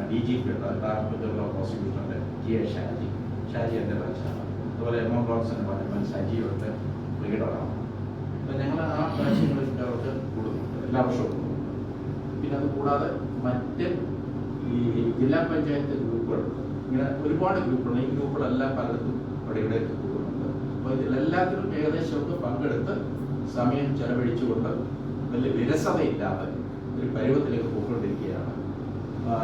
DGP ഉണ്ട്, ഡയറക്ടർ ഓഫ് പ്രോസിക്യൂഷൻ്റെ GA ഷാജി എൻ്റെ ബാച്ചാണ്. അതുപോലെ MO ബ്ലോക്സിൻ്റെ പാർലമെൻറ്റ് സജീവത്തെ ലീഡറാണ്. അപ്പം ഞങ്ങൾ ആ ബാച്ചുകളിൽ അവർക്ക് കൂടുന്നുണ്ട്, എല്ലാ വർഷവും കൂടുന്നുണ്ട്. പിന്നെ അത് കൂടാതെ മറ്റ് ഈ ജില്ലാ പഞ്ചായത്ത് ഗ്രൂപ്പുകളുണ്ട്. ഇങ്ങനെ ഒരുപാട് ഗ്രൂപ്പുകൾ, ഈ ഗ്രൂപ്പുകളെല്ലാം പലർക്കും അവിടെ ഇവിടെയൊക്കെ കൂടുന്നുണ്ട്. അപ്പോൾ ഇതിലെല്ലാത്തിലും ഏകദേശം ഒക്കെ പങ്കെടുത്ത് സമയം ചെലവഴിച്ചുകൊണ്ട് വലിയ വിരസതയില്ലാതെ ഒരു പരുവത്തിലേക്ക് പോയിക്കൊണ്ടിരിക്കുകയാണ്.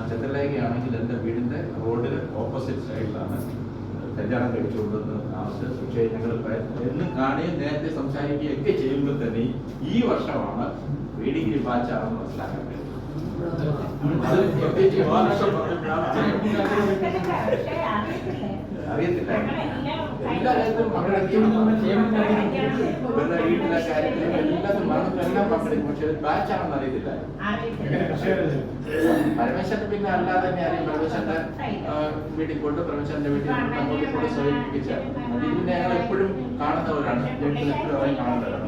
ചന്ദ്രലേഖയാണെങ്കിൽ എൻ്റെ വീടിൻ്റെ റോഡിന് ഓപ്പോസിറ്റ് സൈഡിലാണ് കല്യാണം കഴിച്ചുകൊണ്ടെന്ന് താമസിച്ചത്. പക്ഷേ ഞങ്ങൾ എന്നും കാണുകയും നേരത്തെ സംസാരിക്കുകയൊക്കെ ചെയ്യുമ്പോൾ തന്നെ ഈ വർഷമാണ് പ്രീ ഡിഗ്രി ബാച്ചാണെന്ന് മനസ്സിലാക്കാൻ കഴിയും. അത് പ്രത്യേകിച്ച് അറിയത്തില്ല. എല്ലാ കാര്യത്തിലും പങ്കെടുക്കും, ഇവരുടെ വീട്ടിലെ കാര്യത്തിലും എല്ലാം പങ്കെടുക്കും. പക്ഷെ ബാച്ചാണെന്ന് അറിയത്തില്ല. പരമേശ്വരൻ പിന്നെ അല്ലാതെ തന്നെ അറിയാം. പരമേശ്വരന്റെ വീട്ടിൽ കൊണ്ട് പരമേശ്വരന്റെ വീട്ടിൽ അങ്ങോട്ട് കൂടെ സ്വീകരിപ്പിച്ച പിന്നെ ഞങ്ങൾ എപ്പോഴും കാണുന്നവരാണ്, എപ്പോഴും കാണുന്നവരാണ്.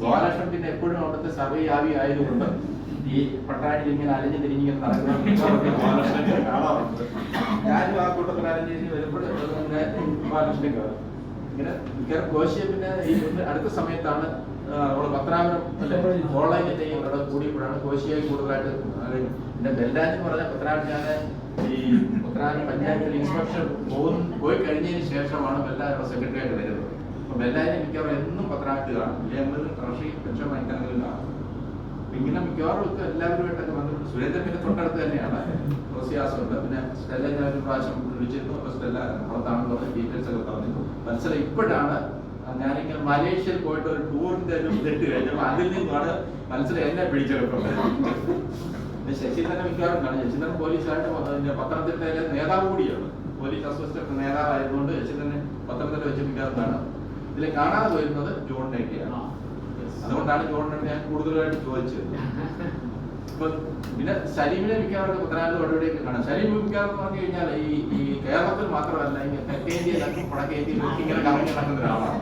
ഗോപാലകൃഷ്ണൻ പിന്നെ എപ്പോഴും അവിടുത്തെ സർവ്വയാവി ആയതുകൊണ്ട് ഈ പട്ടാഴിയിൽ ഇങ്ങനെ അലഞ്ഞു തിരിഞ്ഞിങ്ങനെ നടക്കുന്ന കാണാറുണ്ട്. ഞാനും ആ കൂട്ടത്തിൽ അലഞ്ഞു തിരിഞ്ഞ് വരുമ്പോഴും ഗോപാലകൃഷ്ണൻ കയറും. ഇങ്ങനെ മിക്കവാറും കോശിയെ പിന്നെ ഈ അടുത്ത സമയത്താണ് നമ്മള് പത്തനാപുരം ഓൺലൈനിന്റെ ഇവിടെ കൂടിയപ്പോഴാണ് കോശിയായി കൂടുതലായിട്ട്. പിന്നെ ബെല്ലാജ് എന്ന് പറഞ്ഞാൽ പത്തനാപുരം ഞാൻ ഈ പത്തനാപുരം പഞ്ചായത്തിൽ ഇൻസ്പെക്ഷൻ പോയി കഴിഞ്ഞതിന് ശേഷമാണ് ബെല്ലാജ് സെക്രട്ടറി ആയിട്ട് വരുന്നത്. അപ്പൊ ബെല്ലാജിനെ മിക്കവാറും എന്നും പത്തനാപുരത്ത് കാണും. ഇല്ലെങ്കിൽ ട്രഷറി പെൻഷൻ വാങ്ങിക്കാനെങ്കിലും കാണും. ഇങ്ങനെ മിക്കവാറും ഒക്കെ എല്ലാവരുമായിട്ടൊക്കെ ബന്ധപ്പെട്ട് സുരേന്ദ്രൻ പിന്നെ തൊട്ടടുത്ത് തന്നെയാണ്. റോസിയാസുണ്ട്. പിന്നെ സ്റ്റെല്ല ഞാൻ ഒരു പ്രാവശ്യം വിളിച്ചിരുന്നു. അപ്പൊ സ്റ്റെല്ല പുറത്താണെന്ന് പറഞ്ഞ് ഡീറ്റെയിൽസ് ഒക്കെ പറഞ്ഞു. മനസ്സിലായി. ഇപ്പോഴാണ് ഞാനിങ്ങനെ മലേഷ്യയിൽ പോയിട്ട് ഒരു ടൂറിന്റെ ഒരു ഇട്ട് കഴിഞ്ഞപ്പോൾ അതിൽ നിന്നാണ് മനസ്സിലായി എന്നെ പിടിച്ചെടുക്കുന്നത്. ശശീന്ദ്രനെ മിക്കവാറും കാണും. ശശീന്ദ്രൻ പോലീസായിട്ട് പത്തനംതിട്ടയിലെ നേതാവ് കൂടിയാണ്. പോലീസ് അസോസിയേറ്റ് നേതാവായതുകൊണ്ട് ശശീന്ദ്രനെ പത്തനംതിട്ട വെച്ച് മിക്കവാറും കാണും. ഇതിൽ കാണാതെ പോയിരുന്നത് ജോണിനെയൊക്കെയാണ്. അതുകൊണ്ടാണ് ജോണിനോട് ഞാൻ കൂടുതലായിട്ട് ചോദിച്ചത്. ഇപ്പൊ പിന്നെ സലീമിനെ മിക്കവാറും പത്തനാപുരം ഇവിടെയൊക്കെ കാണാം. സലീം മിക്കവാറും പറഞ്ഞു കഴിഞ്ഞാൽ ഈ കേരളത്തിൽ മാത്രമല്ല ഇങ്ങനെ തെക്കേ ഇന്ത്യയിലും വടക്കേ ഇന്ത്യയിലും ഇങ്ങനെ കറങ്ങി നടക്കുന്ന ഒരാളാണ്.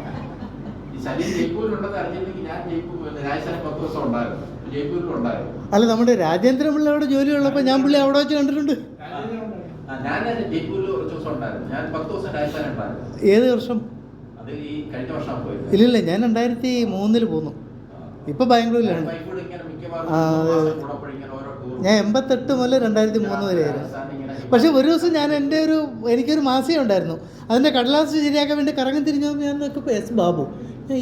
ഈ സലീം ജയ്പൂരിലുണ്ടെന്ന് അറിഞ്ഞില്ലെങ്കിൽ ഞാൻ ജയ്പൂർ രാജസ്ഥാനിൽ 10 ദിവസം ഉണ്ടായിരുന്നു, ജയ്പൂരിലുണ്ടായിരുന്നു. അല്ല, നമ്മുടെ രാജേന്ദ്രൻ പിള്ള അവിടെ ജോലി ഉള്ളപ്പോൾ ഞാൻ പുള്ളി അവിടെ വെച്ച് കണ്ടിട്ടുണ്ട്. ഞാൻ ജയ്പൂരിൽ കുറച്ച് ദിവസം ഉണ്ടായിരുന്നു. ഞാൻ 10 ദിവസം രാജസ്ഥാനിൽ ഉണ്ടായിരുന്നു. ഏത് വർഷം? അത് ഈ കഴിഞ്ഞ വർഷം പോയത്. ഇല്ലില്ല, ഞാൻ 2003 പോന്നു. ഇപ്പൊ ബാംഗ്ലൂരിലാണ്. ഞാൻ 88 മുതൽ 2003 വരെയായിരുന്നു. പക്ഷെ ഒരു ദിവസം ഞാൻ എനിക്കൊരു മാസിക ഉണ്ടായിരുന്നു, അതിൻ്റെ കടലാസ് ശരിയാക്കാൻ വേണ്ടി കറങ്ങി തിരിഞ്ഞു ഞാൻ നോക്കിയപ്പോൾ ബാബു.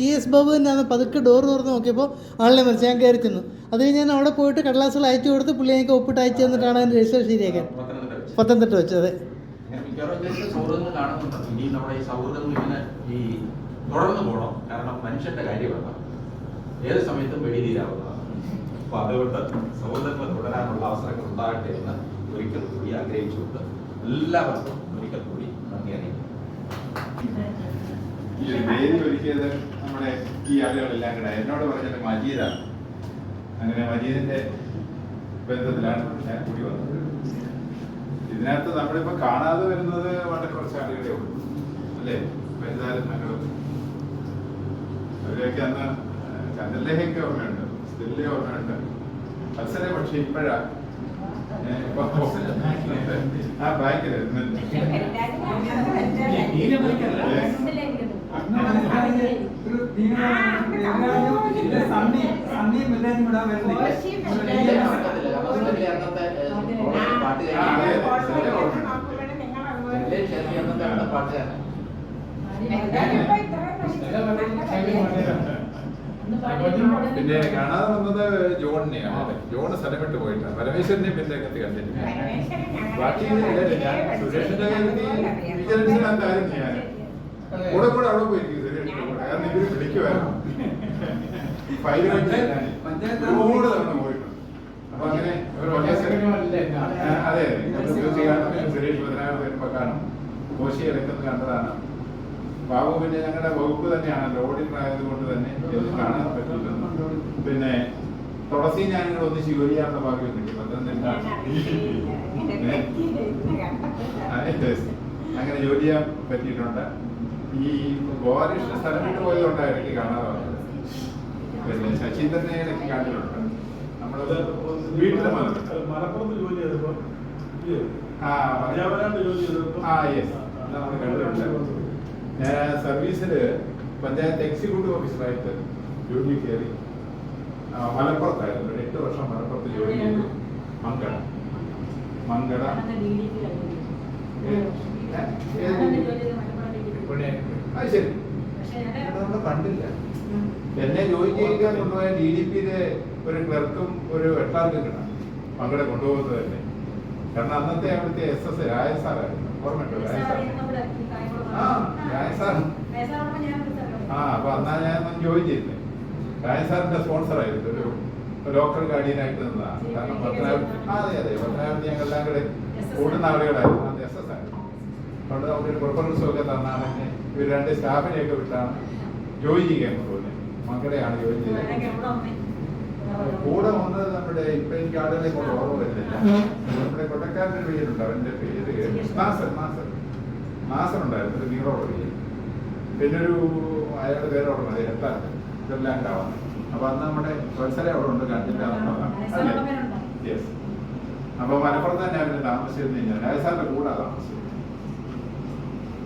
ഈ ബാബു തന്നെയാണ്. പതുക്കെ ഡോർ തുറന്ന് നോക്കിയപ്പോൾ ആളിനെ മരിച്ചു. ഞാൻ കയറി ചെന്നു. അത് കഴിഞ്ഞ് ഞാൻ അവിടെ പോയിട്ട് കടലാസുകൾ അയച്ചു കൊടുത്ത് പുള്ളി എനിക്ക് ഒപ്പിട്ട് അയച്ചു തന്നിട്ടാണ് അതിൻ്റെ രജിസ്റ്റർ ശരിയാക്കാൻ പത്തനംതിട്ട വെച്ചത്. തുടർന്ന് പോകണം. കാരണം മനുഷ്യന്റെ കാര്യമല്ല, ഏത് സമയത്തും വെടിതീരാവുന്നതാണ്. അപ്പൊ അതുകൊണ്ട് സഹോദരങ്ങൾ തുടരാനുള്ള അവസരങ്ങൾ ഉണ്ടാകട്ടെ എന്ന് ഒരിക്കൽ കൂടി ആഗ്രഹിച്ചുകൊണ്ട് എല്ലാവർക്കും ഒരിക്കൽ കൂടി നന്ദി അറിയിക്കും. ഈ ഒരു വേദി ഒരുക്കിയത് നമ്മുടെ ഈ ആളുകളെല്ലാം കൂടെ എന്നോട് പറഞ്ഞത് മജീദാണ്. അങ്ങനെ മജീദിന്റെ ബന്ധത്തിലാണ് ഞാൻ കൂടി വന്നത്. ഇതിനകത്ത് നമ്മളിപ്പോ കാണാതെ വരുന്നത് വളരെ കുറച്ച് ആളുകളെ ഉള്ളൂ, അല്ലേ? എന്തായാലും ഞങ്ങളും അവരെയൊക്കെ അന്ന് ചന്ദ്രലേഖയ്ക്ക് ഓർമ്മയുണ്ട്, സ്റ്റില്ലേ ഓർമ്മയുണ്ട്, മത്സരം. പക്ഷെ ഇപ്പോഴാ ആ ബാങ്കില് പിന്നെ കാണാതെ വന്നത് ജോണിനെയാണ്. ജോണ് സ്ഥലം വിട്ട് പോയിട്ടാണ്. പരമേശ്വരനെ പിന്നെ കണ്ടിട്ടില്ല. ബാക്കി ഞാൻ സുരേഷിന്റെ വിജിലൻസിനകത്തായിരുന്നു. ഞാൻ കൂടെ കൂടെ അവിടെ പോയിരിക്കും സുരേഷിന്റെ കൂടെ. കാരണം ഇവര് വിളിക്കുമായിരുന്നു. ഫയൽ ഒരുപാട് തവണ പോയിട്ടുണ്ട്. അപ്പൊ അങ്ങനെ അതെ സുരേഷ് പതിനാറ് വരുമ്പോ കാണും കോശി ഇറക്കുന്നത് കണ്ടതാണ്. ബാബു പിന്നെ ഞങ്ങളുടെ വകുപ്പ് തന്നെയാണല്ലോ, ഓഡിറ്റർ ആയതുകൊണ്ട് തന്നെ ഇത് കാണാൻ പറ്റില്ലെന്ന്. പിന്നെ തുളസി ഞാനിങ്ങൾ ഒന്നിച്ച് ജോലി ചെയ്യാനുള്ള ഭാഗ്യം കിട്ടി പത്തനംതിട്ട. അങ്ങനെ ജോലി ചെയ്യാൻ പറ്റിയിട്ടുണ്ട്. ഈ ഗോപാലകൃഷ്ണൻ സ്ഥലം വിട്ട് പോയതുകൊണ്ടാണ് ഇടയ്ക്ക് കാണാതെ വന്നത്. പിന്നെ ശശീന്ദ്രനെ ഇടയ്ക്ക് കണ്ടിട്ടുണ്ട്. നമ്മളത് വീട്ടിൽ മലപ്പുറത്ത് ജോലി ചെയ്തപ്പോ യെസ് നമ്മൾ കണ്ടിട്ടുണ്ട്. ഞാൻ സർവീസിൽ പഞ്ചായത്ത് എക്സിക്യൂട്ടീവ് ഓഫീസറായിട്ട് ജോലി കയറി മലപ്പുറത്തായിരുന്നു. 8 വർഷം മലപ്പുറത്ത് ജോലി ചെയ്തു. മങ്കട അത് ശരി, നമ്മൾ കണ്ടില്ല. എന്നെ ജോലി ചെയ്യിക്കാൻ കൊണ്ടുപോയ DDPയിലെ ഒരു ക്ലർക്കും ഒരു വെട്ടാർക്കും കിട്ടാം മങ്കട കൊണ്ടുപോകുന്നത് തന്നെ. കാരണം അന്നത്തെ അവിടുത്തെ SS രായ സാറായിരുന്നു. ഓർമ്മയുണ്ടോ രായ സാർ? രായ സാർ. അപ്പൊ അന്നാ ഞാൻ ജോയിൻ ചെയ്തത്. രായ സാറിന്റെ സ്പോൺസറായിരുന്നു. ഒരു ലോക്കൽ ഗാർഡിയനായിട്ട് നിന്നതാണ്. കാരണം പത്തനാപുരത്ത് പത്തനാപുരത്ത് ഞങ്ങളെല്ലാം കൂടെ കൂടുന്ന ആളുകളായിരുന്നു. അന്ന് SS ആയിരുന്നു. അതുകൊണ്ട് നമുക്കൊരു പ്രിഫറൻസും തന്നാണ് ഇവർ 2 സ്റ്റാഫിനെയൊക്കെ വിട്ടാണ് ജോയിൻ ചെയ്യാൻ കൊണ്ടുപോകുന്നത്. മക്കളെയാണ് ജോയിൻ ചെയ്തത്. കൂടെ വന്നത് നമ്മുടെ ഇപ്പൊ എനിക്ക് ആളുകളെ കൊണ്ട് ഓർമ്മ വരുന്നില്ല. നമ്മുടെ കൊട്ടക്കാരൻ്റെ പേരുണ്ട്, അവന്റെ പേര് നാസർ ഉണ്ടായിരുന്നു. ഒരു നീളമുള്ള പേര്. പിന്നെ ഒരു അയാളുടെ പേര് ഓർമ്മ എത്താറ് ഇതെല്ലാം ഉണ്ടാവാം. അപ്പൊ അന്ന് നമ്മുടെ വത്സര അവിടെ ഉണ്ട്, കണ്ടില്ല. യെസ്. അപ്പൊ മലപ്പുറത്ത് തന്നെ അവന് താമസിച്ചിരുന്നു കഴിഞ്ഞാൽ രാജസാറിന്റെ കൂടെ താമസിച്ചു.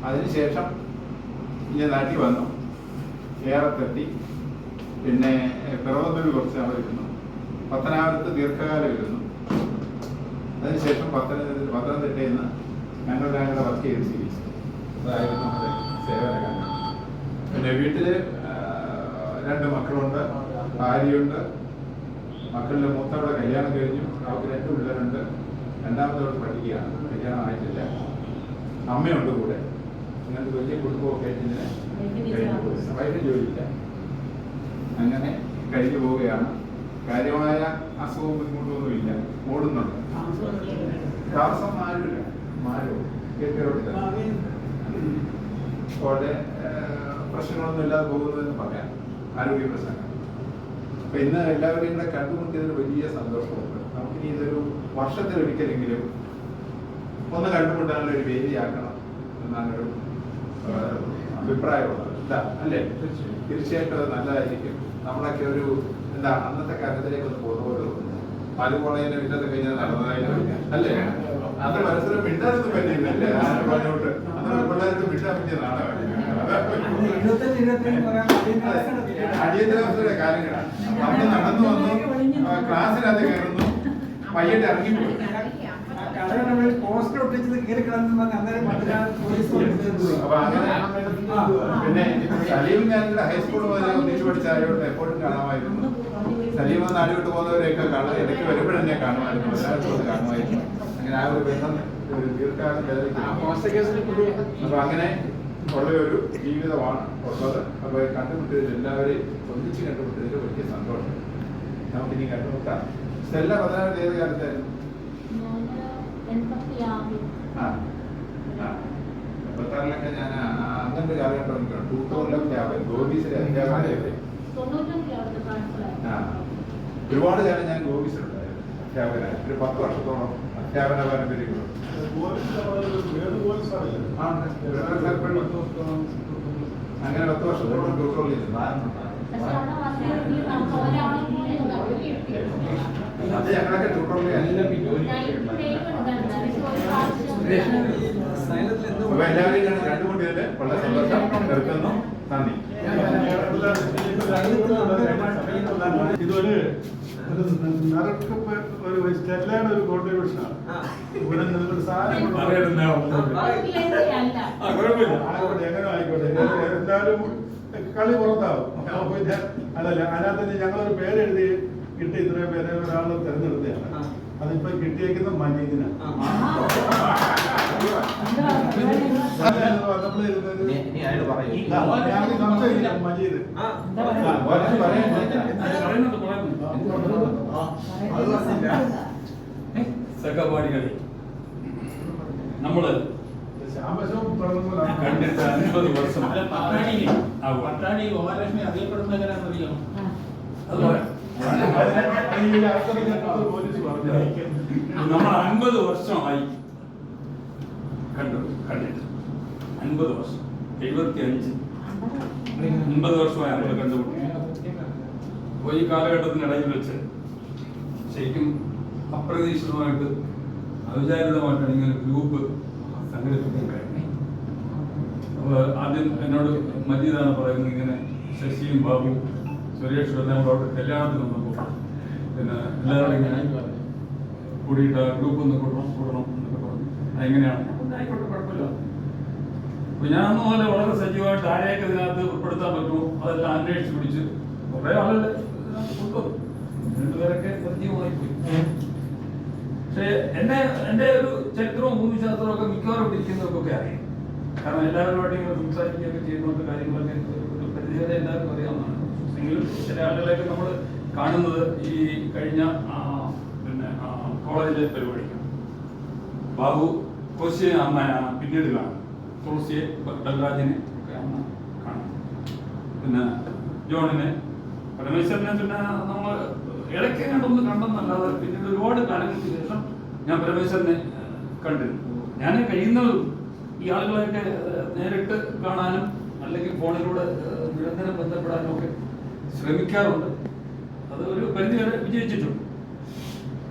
അതിനുശേഷം ഞാൻ നാട്ടിൽ വന്നു, ഏറെത്തെത്തി. പിന്നെ പിറവന്തൂർ കുറച്ച് നാൾ ഇരുന്നു. പത്തനാപുരത്ത് ദീർഘകാലം ഇരുന്നു. അതിനുശേഷം പത്തനംതിട്ടയിൽ നിന്ന് ഞങ്ങളുടെ വർക്ക് ചെയ്ത് ചികിത്സ. അതായിരുന്നു നമ്മുടെ സേവനകാലം. പിന്നെ വീട്ടില് 2 മക്കളുണ്ട്, ഭാര്യയുണ്ട്. മക്കളുടെ മൂത്തവരുടെ കല്യാണം കഴിഞ്ഞു. അവർക്ക് 2 പിള്ളേരുണ്ട്. രണ്ടാമതോട് പഠിക്കുകയാണ്, കല്യാണം ആയിട്ടില്ല. അമ്മയുണ്ട് കൂടെ. അങ്ങനത്തെ വലിയ കുടുംബമൊക്കെ വൈകിട്ട് ജോലിയില്ല. അങ്ങനെ കഴിഞ്ഞു പോവുകയാണ്. കാര്യമായ അസുഖവും ബുദ്ധിമുട്ടൊന്നുമില്ല. ഓടുന്നുണ്ട്. താമസം മാരോ കേട്ടിട്ടില്ല. അവിടെ പ്രശ്നങ്ങളൊന്നും ഇല്ലാതെ പോകുന്നതെന്ന് പറയാം. ആരോഗ്യ പ്രശ്നങ്ങൾ. അപ്പൊ ഇന്ന് എല്ലാവരെയും കൂടെ കണ്ടുമുട്ടിയതിൽ വലിയ സന്തോഷമുണ്ട്. നമുക്കിനി ഇതൊരു വർഷത്തിലൊരിക്കലെങ്കിലും ഒന്ന് കണ്ടുമുട്ടാനുള്ള ഒരു വേദിയാക്കണം എന്നാണൊരു അഭിപ്രായമുള്ളത്. അല്ലേ? തീർച്ചയായിട്ടും അത് നല്ലതായിരിക്കും. നമ്മളൊക്കെ ഒരു അന്നത്തെ കാലത്തിലേക്ക് ഒന്ന് പോകുന്നതോ പാലുപോളയിലെ ഇന്നത്തെ കഴിഞ്ഞാൽ നടന്നതായാലും അല്ലേ? അന്ന് പരസ്പരം മിണ്ടാനൊന്നും പറ്റിയില്ലല്ലേ? പറഞ്ഞോട്ട് അന്ന് പിള്ളേർക്ക് മിണ്ടാൻ പറ്റിയ നാടകമാണ്. അടിയന്തരാവസ്ഥയുടെ കാര്യങ്ങളാണ്. നമ്മൾ നടന്നു വന്നു, ക്ലാസ്സിനകത്ത് കയറുന്നു, പയ്യന്റെ ഇറങ്ങിപ്പോയി. പോസ്റ്റർ ഒട്ടിച്ചത് കീറി കിടന്നു. അപ്പൊ അങ്ങനെ പിന്നെ സലീം ഞാനിവിടെ ഹൈസ്കൂൾ മുതലേ ഒന്നിച്ചു പഠിച്ചായോണ്ട് എപ്പോഴും കാണാമായിരുന്നു. സലീം നാട് വിട്ട് പോകുന്നവരെയൊക്കെ കാണാൻ ഇടയ്ക്ക് വരുമ്പോഴെന്നെ കാണുമായിരുന്നു. എല്ലാവർക്കും കാണുമായിരുന്നു. അങ്ങനെ ആ ഒരു ബന്ധം ഒരു ദീർഘകാലം അപ്പൊ അങ്ങനെ ഉള്ള ഒരു ജീവിതമാണ് ഉള്ളത്. അപ്പൊ കണ്ടുമുട്ടിയതിൽ എല്ലാവരെയും ഒന്നിച്ച് കണ്ടുമുട്ടിയതിൽ വലിയ സന്തോഷം. നമുക്കിനി കണ്ടുമുട്ടാം. സ്റ്റെല്ല 16 ഏത് കാലത്തായിരുന്നു? 86-ലൊക്കെ ഞാൻ അങ്ങനത്തെ കാലഘട്ടം ട്യൂട്ടോറിലൊക്കെ ഗോപീസിലെ അധ്യാപകരെ ഒരുപാട് കാലം ഞാൻ ഗോപീസിലുണ്ടായിരുന്നു അധ്യാപകനായി. ഒരു 10 വർഷത്തോളം അധ്യാപന പാരമ്പര്യങ്ങളും അങ്ങനെ 10 വർഷത്തോളം ട്യൂട്ടോറിൽ ഇരുന്നു. അത് ഞങ്ങളൊക്കെ ട്യൂട്ടോറിൽ എല്ലാം അപ്പൊ എല്ലാവരെയും കണ്ടുകൊണ്ടിരുന്നത് വളരെ സന്തോഷം. നിർത്തുന്നു. നന്ദി. ഇതൊരു ഒരു സ്റ്റെല്ലയുടെ ഒരു കോൺട്രിബ്യൂഷനാണ്. ഇവിടെ നിന്നൊരു സാധനം കുഴപ്പമില്ല, എങ്ങനെ ആയിക്കോട്ടെ. എന്തായാലും കളി പുറത്താവും. പിന്നെ അതല്ല, അതിനകത്ത് ഞങ്ങളൊരു പേരെഴുതി കിട്ടി. ഇത്രയും പേരെ ഒരാൾ തിരഞ്ഞെടുത്തതാണ്. അതിപ്പോ കിട്ടിയേക്കുന്ന മജീദിനാണ്. മജീദ് സഹപാഠികളെ, നമ്മള് കണ്ടിട്ട് 50 വർഷം. പട്ടാണി ഗോപാലകൃഷ്ണൻ അറിയപ്പെടുന്ന എങ്ങനെയാണെന്നറിയാമോ? അതുപോലെ നമ്മൾ 50 വർഷമായി കണ്ടിട്ട് 50 വർഷം 75 50 വർഷമായി നമ്മൾ കണ്ടുപിടിക്കും. അപ്പോൾ ഈ കാലഘട്ടത്തിനിടയിൽ വെച്ച് ശരിക്കും അപ്രതീക്ഷിതമായിട്ട് അവിചാരിതമായിട്ടാണ് ഇങ്ങനെ ഗ്രൂപ്പ് സംഘടിപ്പിക്കാൻ കഴിഞ്ഞത്. അപ്പോൾ ആദ്യം എന്നോട് മജീദാണ് പറയുന്നത്, ഇങ്ങനെ ശശിയും ബാബു സുരേഷും എല്ലാം കൂടെ അവിടെ കല്യാണത്തിന് വന്നപ്പോൾ പിന്നെ എല്ലാവരും ഇങ്ങനെ കൂടിയിട്ട് ആ ഗ്രൂപ്പ് ഒന്ന് കൂടണം എന്നൊക്കെ പറഞ്ഞു. അതെങ്ങനെയാണ്? ആയിക്കോട്ടെ, കുഴപ്പമില്ല. അപ്പോൾ ഞാൻ അന്ന് പോലെ വളരെ സജീവമായിട്ട് ആരെയൊക്കെ ഇതിനകത്ത് ഉൾപ്പെടുത്താൻ പറ്റുമോ അതെല്ലാം അന്വേഷിച്ച് പിടിച്ച് കുറേ ആളുകൾ കൊണ്ടുവന്നു. 2 പേരൊക്കെ സജീവമായി പോയി. പക്ഷേ എൻ്റെ ഒരു ചരിത്രവും ഭൂമിശാസ്ത്രവും ഒക്കെ മിക്കവാറും ഇരിക്കുന്നവർക്കൊക്കെ അറിയാം. കാരണം എല്ലാവരുമായിട്ട് ഇങ്ങനെ സംസാരിക്കുകയൊക്കെ ചെയ്യുന്നവർക്ക് കാര്യങ്ങളൊക്കെ ഒരു പരിധിവരെ എല്ലാവർക്കും അറിയാവുന്നതാണ്. എങ്കിലും ചില ആളുകളെയൊക്കെ നമ്മൾ കാണുന്നത് ഈ കഴിഞ്ഞ പിന്നെ കോളേജിലെ പരിപാടിക്കാണ്. ബാബു കോശിയെ അമ്മ പിന്നീട് കാണും, തുളസിയെ ബൽരാജിനെ ഒക്കെ അമ്മ കാണും, പിന്നെ ജോണിനെ, പരമേശ്വരനെ പിന്നെ നമ്മൾ ഇടയ്ക്ക് കണ്ടൊന്ന് കണ്ടെന്നല്ലാതെ പിന്നീട് ഒരുപാട് കാലങ്ങൾക്ക് ശേഷം ഞാൻ പരമേശ്വരനെ കണ്ടിരുന്നു. ഞാൻ കഴിയുന്നതും ഈ ആളുകളെയൊക്കെ നേരിട്ട് കാണാനും അല്ലെങ്കിൽ ഫോണിലൂടെ നിരന്തരം ബന്ധപ്പെടാനും ഒക്കെ ശ്രമിക്കാറുണ്ട്. അത് ഒരു പരിധി വരെ വിജയിച്ചിട്ടുണ്ട്.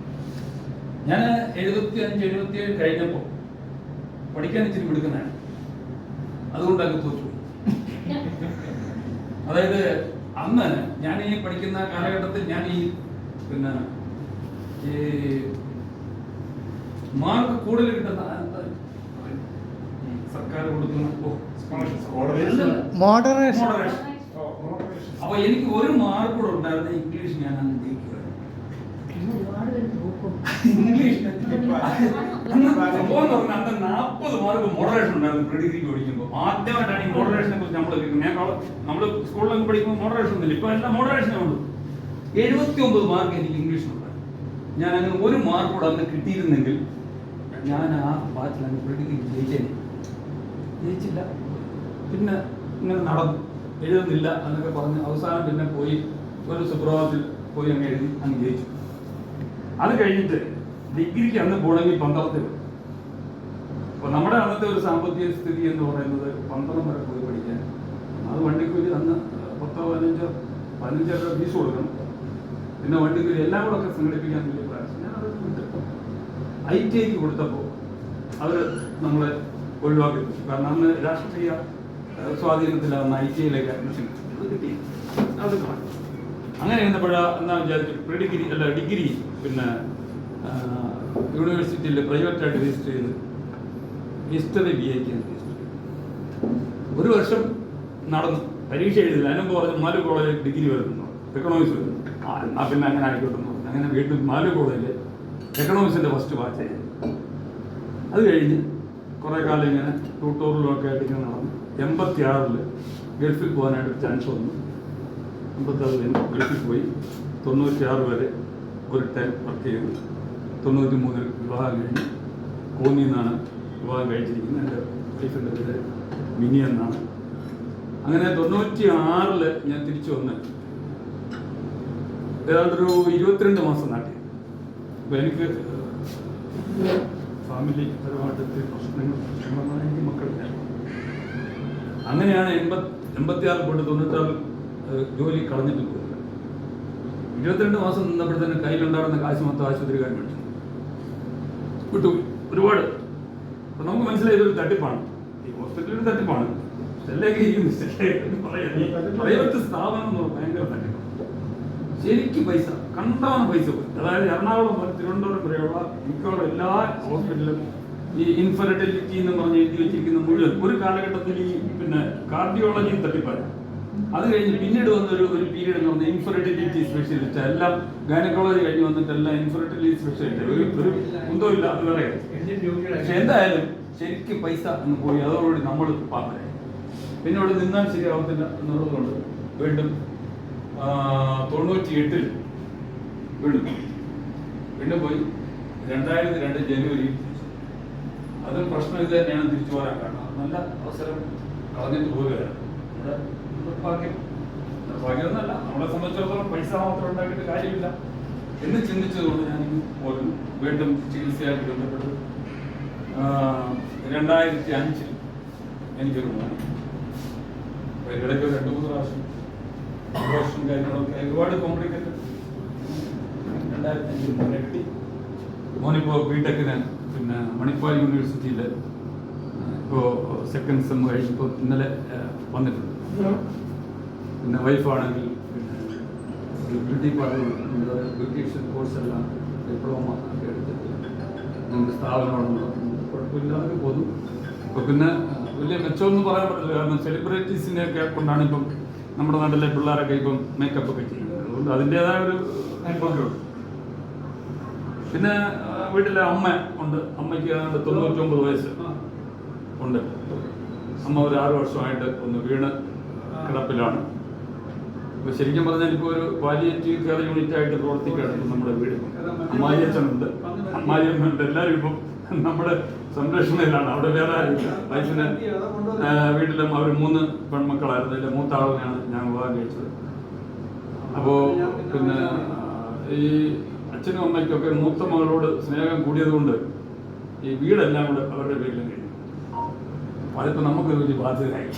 ഞാൻ 75-77 കഴിഞ്ഞപ്പോൾ പഠിക്കാൻ ഇച്ചിരി മിടുക്കുന്നതാണ്. അതുകൊണ്ട് അങ്ങ് തോറ്റു. അതായത് അന്ന് ഞാൻ ഈ പഠിക്കുന്ന കാലഘട്ടത്തിൽ ഞാൻ ഈ പിന്നെ ഈ മാർക്ക് കൂടുതൽ കിട്ടുന്ന സർക്കാർ കൊടുക്കുന്ന മോഡറേഷൻ. അപ്പൊ എനിക്ക് ഒരു മാർക്ക് കൂടെ ഉണ്ടായിരുന്ന ഇംഗ്ലീഷ് ഞാൻ അന്ന് ജയിക്കുമായിരുന്നു. ഇംഗ്ലീഷ് അന്ന് 40 മാർക്ക് മോഡറേഷൻ ഉണ്ടായിരുന്നു. പ്രീ ഡിഗ്രിക്ക് പഠിക്കുമ്പോൾ ആദ്യമായിട്ടാണ് ഈ മോഡറേഷനെ കുറിച്ച് നമ്മൾ കേൾക്കുന്നത്. നമ്മൾ സ്കൂളിലൊക്കെ പഠിക്കുമ്പോൾ മോഡറേഷൻ ഒന്നുമില്ല. ഇപ്പൊ എല്ലാം മോഡറേഷനേ ഉള്ളൂ. 79 മാർക്ക് എനിക്ക് ഇംഗ്ലീഷിനുണ്ടായിരുന്നു. ഞാൻ അങ്ങനെ ഒരു മാർക്ക് കൂടെ അന്ന് കിട്ടിയിരുന്നെങ്കിൽ ഞാൻ ആ ബാച്ചിൽ അങ്ങ് പ്രീ ഡിഗ്രി ജയിച്ചില്ല. പിന്നെ ഇങ്ങനെ നടന്നു, എഴുതുന്നില്ല എന്നൊക്കെ പറഞ്ഞ് അവസാനം പിന്നെ പോയി ഒരു സുപ്രഭാതത്തിൽ പോയി അങ്ങ് എഴുതി അങ്ങ് ജയിച്ചു. അത് കഴിഞ്ഞിട്ട് ഡിഗ്രിക്ക് അന്ന് പോകണമെങ്കിൽ 12 വരും. അപ്പോൾ നമ്മുടെ അന്നത്തെ ഒരു സാമ്പത്തിക സ്ഥിതി എന്ന് പറയുന്നത് 12 വരെ പോയി പഠിക്കാൻ, അത് വണ്ടിക്കൂലി അന്ന് 10-15 ഫീസ് കൊടുക്കണം. പിന്നെ വണ്ടിക്കൂലി എല്ലാം കൂടെ ഒക്കെ സംഘടിപ്പിക്കാൻ വലിയ പ്രയാസം. ഞാനത് വിട്ടു. ITIക്ക് കൊടുത്തപ്പോൾ അവർ നമ്മളെ ഒഴിവാക്കി. കാരണം അന്ന് രാഷ്ട്രീയ സ്വാധീനത്തിലാവുന്ന ITIയിലേക്ക് അഡ്മിഷൻ കിട്ടി. അത് കാണും. അങ്ങനെ ഇരുന്നപ്പോഴാണ് എന്നാ വിചാരിച്ചു പ്രീ ഡിഗ്രി അല്ല ഡിഗ്രി പിന്നെ യൂണിവേഴ്സിറ്റിയിൽ പ്രൈവറ്റായിട്ട് രജിസ്റ്റർ ചെയ്ത് ഹിസ്റ്ററി BAക്ക് രജിസ്റ്റർ ചെയ്തു. ഒരു വർഷം നടന്നു, പരീക്ഷ എഴുതില്ല. അതിനും പറഞ്ഞു മാലു കോളേജിൽ ഡിഗ്രി വരുന്നു, എക്കണോമിക്സ് വരുന്നു. എന്നാൽ പിന്നെ അങ്ങനെ ആയിക്കോട്ടെന്ന് പറഞ്ഞു. അങ്ങനെ വീണ്ടും മാലു കോളേജിൽ എക്കണോമിക്സിൻ്റെ ഫസ്റ്റ് ബാച്ച് ആയിരുന്നു. അത് കഴിഞ്ഞ് കുറേ കാലം ഇങ്ങനെ ട്യൂട്ടോറിലുമൊക്കെ ആയിട്ട് ഇങ്ങനെ നടന്നു. 86 ഗൾഫിൽ പോകാനായിട്ട് ഒരു ചാൻസ് വന്നു. 86 ഗൾഫിൽ പോയി. 96 വരെ ഒരു ടൈം വർക്ക് ചെയ്തു. 93 വിവാഹം കഴിഞ്ഞ് കോന്നിയിൽ നിന്നാണ് വിവാഹം കഴിച്ചിരിക്കുന്നത്. എൻ്റെ വൈഫിൻ്റെ പേര് മിനി എന്നാണ്. അങ്ങനെ 96 ഞാൻ തിരിച്ചു വന്ന് ഏതാണ്ടൊരു 22 മാസം നാട്ടിൽ. അപ്പോൾ എനിക്ക് ഫാമിലി പരമായിട്ട് പ്രശ്നങ്ങൾ എനിക്ക് മക്കളില്ല. അങ്ങനെയാണ് 86 പോയിട്ട് 96 ജോലി കളഞ്ഞിട്ട് പോയത്. 22 മാസം നിന്നപ്പോഴത്തേന് കയ്യിലുണ്ടായിരുന്ന കാശ് മൊത്തം ആശുപത്രിക്കാരൻ മേടിച്ചു വിട്ടുപോയി. ഒരുപാട് അപ്പം നമുക്ക് മനസ്സിലായി ഇതൊരു തട്ടിപ്പാണ്. ഈ ഹോസ്പിറ്റലൊരു തട്ടിപ്പാണ്. സ്റ്റെല്ലൊക്കെ പ്രൈവറ്റ് സ്ഥാപനം എന്ന് പറഞ്ഞാൽ ഭയങ്കര തട്ടിപ്പാണ്. ശരിക്കും പൈസ കണ്ടവന പൈസ പോയി. അതായത് എറണാകുളം മുതൽ തിരുവനന്തപുരം വരെയുള്ള മിക്കവാറും എല്ലാ ഹോസ്പിറ്റലിലും ഈ ഇൻഫെർട്ടിലിറ്റി എന്ന് പറഞ്ഞ് എഴുതി വെച്ചിരിക്കുന്ന മുഴുവൻ ഒരു കാലഘട്ടത്തിൽ ഈ പിന്നെ കാർഡിയോളജി തട്ടിപ്പായിരുന്നു. അത് കഴിഞ്ഞ് പിന്നീട് വന്നൊരു പീരീഡ് എന്ന് പറഞ്ഞാൽ ഇൻഫെർട്ടിലിറ്റി സ്പെഷ്യലിസ്റ്റ്, എല്ലാം ഗൈനക്കോളജി കഴിഞ്ഞ് വന്നിട്ടെല്ലാം ഇൻഫെർട്ടിലിറ്റി സ്പെഷ്യലിസ്റ്റ്. ഒരു കുന്തവും ഇല്ല, അത് വേറെ. പക്ഷെ എന്തായാലും ശരിക്കും പൈസ എന്ന് പോയി. അതോടുകൂടി നമ്മൾ പാപ്പരായി. പിന്നെ ഇവിടെ നിന്നാൽ ശരിയാവത്തില്ല എന്നുള്ളതുകൊണ്ട് വീണ്ടും 98 വീണ്ടും പോയി 2002 ജനുവരി. അതും പ്രശ്നം ഇത് തന്നെയാണ്, തിരിച്ചു പോരാൻ കാരണം നല്ല അവസരം കളഞ്ഞിട്ട് പോവുകയാണ്. നമ്മുടെ ഭാഗ്യമൊന്നുമല്ല, നമ്മളെ സംബന്ധിച്ചിടത്തോളം പൈസ മാത്രം ഉണ്ടാക്കിയിട്ട് കാര്യമില്ല എന്ന് ചിന്തിച്ചതുകൊണ്ട് ഞാൻ പോലും വീണ്ടും ചികിത്സയായിട്ട് ബന്ധപ്പെട്ട് 2005 എനിക്കൊരു മോൻ. ഇടയ്ക്ക് 2-3 പ്രാവശ്യം ഓപ്പറേഷൻ കാര്യങ്ങളൊക്കെ ഒരുപാട് കോംപ്ലിക്കേറ്റഡ്. 2005 മോനെ കിട്ടി. മോനിപ്പോൾ ബിടെക്കിന് പിന്നെ മണിപ്പാൽ യൂണിവേഴ്സിറ്റിയിൽ ഇപ്പോൾ സെക്കൻഡ് സെം കഴിഞ്ഞപ്പോൾ ഇന്നലെ വന്നിട്ടുണ്ട്. പിന്നെ വൈഫാണെങ്കിൽ പിന്നെ ബ്യൂട്ടി പാർലർ ബ്യൂട്ടീഷ്യൻ കോഴ്സെല്ലാം ഡിപ്ലോമ ഒക്കെ എടുത്തിട്ട് ഞങ്ങളുടെ സ്ഥാപനമാണ് കുഴപ്പമില്ലാതെ പോന്നു. ഇപ്പോൾ പിന്നെ വലിയ മെച്ചമൊന്നും പറയാൻ പറ്റില്ല, കാരണം സെലിബ്രിറ്റീസിനെയൊക്കെ കൊണ്ടാണ് ഇപ്പം നമ്മുടെ നാട്ടിലെ പിള്ളേരൊക്കെ ഇപ്പം മേക്കപ്പ് ഒക്കെ ചെയ്യുന്നത്. അതുകൊണ്ട് അതിൻ്റേതായ ഒരു അനുഭവമൊക്കെ ഉണ്ട്. പിന്നെ വീട്ടിലെ അമ്മ ഉണ്ട്. അമ്മയ്ക്ക് 99 വയസ്സ് ഉണ്ട്. അമ്മ ഒരു 6 വർഷമായിട്ട് ഒന്ന് വീണ് കിടപ്പിലാണ്. ഇപ്പോൾ ശരിക്കും പറഞ്ഞാൽ ഇപ്പോൾ ഒരു പാലിയേറ്റീവ് കെയർ യൂണിറ്റ് ആയിട്ട് പ്രവർത്തിക്കുകയാണ് ഇപ്പം നമ്മുടെ വീട്. അമ്മായിയച്ഛനുണ്ട്, അമ്മായിയമ്മയുണ്ട്, എല്ലാവരും ഇപ്പം നമ്മുടെ സംരക്ഷണയിലാണ്. അവിടെ വേറെ ആരുമില്ല. വൈഫിന് വീട്ടിലും അവർ 3 പെൺമക്കളായിരുന്നു. അതിൻ്റെ മൂത്ത ആളിനെയാണ് ഞാൻ വിവാഹം കഴിച്ചത്. അപ്പോൾ പിന്നെ ഈ അച്ഛനും അമ്മയ്ക്കൊക്കെ മൂത്ത മകളോട് സ്നേഹം കൂടിയതുകൊണ്ട് ഈ വീടെല്ലാം കൂടെ അവരുടെ പേരിലും കഴിഞ്ഞു. അപ്പോൾ അതിപ്പോൾ നമുക്കൊരു വലിയ ബാധ്യതയായി.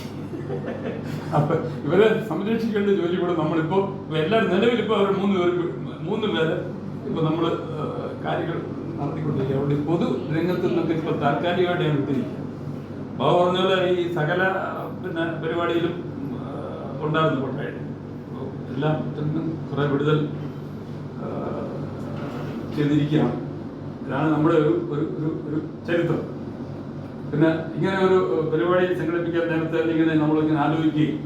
അപ്പം ഇവരെ സംരക്ഷിക്കേണ്ട ജോലി കൂടെ നമ്മളിപ്പോൾ എല്ലാവരും നിലവിലിപ്പോൾ അവർ 3 പേര് ഇപ്പോൾ നമ്മൾ കാര്യങ്ങൾ നടത്തിക്കൊണ്ടിരിക്കുക. അതുകൊണ്ട് പൊതു രംഗത്ത് നിന്നൊക്കെ ഇപ്പോൾ താൽക്കാലികമായിട്ട് ഞാൻ വിട്ടിരിക്കുക. ബാബു പറഞ്ഞ പോലെ ഈ സകല പിന്നെ പരിപാടിയിലും ഉണ്ടായിരുന്നു കൊട്ടായിട്ട്. എല്ലാം കുറേ വിടുതൽ ചെയ്തിരിക്കുകയാണ്. ഇതാണ് നമ്മുടെ ഒരു ചരിത്രം. പിന്നെ ഇങ്ങനെ ഒരു പരിപാടി സംഘടിപ്പിക്കാൻ നേരത്തെ ഇങ്ങനെ നമ്മളിങ്ങനെ ആലോചിക്കുകയും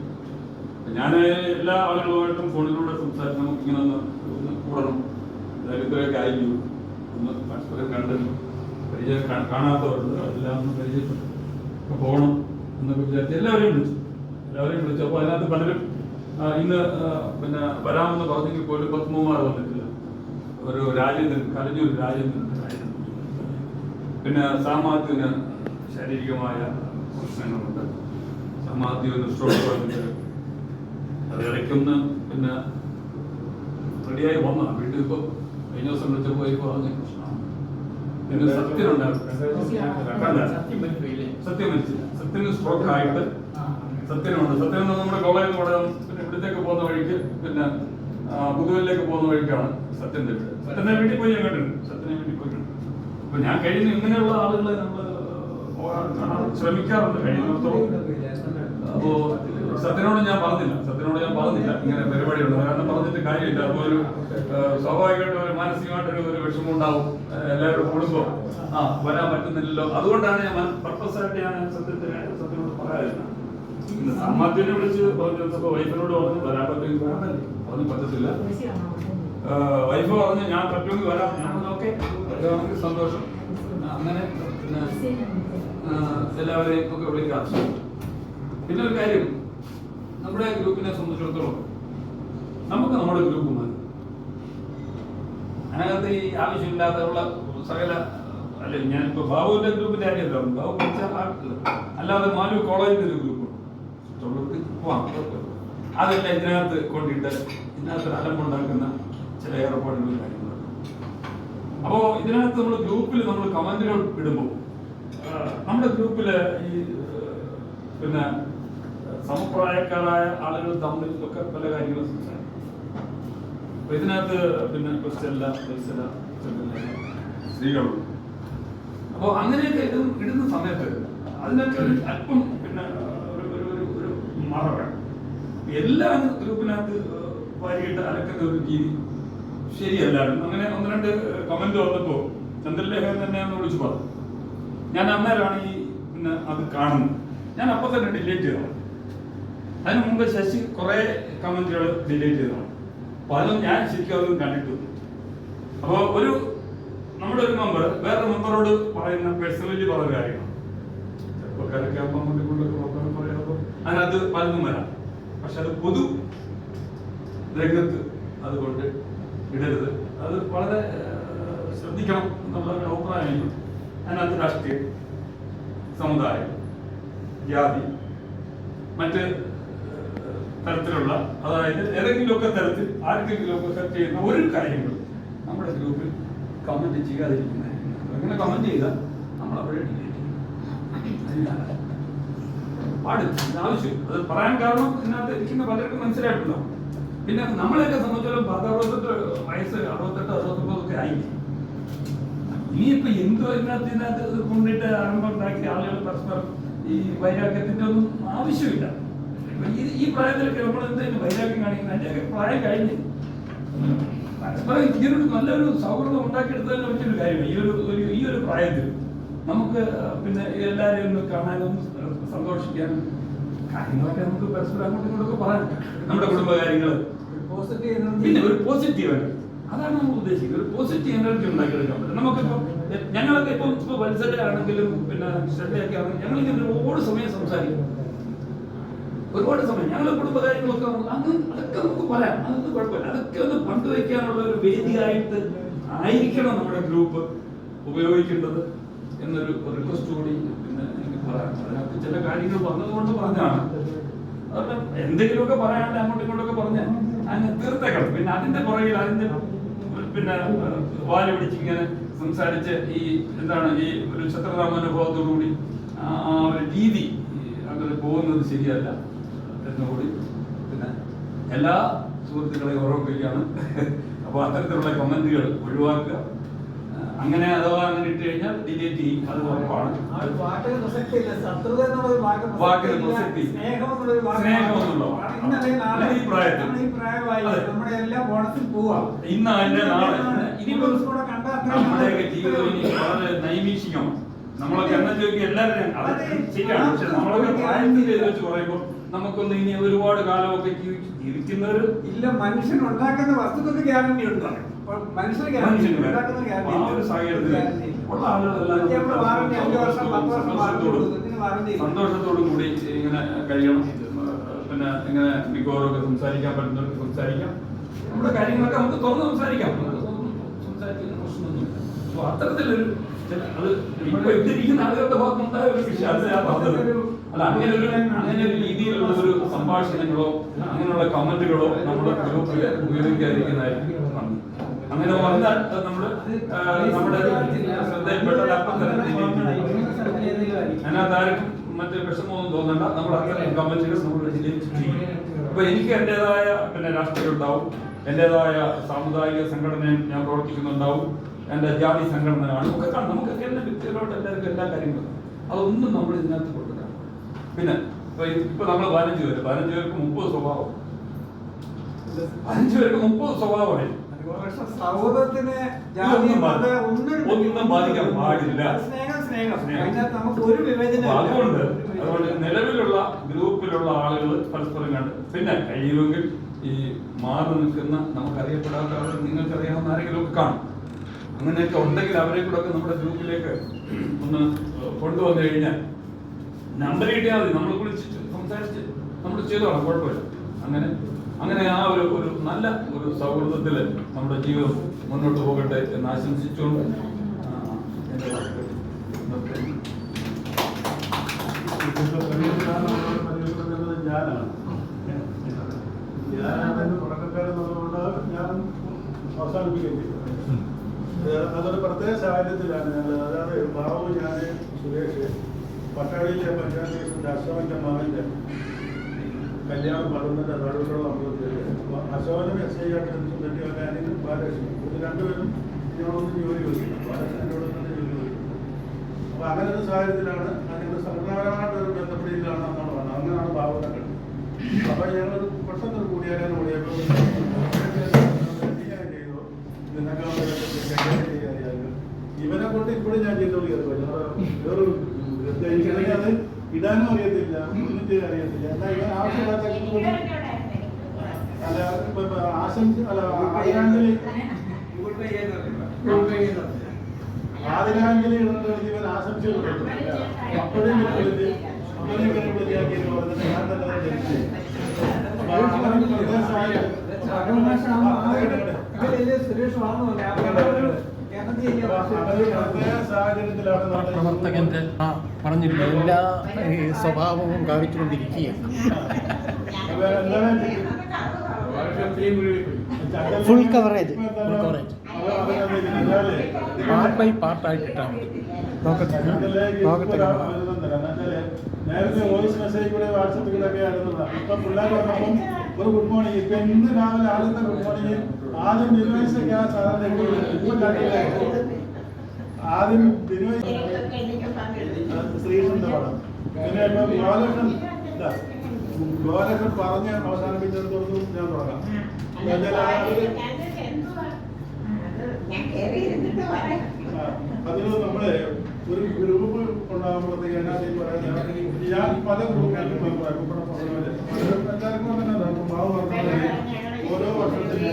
ഞാൻ എല്ലാ ആളുകളുമായിട്ടും ഫോണിലൂടെ സംസാരിച്ച് നമുക്കിങ്ങനെ ഒന്ന് കൂടണം, അതായത് ഇത്രയൊക്കെ ആയിരിക്കും, ഒന്ന് പരസ്പരം കണ്ട് പരിചയം കാണാത്തവരുണ്ട് എല്ലാം ഒന്ന് പരിചയപ്പെട്ടു പോകണം എന്നൊക്കെ വിചാരിച്ച് എല്ലാവരെയും വിളിച്ചു. അപ്പോൾ അതിനകത്ത് പലരും ഇന്ന് പിന്നെ വരാമെന്ന് പറഞ്ഞെങ്കിൽ പോലും പത്മകുമാർ വന്നിട്ടില്ല. ഒരു രാജേന്ദ്രൻ, കലഞ്ഞൂർ രാജേന്ദ്രൻ, പിന്നെ സാമാധ്യന് ശാരീരികമായ പ്രശ്നങ്ങളുണ്ട്. സാമാധ്യന് സ്ട്രോക്ക് വന്നിട്ട് അത് ഇടയ്ക്കൊന്ന് പിന്നെ റെഡിയായി വന്നു. വീട്ടിൽ ഇപ്പോൾ കഴിഞ്ഞ ദിവസം വിളിച്ചപ്പോൾ ഇപ്പോൾ പറഞ്ഞ പ്രശ്നമാണ്. പിന്നെ സത്യനുണ്ടായിരുന്നു, സത്യം മരിച്ചില്ല. സത്യന് സ്ട്രോക്ക് ആയിട്ട് സത്യനുണ്ട്. സത്യൻ നമ്മുടെ കോളേജിൽ നിന്ന് പറയാം. പിന്നെ ഇവിടത്തേക്ക് പോകുന്ന വഴിക്ക് പിന്നെ പുതുവലിലേക്ക് പോകുന്ന വഴിക്കാണ് സത്യന്റെ വീട്. സത്യന്റെ വീട്ടിൽ പോയി ഞാൻ കണ്ടിട്ടുണ്ട്. സത്യനെ വീട്ടിൽ പോയിട്ടുണ്ട്. അപ്പൊ ഞാൻ കഴിയുന്ന ഇങ്ങനെയുള്ള ആളുകളെ നമ്മൾ ശ്രമിക്കാറുണ്ട് കഴിയുന്നിടത്തോളം. അപ്പോ സത്യനോട് ഞാൻ പറഞ്ഞില്ല ഇങ്ങനെ പരിപാടി ഉണ്ട്, കാരണം പറഞ്ഞിട്ട് കാര്യമില്ല. അപ്പോൾ ഒരു സ്വാഭാവികമായിട്ട് ഒരു മാനസികമായിട്ടൊരു വിഷമം ഉണ്ടാവും. എല്ലാവരും കൂടുമ്പോൾ വരാൻ പറ്റുന്നില്ലല്ലോ. അതുകൊണ്ടാണ് ഞാൻ പർപ്പസായിട്ട് ഞാൻ സത്യനോട് പറയാതിരുന്നത്. സാമാധ്യനെ വിളിച്ച് പറഞ്ഞപ്പോൾ വൈഫിനോട് പറഞ്ഞു വരാൻ പറ്റുമെങ്കിൽ പറഞ്ഞു പറ്റത്തില്ല. വൈഫ് പറഞ്ഞു ഞാൻ പറ്റുമെങ്കിൽ വരാം. ഞാൻ പറഞ്ഞു ഓക്കെ, വരാണെങ്കിൽ സന്തോഷം. അങ്ങനെ പിന്നെ എല്ലാവരെയും ഒക്കെ വിളിക്കാം. പിന്നെ ഒരു കാര്യം, നമ്മുടെ ഗ്രൂപ്പിനെ സംബന്ധിച്ചിടത്തോളം നമുക്ക് നമ്മുടെ ഗ്രൂപ്പ് മതി. അതിനകത്ത് ഈ ആവശ്യമില്ലാത്തുള്ള സകല അല്ലെ, ഞാനിപ്പോ ബാബുവിന്റെ ഗ്രൂപ്പിന്റെ കാര്യമല്ല, ബാബു അല്ലാതെ മാലു കോളേജിന്റെ ഒരു ഗ്രൂപ്പുണ്ട്. പോവാം, അതെല്ലാം ഇതിനകത്ത് കൊണ്ടിട്ട് ഇതിനകത്ത് അലമ്പുണ്ടാക്കുന്ന ചില ഏർപ്പാടുകളും കാര്യങ്ങളും. അപ്പോൾ ഇതിനകത്ത് നമ്മൾ ഗ്രൂപ്പിൽ നമ്മൾ കമന്റുകൾ ഇടുമ്പോൾ നമ്മുടെ ഗ്രൂപ്പില് ഈ പിന്നെ സമപ്രായക്കാരായ ആളുകൾ തമ്മിൽ ഒക്കെ പല കാര്യങ്ങളും സംസാരിക്കും. അപ്പൊ ഇതിനകത്ത് പിന്നെ ക്രിസ്റ്റല്ല, സ്ത്രീകളുണ്ട്. അപ്പോൾ അങ്ങനെയൊക്കെ ഇടുന്ന സമയത്ത് അതിനൊക്കെ ഒരു അല്പം പിന്നെ ഒരു മറ വേണം. എല്ലാ ഗ്രൂപ്പിനകത്ത് വാരിയിട്ട് അലക്കുന്ന ഒരു രീതി ശരിയല്ലായിരുന്നു. അങ്ങനെ 1-2 കമന്റ് വന്നപ്പോൾ ചന്ദ്രലേഖൻ തന്നെ ഒന്ന് വിളിച്ചു പറഞ്ഞു. ഞാൻ അന്നേരമാണ് ഈ പിന്നെ അത് കാണുന്നത്. ഞാൻ അപ്പോൾ തന്നെ ഡിലീറ്റ് ചെയ്തതാണ്. അതിന് മുമ്പ് ശശി കുറെ കമന്റുകൾ ഡിലീറ്റ് ചെയ്തതാണ്. അപ്പൊ അതൊന്നും ഞാൻ ശരിക്കും അതൊന്നും കണ്ടിട്ടുണ്ട്. അപ്പോൾ നമ്മുടെ ഒരു മെമ്പർ വേറെ മെമ്പറോട് പറയുന്ന പേഴ്സണലി പറയുന്ന കാര്യമാണ്. ചെറുപ്പക്കാരൊക്കെ ആകുമ്പോൾ അങ്ങോട്ട് പറയുമ്പോൾ അതിനകത്ത് പലതും വരാം. പക്ഷെ അത് പൊതു രംഗത്ത് അതുകൊണ്ട് ഇടരുത്. അത് വളരെ ശ്രദ്ധിക്കണം എന്നുള്ള ഒരു അഭിപ്രായമാണ്. അതിനകത്ത് രാഷ്ട്രീയം, സമുദായം, ജാതി, മറ്റ് തരത്തിലുള്ള, അതായത് ഏതെങ്കിലുമൊക്കെ തരത്തിൽ ആർക്കെങ്കിലുമൊക്കെ സെറ്റ് ചെയ്യുന്ന ഒരു കാര്യങ്ങളും നമ്മുടെ ഗ്രൂപ്പിൽ കമന്റ് ചെയ്യാതിരിക്കുന്നതായിരിക്കും. അങ്ങനെ കമന്റ് ചെയ്താൽ നമ്മൾ അവിടെ പാടില്ല, ആവശ്യം. അത് പറയാൻ കാരണം ഇതിനകത്ത് ഇരിക്കുന്ന പലർക്കും മനസ്സിലായിട്ടുണ്ടാവും. പിന്നെ നമ്മളെയൊക്കെ സംബന്ധിച്ചിടത്തോളം 60-68 വയസ്സ് 68-69 ആയി. ഇനിയിപ്പോ എന്തോ ഇതിനകത്ത് കൊണ്ടിട്ട് ആരംഭം ഉണ്ടാക്കി ആളുകൾ പരസ്പരം ഈ വൈരാഗ്യത്തിന്റെ ഒന്നും ആവശ്യമില്ല. ഈ പ്രായത്തിലൊക്കെ നമ്മൾ എന്തെങ്കിലും വൈരാഗ്യം കാണിക്കുന്നത് അതിന്റെയൊക്കെ പ്രായം കഴിഞ്ഞ് പരസ്പരം ഇതിനൊരു നല്ലൊരു സൗഹൃദം ഉണ്ടാക്കിയെടുത്തതിന് പറ്റിയൊരു കാര്യമാണ്. ഈ ഒരു പ്രായത്തിൽ നമുക്ക് പിന്നെ എല്ലാവരെയും ഒന്ന് കാണാനും സന്തോഷിക്കാനും കാര്യങ്ങളൊക്കെ നമുക്ക് പരസ്പരം അങ്ങോട്ടും ഇങ്ങോട്ടൊക്കെ പറയാം. നമ്മുടെ കുടുംബകാര്യങ്ങൾ പിന്നെ ഒരു പോസിറ്റീവ് എനർജി, അതാണ് നമ്മൾ ഉദ്ദേശിക്കുന്നത്. ഒരു പോസിറ്റീവ് എനർജി ഉണ്ടാക്കിയെടുക്കാൻ പറ്റും. നമുക്കിപ്പം ഞങ്ങളൊക്കെ ഇപ്പൊ വത്സരയാണെങ്കിലും പിന്നെ ശ്രദ്ധയൊക്കെ ആണെങ്കിലും ഞങ്ങളിങ്ങനെ ഒരുപാട് സമയം സംസാരിക്കും. ഒരുപാട് സമയം ഞങ്ങളുടെ കുടുംബകാര്യങ്ങളൊക്കെ അതൊക്കെ നമുക്ക് പറയാം. അതൊന്നും കുഴപ്പമില്ല. അതൊക്കെ ഒന്ന് പങ്കുവയ്ക്കാനുള്ള ഒരു വേദിയായിട്ട് ആയിരിക്കണം നമ്മുടെ ഗ്രൂപ്പ് ഉപയോഗിക്കേണ്ടത് എന്നൊരു റിക്വസ്റ്റ് കൂടി പിന്നെ എനിക്ക് പറയാം. അതിനകത്ത് ചില കാര്യങ്ങൾ പറഞ്ഞതുകൊണ്ട് പറഞ്ഞാണ്. അതുകൊണ്ട് എന്തെങ്കിലുമൊക്കെ പറയാണ്ട് അങ്ങോട്ടും ഇങ്ങോട്ടൊക്കെ പറഞ്ഞ് അതിനെ തീർത്തേക്കണം. പിന്നെ അതിന്റെ പുറകിൽ അതിന്റെ പിന്നെ വാല് പിടിച്ചിങ്ങനെ സംസാരിച്ച് ഈ എന്താണ് ഈ ഒരു ശത്രുതാമനോഭാവത്തോടുകൂടി ആ ഒരു രീതി അങ്ങനെ പോകുന്നത് ശരിയല്ല എന്നുകൂടി പിന്നെ എല്ലാ സുഹൃത്തുക്കളെയും ഓർമ്മിപ്പിക്കുകയാണ്. അപ്പോൾ അത്തരത്തിലുള്ള കമന്റുകൾ ഒഴിവാക്കുക. അങ്ങനെ അഥവാ അങ്ങനെ ഇട്ട് കഴിഞ്ഞാൽ ഡിലീറ്റ് ചെയ്യും. അത് ഉറപ്പാണ്. വാക്കിന് പ്രസക്തി, സ്നേഹമെന്നുള്ളതാണ് ഈ പ്രായത്തിൽ. ഇന്ന് അതിന്റെ നാളെ ഇനിയിപ്പോ നമ്മുടെയൊക്കെ ജീവിതം ഇനി വളരെ നൈമിഷികമാണ്. നമ്മളൊക്കെ എന്നാ ചോദിക്കുക എല്ലാവരും അതൊക്കെ ശരിയാണ്. പക്ഷെ നമ്മളൊക്കെ പ്രായത്തിൽ വെച്ച് പറയുമ്പോൾ നമുക്കൊന്ന് ഇനി ഒരുപാട് കാലമൊക്കെ ജീവിക്കുന്നവർ ഇല്ല. മനുഷ്യൻ ഉണ്ടാക്കുന്ന വസ്തുക്കൾക്ക് ഗ്യാരണ്ടി ഉണ്ട്. സന്തോഷത്തോടും കൂടി ഇങ്ങനെ കഴിയണം. പിന്നെ ഇങ്ങനെ മിക്കവാറൊക്കെ സംസാരിക്കാൻ പറ്റുന്നവർക്ക് സംസാരിക്കാം. നമ്മുടെ കാര്യങ്ങളൊക്കെ നമുക്ക് തുറന്ന് സംസാരിക്കാം. സംസാരിക്കുന്ന പ്രശ്നമൊന്നുമില്ല. അപ്പൊ അത്തരത്തിലൊരു അത് ഇപ്പൊ ഇരിക്കുന്ന ആളുകളുടെ ഭാഗത്തുണ്ടായ ഒരു അല്ല അങ്ങനെ ഒരു രീതിയിലുള്ള ഒരു സംഭാഷണങ്ങളോ അങ്ങനെയുള്ള കമന്റുകളോ നമ്മുടെ ഗ്രൂപ്പിൽ ഉപയോഗിക്കാതിരിക്കുന്നതായിരിക്കും. അങ്ങനെ വന്നാൽ നമ്മുടെ ശ്രദ്ധയിൽപ്പെട്ട അപ്പം തന്നെ അതിനകത്ത് ആർക്കും മറ്റു വിഷമമൊന്നും തോന്നണ്ട. നമ്മൾ അത്രയും കമന്റുകൾ നമ്മൾ ചെയ്യും. അപ്പൊ എനിക്ക് എന്റേതായ പിന്നെ രാഷ്ട്രീയം ഉണ്ടാവും, എന്റേതായ സാമുദായിക സംഘടനയും ഞാൻ പ്രവർത്തിക്കുന്നുണ്ടാവും, എന്റെ ജാതി സംഘടന കാണും ഒക്കെ കാണും. നമുക്കൊക്കെ എല്ലാ വ്യക്തികളോട് എല്ലാവർക്കും എല്ലാ കാര്യങ്ങളും അതൊന്നും നമ്മൾ ഇതിനകത്ത് കൊടുക്കണം. പിന്നെ ഇപ്പൊ നമ്മൾ 15 പേർക്ക് 30 സ്വഭാവം, 15 പേർക്ക് 30 സ്വഭാവമായി. സൗഹൃദത്തിന് ഒന്നും ബാധിക്കാൻ പാടില്ല. അതുകൊണ്ട് നിലവിലുള്ള ഗ്രൂപ്പിലുള്ള ആളുകൾ പരസ്പരം കണ്ട് പിന്നെ കഴിയുമെങ്കിൽ ഈ മാറി നിൽക്കുന്ന നമുക്കറിയപ്പെടാത്ത ആളുകൾ നിങ്ങൾക്കറിയാവുന്ന ആരെങ്കിലും ഒക്കെ കാണും. അങ്ങനെയൊക്കെ ഉണ്ടെങ്കിൽ അവരെ കൂടെ ഒക്കെ നമ്മുടെ ഗ്രൂപ്പിലേക്ക് ഒന്ന് കൊണ്ടുവന്നു കഴിഞ്ഞാൽ നമ്പർ കിട്ടിയാൽ മതി. നമ്മൾ വിളിച്ചിട്ട് സംസാരിച്ച് നമ്മൾ ചെയ്തോളാം, കുഴപ്പമില്ല. അങ്ങനെ ആ ഒരു നല്ല ഒരു സൗഹൃദത്തിൽ നമ്മുടെ ജീവിതം മുന്നോട്ട് പോകട്ടെ എന്ന് ആശംസിച്ചുകൊണ്ട് ഞാനാണ് തുടക്കക്കാരെന്നുള്ളതുകൊണ്ട് ഞാൻ അവസാനിപ്പിക്കുകയും ചെയ്തു. അതൊരു പ്രത്യേക സാഹചര്യത്തിലാണ് ഞങ്ങൾ, അതായത് ബാബു, ഞാൻ, സുരേഷ് പട്ടാഴിയിലെ പഞ്ചായത്ത് പ്രസിഡന്റ് അശോകന്റെ മകന്റെ കല്യാണം 11 നടുവിലുള്ള അമ്പലത്തിൽ അശോകനും SI ആയിട്ട് തെറ്റിവല്ലാനും ബാലകൃഷ്ണൻ ഇത് രണ്ടുപേരും ഞങ്ങളൊന്നും ജോലി ചോദിക്കുന്നു. ബാലകൃഷ്ണൻ എന്നോട് തന്നെ ജോലി ചോദിക്കുന്നു. അപ്പൊ അങ്ങനെ ഒരു സാഹചര്യത്തിലാണ് ഞങ്ങൾ സംഘടനാപരമായിട്ടൊരു ബന്ധപ്പെടിയിലാണ് എന്നാണ് പറഞ്ഞത്. അങ്ങനെയാണ് ബാബുവിനെ കണ്ടത്. അപ്പൊ ഞങ്ങളൊരു പെട്ടെന്നൊരു കൂടിയാലും കൂടിയപ്പോൾ ചെയ്തു നിന്നൊക്കെ ഇവനെ കൊണ്ട് ഇപ്പോഴും ഞാൻ ചെയ്തോളി വേറൊരു അത് ഇടാനും അറിയത്തില്ല, ഒന്നും ചെയ്യാൻ അറിയത്തില്ല. എന്നാൽ ഇവൻ ആവശ്യമില്ലാത്ത ആദിരാഞ്ജലി ഇടുന്നത് ഇവൻ ആശംസകൾ അപ്പോഴും വിളിച്ച് അപ്പോഴും ഇവനെ വിളിച്ചാക്കി പറഞ്ഞിട്ട് ഞാൻ തന്നെ ധരിച്ചു. അപ്പൊ അങ്ങനെ പ്രദേശമായി വലിയ സുരേഷ് വളർന്നുണ്ട് പ്രവർത്തകന്റെ പറഞ്ഞില്ല എല്ലാ സ്വഭാവവും കാണിച്ചുകൊണ്ടിരിക്കുകയാണ്. ഫുൾ കവറേജ് പാർട്ട് ബൈ പാർട്ടായിട്ടിട്ടാണ്. നേരത്തെ വോയിസ് മെസ്സേജ് കൂടെ വാട്സപ്പിൽ കൂടെ ഒക്കെ ആയിരുന്നതാണ്. ഇപ്പം പിള്ളേർ വന്നപ്പം ഒരു ഗുഡ് മോർണിംഗ്. ഇപ്പം ഇന്ന് രാവിലെ ആളുന്ന ഗുഡ് മോർണിംഗ് ആദ്യം ബിനോയ്സൊക്കെ ആ സാധാരണ ഇപ്പം കാട്ടിയില്ല. ആദ്യം ബിനോയ് ശ്രീകൃഷ്ണന്റെ പടം, പിന്നെ ഇപ്പം ഗോപാലകൃഷ്ണൻ പറഞ്ഞ് അവസാനിപ്പിച്ചിടത്തോളം ഞാൻ തുടങ്ങാം. അതിന് നമ്മള് ഒരു ഗ്രൂപ്പ് ഉണ്ടാകുമ്പോഴത്തേക്ക് അതിനകത്ത് പറയുന്നത് ഞാൻ പല ഗ്രൂപ്പുകളിലും എല്ലാവർക്കും അങ്ങനെ മാവ് പറഞ്ഞാൽ ഓരോ വർഷത്തിന്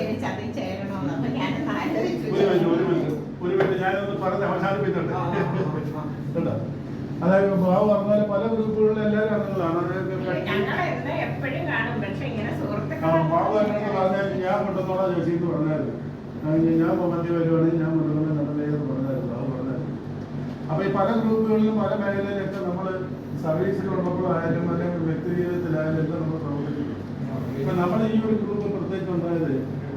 ഒരു മിനിറ്റ് ഞാനൊന്ന് പറഞ്ഞ് അവസാനിപ്പിച്ചിട്ടുണ്ട് കേട്ടോ. അതായത് മാവ് പറഞ്ഞാൽ പല ഗ്രൂപ്പുകളിലും എല്ലാവരും അംഗങ്ങളാണ്. മാവ് അങ്ങനെ പറഞ്ഞാൽ ഞാൻ കൊണ്ടുവന്നോളാം ചോദിച്ചെന്ന് പറഞ്ഞായിരുന്നു. ഞാൻ മധ്യ വരുവാണെങ്കിൽ ഞാൻ കൊണ്ടുവന്ന നടന്നേന്ന് പറഞ്ഞായിരുന്നു. അത് പറഞ്ഞായിരുന്നു. അപ്പൊ ഈ പല ഗ്രൂപ്പുകളിലും പല മേഖലയിലൊക്കെ നമ്മൾ സർവീസിലുള്ളപ്പോഴായാലും അല്ലെങ്കിൽ വ്യക്തി ജീവിതത്തിലായാലും ഒക്കെ നമ്മൾ പ്രവർത്തിക്കുന്നു. ഇപ്പൊ നമ്മൾ ഈ ഒരു ഗ്രൂപ്പ് പ്രത്യേകിച്ച് ഉണ്ടായത്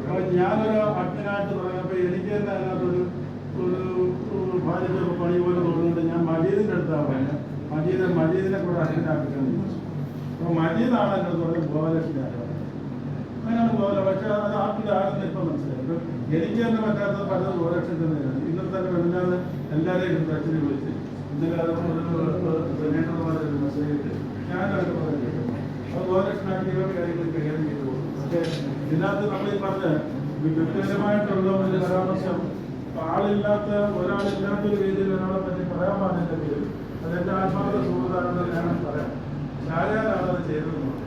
അപ്പൊ ഞാനൊരു അഡ്മിനായിട്ട് തുടങ്ങിയപ്പോൾ എനിക്ക് തന്നെ അതിനകത്തൊരു ഭാര്യയുടെ പണി പോലെ തോന്നുന്നുണ്ട്. ഞാൻ മജീദിന്റെ അടുത്താണ് പറഞ്ഞത്. മജീദിനെ കൂടെ അഡ്മിനാക്കിക്കാൻ ചോദിച്ചു. അപ്പൊ മജീദാണ് എന്നോട് പറഞ്ഞത് ഗോപാലകൃഷ്ണൻ അങ്ങനെയാണ് ഗോപാല. പക്ഷെ അത് ആർക്കിടെ ആരെന്ന് ഇപ്പൊ മനസ്സിലായി. ഇപ്പൊ എനിക്ക് തന്നെ പറ്റാത്തത് പലതും ഗോപാലകൃഷ്ണൻ തന്നെയാണ്. ഇന്നലെ തന്നെ വല്ലാതെ എല്ലാവരെയും പ്രശ്നം വിളിച്ച് ഇന്നലെ അത് ഒരു മെസ്സേജ് ഇട്ട് ഞാനത് പറയുന്നത് അത് ഗോപാലകൃഷ്ണനാക്കി കാര്യങ്ങൾ കൈകാര്യം ചെയ്തു പോകും. പക്ഷേ ഇതിനകത്ത് നമ്മൾ ഈ പറഞ്ഞ വ്യക്തിപരമായിട്ടുള്ള ഒരു പരാമർശം ആളില്ലാത്ത ഒരാളില്ലാത്തൊരു രീതിയിൽ ഒരാളെ പറ്റി പറയാൻ പാടില്ലെങ്കിൽ അതെന്റെ ആത്മാർത്ഥ സുഹൃത്താണെന്ന് ഞാൻ പറയാം. ഷാജാനാണത് ചെയ്തതെന്ന് പറഞ്ഞു.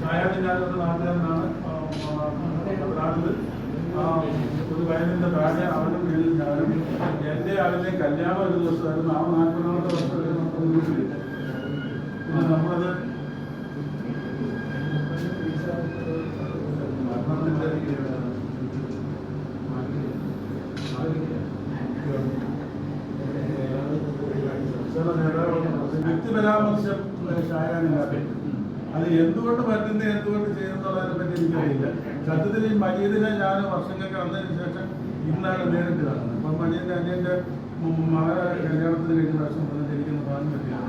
ഷാജാൻ ഞാനൊരു നാട്ടുകാരനാണ്. നാട്ടില് ഒരു വയലിന്റെ താഴെ അവന്റെ വീട്ടിൽ ഞാനും എന്റെ ആളിനെ കല്യാണം ഒരു ദിവസമായിരുന്നു. ആ 40 വർഷം വരെ നമുക്ക് വീട്ടിലില്ല. പിന്നെ നമ്മളത് വ്യക്തിപരാമർശം ഷായാനില്ലാതെ അത് എന്തുകൊണ്ട് പറ്റുന്ന എന്തുകൊണ്ട് ചെയ്യുന്നതിനെ പറ്റി എനിക്കറിയില്ല. സത്യത്തിൽ ഈ മജീദിനെ ഞാൻ വർഷങ്ങൾക്ക് വന്നതിന് ശേഷം ഇന്നാണ് നേരിട്ട് കാണുന്നത്. അപ്പം മജീദിന്റെ അനിയന്റെ മകളെ കല്യാണത്തിന് കഴിഞ്ഞ വർഷം വന്നിരിക്കുന്ന ഭാഗം പറ്റിയാണ്.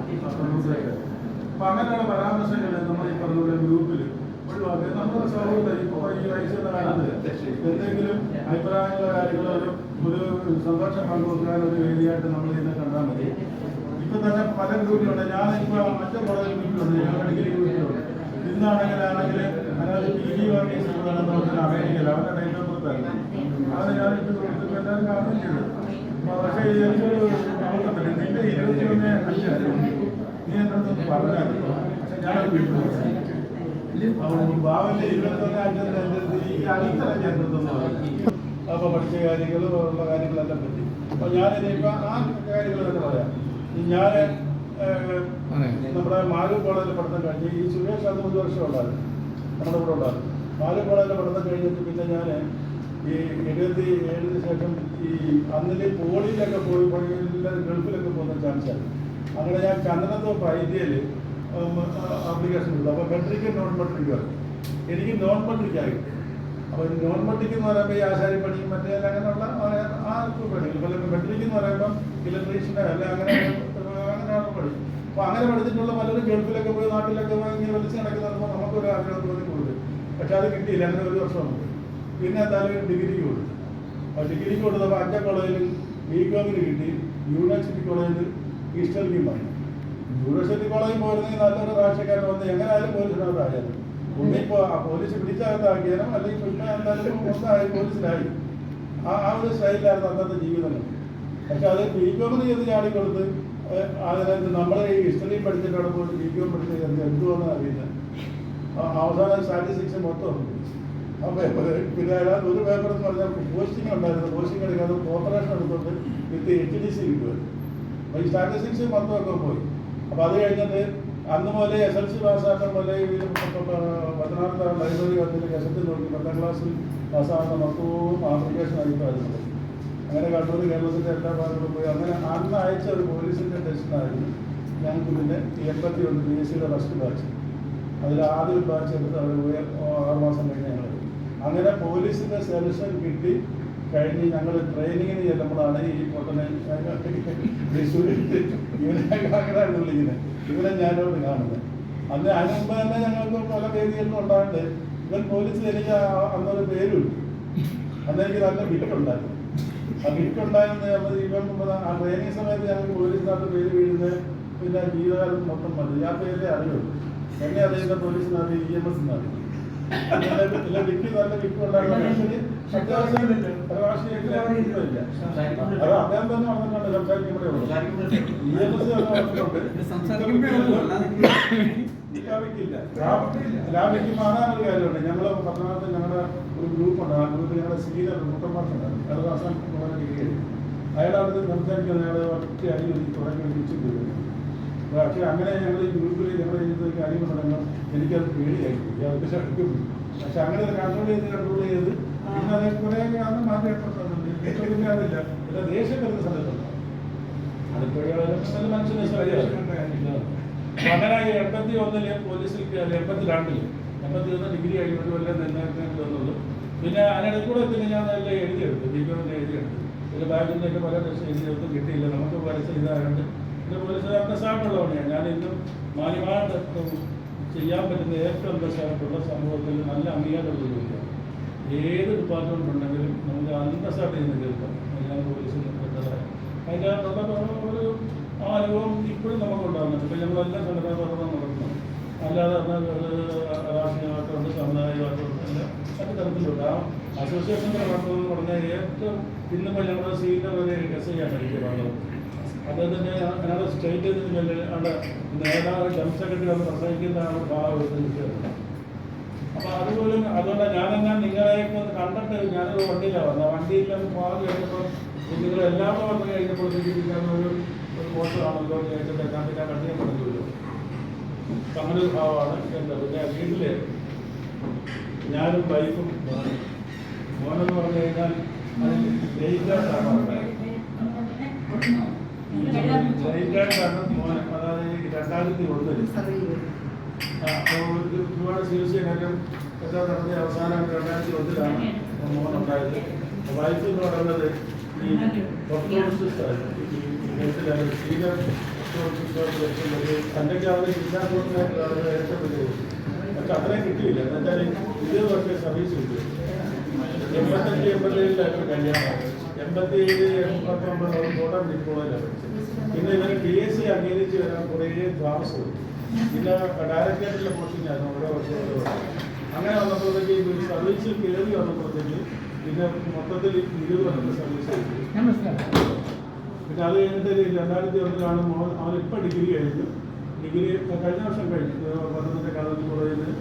അപ്പൊ അങ്ങനെയുള്ള പരാമർശങ്ങൾ നമ്മൾ ഈ പറഞ്ഞ ഗ്രൂപ്പിൽ ഒഴിവാക്കി നമ്മുടെ സൗഹൃദം ഇപ്പോൾ ഈ വയസ്സുള്ള കാലത്ത് എന്തെങ്കിലും അഭിപ്രായങ്ങളോ കാര്യങ്ങളോ ഒരു സന്തോഷം പങ്കുവെക്കാൻ ഒരു വേദിയായിട്ട് നമ്മൾ ഇതിനെ കണ്ടാൽ മതി. ഇപ്പൊ തന്നെ പല ഗ്രൂപ്പിലുണ്ട്. ഞാൻ ഇപ്പൊ മറ്റേ പല ഗ്രൂപ്പിലുണ്ട്. ഞങ്ങളുടെ ഡിഗ്രി ഗ്രൂപ്പിലുണ്ട്. ഇന്നാണെങ്കിൽ അതിനകത്ത് PG വർഗീസ് അമേരിക്കയിൽ അവരുടെ ഡേറ്റ് ഓഫ് ബർത്ത് ആയിരുന്നു. അത് ഞാനിപ്പോൾ സുഹൃത്തുക്കൾ എല്ലാവരും കാണുകയും ചെയ്തു. പക്ഷേ എനിക്കൊരു നോക്കത്തില്ല. നിന്റെ 21 നീ എന്നോടൊന്ന് പറഞ്ഞാൽ പക്ഷെ ഞാനത് വീട്ടിൽ ഭാവന്റെ 21 ഈ അടുത്തല്ല ഞാൻ അപ്പൊ പഠിച്ച കാര്യങ്ങളും ഉള്ള കാര്യങ്ങളെല്ലാം പറ്റി. അപ്പൊ ഞാനിനിയിപ്പോ ആ കാര്യങ്ങൾ തന്നെ പറയാം. ഞാൻ നമ്മുടെ മാലു കോളേജിൽ പഠിത്തം കഴിഞ്ഞ് ഈ സുരേഷ് അത് 1 വർഷം ഉണ്ടായിരുന്നു നമ്മുടെ കൂടെ ഉണ്ടായിരുന്നു. മാലു കോളേജിൽ പഠിത്തം കഴിഞ്ഞിട്ട് പിന്നെ ഞാൻ ഈ 77 ശേഷം ഈ അന്നിൽ പോളിയിലൊക്കെ പോയി എല്ലാവരും ഗൾഫിലൊക്കെ പോകുന്ന ചാൻസാണ്. അങ്ങനെ ഞാൻ ചന്ദനത്തോപ്പ് ITL ആപ്ലിക്കേഷൻ കൊടുത്തു. അപ്പോൾ മെട്രിക്കും നോൺ മെട്രിക്കും എനിക്ക് നോൺ മെട്രിക്കായി. അപ്പോൾ നോൺ മെട്രിക് എന്ന് പറയുമ്പോൾ ഈ ആശാരിപ്പണിയും മറ്റേ അങ്ങനെയുള്ള ആ പണികൾ. പല മെട്രിക് എന്ന് പറയുമ്പം ഇലക്ട്രീഷ്യനോ അല്ല അങ്ങനെയുള്ള പണി. അപ്പോൾ അങ്ങനെ പഠിച്ചിട്ടുള്ള പലരും ഗൾഫിലൊക്കെ പോയി നാട്ടിലൊക്കെ ഇങ്ങനെ വലിച്ച് നടക്കുന്നപ്പോൾ നമുക്കൊരു ആഗ്രഹം തോന്നി കൊടുത്തു. പക്ഷെ അത് കിട്ടിയില്ല. അങ്ങനെ 1 വർഷം ഉണ്ട്. പിന്നെ എന്തായാലും ഡിഗ്രിക്ക് കൊടുത്തു. അപ്പോൾ ഡിഗ്രിക്ക് കൊടുത്തപ്പോൾ 5 കോളേജിൽ BComന് കിട്ടി. യൂണിവേഴ്സിറ്റി കോളേജിൽ ഈസ്റ്റർക്കും പറഞ്ഞു. യൂണിവേഴ്സിറ്റി കോളേജിൽ പോയിരുന്നെങ്കിൽ നല്ലൊരു രാഷ്ട്രീയക്കാരൻ വന്ന് എങ്ങനെയായാലും പോലീസിനകത്തായാലും ഒന്നിപ്പോൾ ആ പോലീസ് പിടിച്ചകത്താക്കിയാലും അല്ലെങ്കിൽ പിന്നെ എന്തായാലും ഒന്നായി പോലീസിലായി. ആ ഒരു സ്റ്റൈലിലായിരുന്നു അന്നത്തെ ജീവിതം. പക്ഷെ അത് BComന് ചെയ്ത് ചാടിക്കൊടുത്ത് അതിനകത്ത് നമ്മളെ ഈ ഹിസ്റ്ററി പഠിച്ചിട്ട് അവിടെ പോയിട്ട് BCom പഠിച്ച് എന്തുവെന്ന് അറിയില്ല. അവസാനം സ്റ്റാറ്റിസ്റ്റിക്സ് മൊത്തം ആ പേപ്പർ. പിന്നെ അതിനകത്ത് ഒരു പേപ്പർ എന്ന് പറഞ്ഞാൽ പോസ്റ്റിംഗ് ഉണ്ടായിരുന്നു. പോസ്റ്റിംഗ് എടുക്കാതെ കോർപ്പറേഷൻ എടുത്തോണ്ട് വിത്ത് HDC കിട്ടുമായിരുന്നു. അപ്പോൾ ഈ സ്റ്റാറ്റിസ്റ്റിക്സ് മൊത്തമൊക്കെ പോയി. അപ്പോൾ അത് കഴിഞ്ഞിട്ട് അന്ന് പോലെ SLC പാസ്സാക്കാൻ പോലെ ഈ 10ാമത്തെ ലൈബ്രറി വന്നിട്ട് ഗസറ്റിൽ നോക്കി 10ാം ക്ലാസ്സിൽ പാസ്സാകുന്ന മൊത്തവും ആപ്ലിക്കേഷൻ അയക്കുമായിരുന്നു. അങ്ങനെ കണ്ണൂർ കേരളത്തിൻ്റെ എല്ലാ ഭാഗങ്ങളും പോയി അങ്ങനെ അന്ന് അയച്ച ഒരു പോലീസിൻ്റെ ടെസ്റ്റിനായിരുന്നു ഞങ്ങൾക്ക് പിന്നെ 81 PSCയുടെ ഫസ്റ്റ് ബാച്ച്. അതിൽ ആദ്യ ഒരു ബാച്ച് എടുത്ത് അവർ പോയി 6 മാസം കഴിഞ്ഞ് ഞങ്ങൾ അങ്ങനെ പോലീസിൻ്റെ സെലക്ഷൻ കിട്ടി കഴിഞ്ഞ് ഞങ്ങൾ ട്രെയിനിങ്ങിന് ചെല്ലുമ്പോഴാണ് ഈ പൊട്ടനെ ഇവനെ വിളിക്കുന്നത്. ഇവനെ ഞാനോട് കാണുന്നത് അന്ന് അതിന് മുമ്പ് തന്നെ ഞങ്ങൾക്ക് പല വേദികളിലും ഉണ്ടായിട്ട് ഇവൻ പോലീസിൽ എനിക്ക് അന്നൊരു പേരുണ്ട്. അന്ന് എനിക്ക് നല്ല വിറ്റുണ്ടായിരുന്നു. ആ വിറ്റുണ്ടായിരുന്ന ഇവൻ ആ ട്രെയിനിങ് സമയത്ത് ഞങ്ങൾക്ക് പോലീസിനകത്ത് പേര് വീഴുന്നത് പിന്നെ ജീവിതകാലം മൊത്തം മതി. ആ പേരേ അറിയുള്ളൂ. എന്നെ അറിയുന്ന പോലീസിനകത്ത് EMS എന്നറിയും. വിക്ക് നല്ല വിക്കുണ്ടായിരുന്നു. അത്യാവശ്യം രാഷ്ട്രീയത്തിൽ ഇല്ല. അത് അദ്ദേഹം തന്നെ വന്നിട്ടുണ്ട് സംസാരിക്കുമ്പോഴേ ഉള്ളൂ. ലാഭിക്ക് മാറാനൊരു കാര്യമുണ്ട്. ഞങ്ങൾ പത്തനാപുരത്ത് ഞങ്ങളുടെ ഒരു ഗ്രൂപ്പുണ്ട്. ആ ഗ്രൂപ്പിൽ ഞങ്ങളുടെ സീനിയർ മുട്ടന്മാർക്കുണ്ടായിരുന്നു. 2 വർഷം ഡിഗ്രി. അയാളുടെ അടുത്ത് സംസാരിക്കുന്നത് അയാൾ ഒറ്റ അടി തുടങ്ങി വിളിച്ചിട്ടുണ്ട്. പക്ഷേ അങ്ങനെ ഞങ്ങൾ ഈ ഗ്രൂപ്പിൽ ഞങ്ങൾ ചെയ്യുന്ന കാര്യം തുടങ്ങുമ്പോൾ എനിക്കത് പേടിയായിരിക്കും. അത് ശരിക്കും പക്ഷെ അങ്ങനെ കൺട്രോൾ ചെയ്ത് പിന്നെ അത് കുറേ കാരണം മാറ്റി ഏർപ്പെടുത്തുന്നുണ്ട്. പിന്നെ അതില്ല പിന്നെ ദേഷ്യം വരുന്ന സമയത്തുണ്ട്. അതിപ്പോഴും നല്ല മനുഷ്യനെ അങ്ങനെ 81 പോലീസിൽ 82 ഡിഗ്രി കഴിഞ്ഞ ഒരു കൊല്ലം നേരത്തെ തന്നുള്ളൂ. പിന്നെ അതിനിടയിൽ കൂടെ പിന്നെ ഞാൻ നല്ല എഴുതിയെടുത്തു. ബികോമിൻ്റെ എഴുതിയെടുത്തു. പിന്നെ ബാങ്കിൻ്റെയൊക്കെ പല ടെസ്റ്റ് എഴുതിയെടുത്തും കിട്ടിയില്ല. നമുക്ക് പരസ്യം ഇതായതുകൊണ്ട് പിന്നെ പോലീസുകാരുടെ സാധനമുള്ളതാണ്. ഞാൻ ഇന്നും മാന്യമായിട്ട് ചെയ്യാൻ പറ്റുന്ന ഏറ്റവും ബെസ്റ്റായിട്ടുള്ള സമൂഹത്തിൽ നല്ല അംഗീകാരമുള്ള ജോലിയാണ്. ഏത് ഡിപ്പാർട്ട്മെൻറ്റ് ഉണ്ടെങ്കിലും നമുക്ക് അന്തസ്സായിട്ട് ചെയ്യുന്ന കേൾക്കാം. ഞാൻ പോലീസിൽ പെട്ടതായി അതിൻ്റെ ഒരു അനുഭവം ഇപ്പോഴും നമുക്കുണ്ടാകുന്നുണ്ട്. ഇപ്പോൾ ഞങ്ങളെല്ലാം സംഘടനാപരമായി നടക്കുന്നു. അല്ലാതെ രാഷ്ട്രീയമായിട്ടുണ്ട്, സമുദായമായിട്ടുണ്ട്, എല്ലാം മറ്റു തരത്തിലുണ്ട്. ആ അസോസിയേഷൻ്റെ പ്രവർത്തനം എന്ന് പറഞ്ഞാൽ ഏറ്റവും ഇന്നിപ്പോൾ ഞങ്ങളുടെ സീനിയർ ഒരു SI ആണ് എനിക്ക് പറഞ്ഞത്. അദ്ദേഹത്തിൻ്റെ ഞങ്ങളുടെ സ്റ്റേറ്റിൽ അവിടെ നേതാവ് ജനറൽ സെക്രട്ടറി വന്ന് പ്രസംഗിക്കുന്ന ഭാഗം എടുത്തിട്ടുണ്ട്. അപ്പോൾ അതുപോലും അതുകൊണ്ടാണ് ഞാനെല്ലാം നിങ്ങളെയൊക്കെ കണ്ടിട്ട് ഞാനൊരു വണ്ടിയിലാണ് വന്നത്. വണ്ടിയിലും ഭാഗം കഴിഞ്ഞപ്പോൾ നിങ്ങളെല്ലാവരും വന്നു കഴിഞ്ഞപ്പോഴത്തേക്ക് ഒരു മോശമാണല്ലോ ചേട്ടൻ്റെ കണ്ടിട്ട് കണ്ടിയാൻ പറ്റുമല്ലോ. അപ്പം അങ്ങനെ ഒരു ഭാവമാണ് എൻ്റെ. പിന്നെ വീട്ടിൽ ഞാനും വൈഫും മോനെന്ന് പറഞ്ഞു കഴിഞ്ഞാൽ ലേറ്റായിട്ടാണ് മോനെ. അതായത് 2001 അപ്പോൾ ഒരുപാട് ചികിത്സ കാര്യം എല്ലാം നടത്തി അവസാനം 2001 മോനുണ്ടായത്. വൈഫ് എന്ന് പറയുന്നത് ഈ ഒപ്റ്റോമിസിസ്റ്റായിരുന്നു. സീനിയർ തൻ്റെയൊക്കെ അവർ ജില്ലാ ഏറ്റവും വലിയ പക്ഷെ അത്രയും കിട്ടിയില്ല. എന്നുവെച്ചാൽ 20 വർഷം സർവീസ് കിട്ടി. 85, 87 കല്യാണം. 87, 89 കോട്ടയം ഡിപ്പോയിലാണ് പഠിച്ചത്. പിന്നെ ഇവർ PSC അംഗീകരിച്ച് വരാൻ കുറേ താമസം. പിന്നെ ഡയറക്ടറേറ്റിലെ പോസ്റ്റിംഗായിരുന്നു ഓരോ വർഷം. അങ്ങനെ വന്നപ്പോഴത്തേക്ക് ഇവർ സർവീസിൽ കയറി വന്നപ്പോഴത്തേക്ക് പിന്നെ മൊത്തത്തിൽ 20 വർഷം സർവീസ് കിട്ടി. പിന്നെ അത് കഴിഞ്ഞിട്ട് 2001 മോൻ അവനിപ്പോൾ ഡിഗ്രി കഴിഞ്ഞു. ഡിഗ്രി കഴിഞ്ഞ വർഷം കഴിഞ്ഞു. പത്തനംതിട്ട കാലേജ് കോളേജിൽ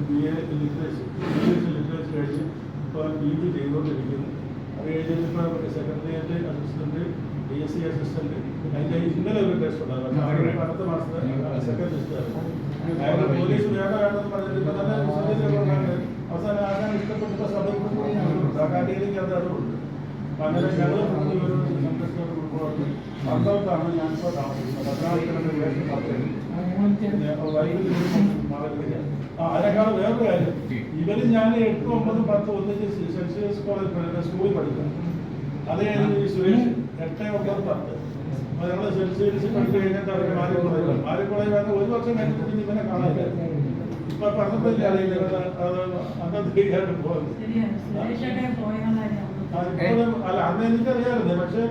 BA ലിറ്ററേച്ചർ കഴിഞ്ഞ് ഇപ്പോൾ PG ചെയ്തുകൊണ്ടിരിക്കുന്നു. അത് കഴിഞ്ഞിട്ട് ഇപ്പോൾ സെക്രട്ടേറിയറ്റ് അസിസ്റ്റൻറ്റ്, DSC അസിസ്റ്റൻറ്റ്. അതിൻ്റെ ഇന്നലെ ഒരു ടെസ്റ്റ് ഉണ്ടായിരുന്നു. അടുത്ത മാസത്തെ സെക്കൻഡ് ടെസ്റ്റായിരുന്നു. അയാളുടെ പോലീസ് വേണമെന്ന് പറഞ്ഞിട്ട് ഇപ്പോൾ നല്ല അവസാനം ആകാൻ ഇഷ്ടപ്പെട്ട സഭയിൽ ആ കാര്യത്തിലേക്ക് അത് അറിവുണ്ട്. അങ്ങനെ ഞങ്ങൾ ഒരു സംരക്ഷണ കുടുംബമാണ്. പന്തളത്താണ് ഞാനിപ്പോൾ താമസിക്കുന്നത്. അതിനേക്കാൾ വേറൊരു കാര്യം, ഇവരും ഞാൻ 8, 9, 10 ഒന്നിച്ച് സെൽഷ്യസ് കോളേജ് സ്കൂളിൽ പഠിക്കണം. അത് കഴിഞ്ഞ് സുരേഷ് 8, 9, 10 അപ്പോൾ ഞങ്ങൾ സെൽഷ്യസ് പഠിച്ചു കഴിഞ്ഞിട്ട് അവർ മാരിക്കോളേജ് വന്ന് 1 വർഷം കഴിഞ്ഞിട്ട് ഇവനെ കാണാനില്ല. ഇപ്പൊ പറഞ്ഞപ്പോഴേ അറിയില്ല അത് അന്നത്തേക്കായിട്ട് പോകുന്നത്. അല്ല അന്ന് എനിക്കറിയാമായിരുന്നു. പക്ഷേ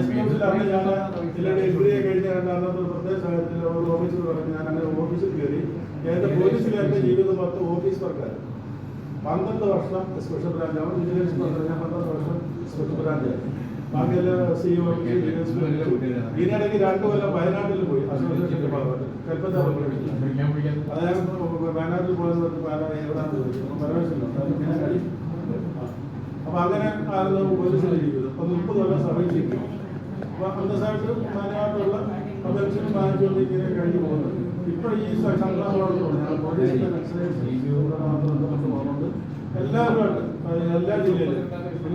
SPMസിൽ അന്ന് ഞാൻ ചിലരുടെ എഗ്രിയെ കഴിഞ്ഞ അന്നത്തെ പ്രത്യേക സാഹചര്യത്തിൽ ഒരു ഓഫീസിൽ പറഞ്ഞു. ഞാൻ അങ്ങനെ ഓഫീസിൽ കയറി. എൻ്റെ പോലീസിൽ എൻ്റെ ജീവിതം 10 ഓഫീസ് വർക്കായിരുന്നു. 12 വർഷം സ്പെഷ്യൽ ബ്രാഞ്ചാണ്. വിജിലൻസ് ഞാൻ 12 വർഷം സ്പെഷ്യൽ ബ്രാഞ്ചായിരുന്നു. ബാക്കിയെല്ലാം CE ഓഫീസ്, ഇതിനിടയ്ക്ക് 2 കൊല്ലം വയനാട്ടിൽ പോയി അസോസിയേഷൻ്റെ ഭാഗമായിട്ട് കൽപ്പറ്റ കോർപ്പറേഷൻ. അത് ഞാൻ വയനാട്ടിൽ പോയെന്ന് പറഞ്ഞ് എവിടെയാണെന്ന് ചോദിച്ചു. പരമേശ്വരനുണ്ട്. അത് പിന്നെ കഴിയും. അപ്പോൾ അങ്ങനെ ആയിരുന്നു പോലീസിൻ്റെ ജീവിതം. 30 കൊല്ലം സർവീസ് ചെയ്തു. അപ്പോൾ അന്തസ്സായിട്ട് മാന്യമായിട്ടുള്ള സഹായിച്ചുകൊണ്ട് ഇങ്ങനെ കഴിഞ്ഞു പോകുന്നത്. ഇപ്പൊ ഈ സംഘടനകളോട് ഞാൻ പോലീസിന്റെ ബന്ധപ്പെട്ട് പോകുന്നുണ്ട് എല്ലാവരുമായിട്ട് എല്ലാ ജില്ലയിലും.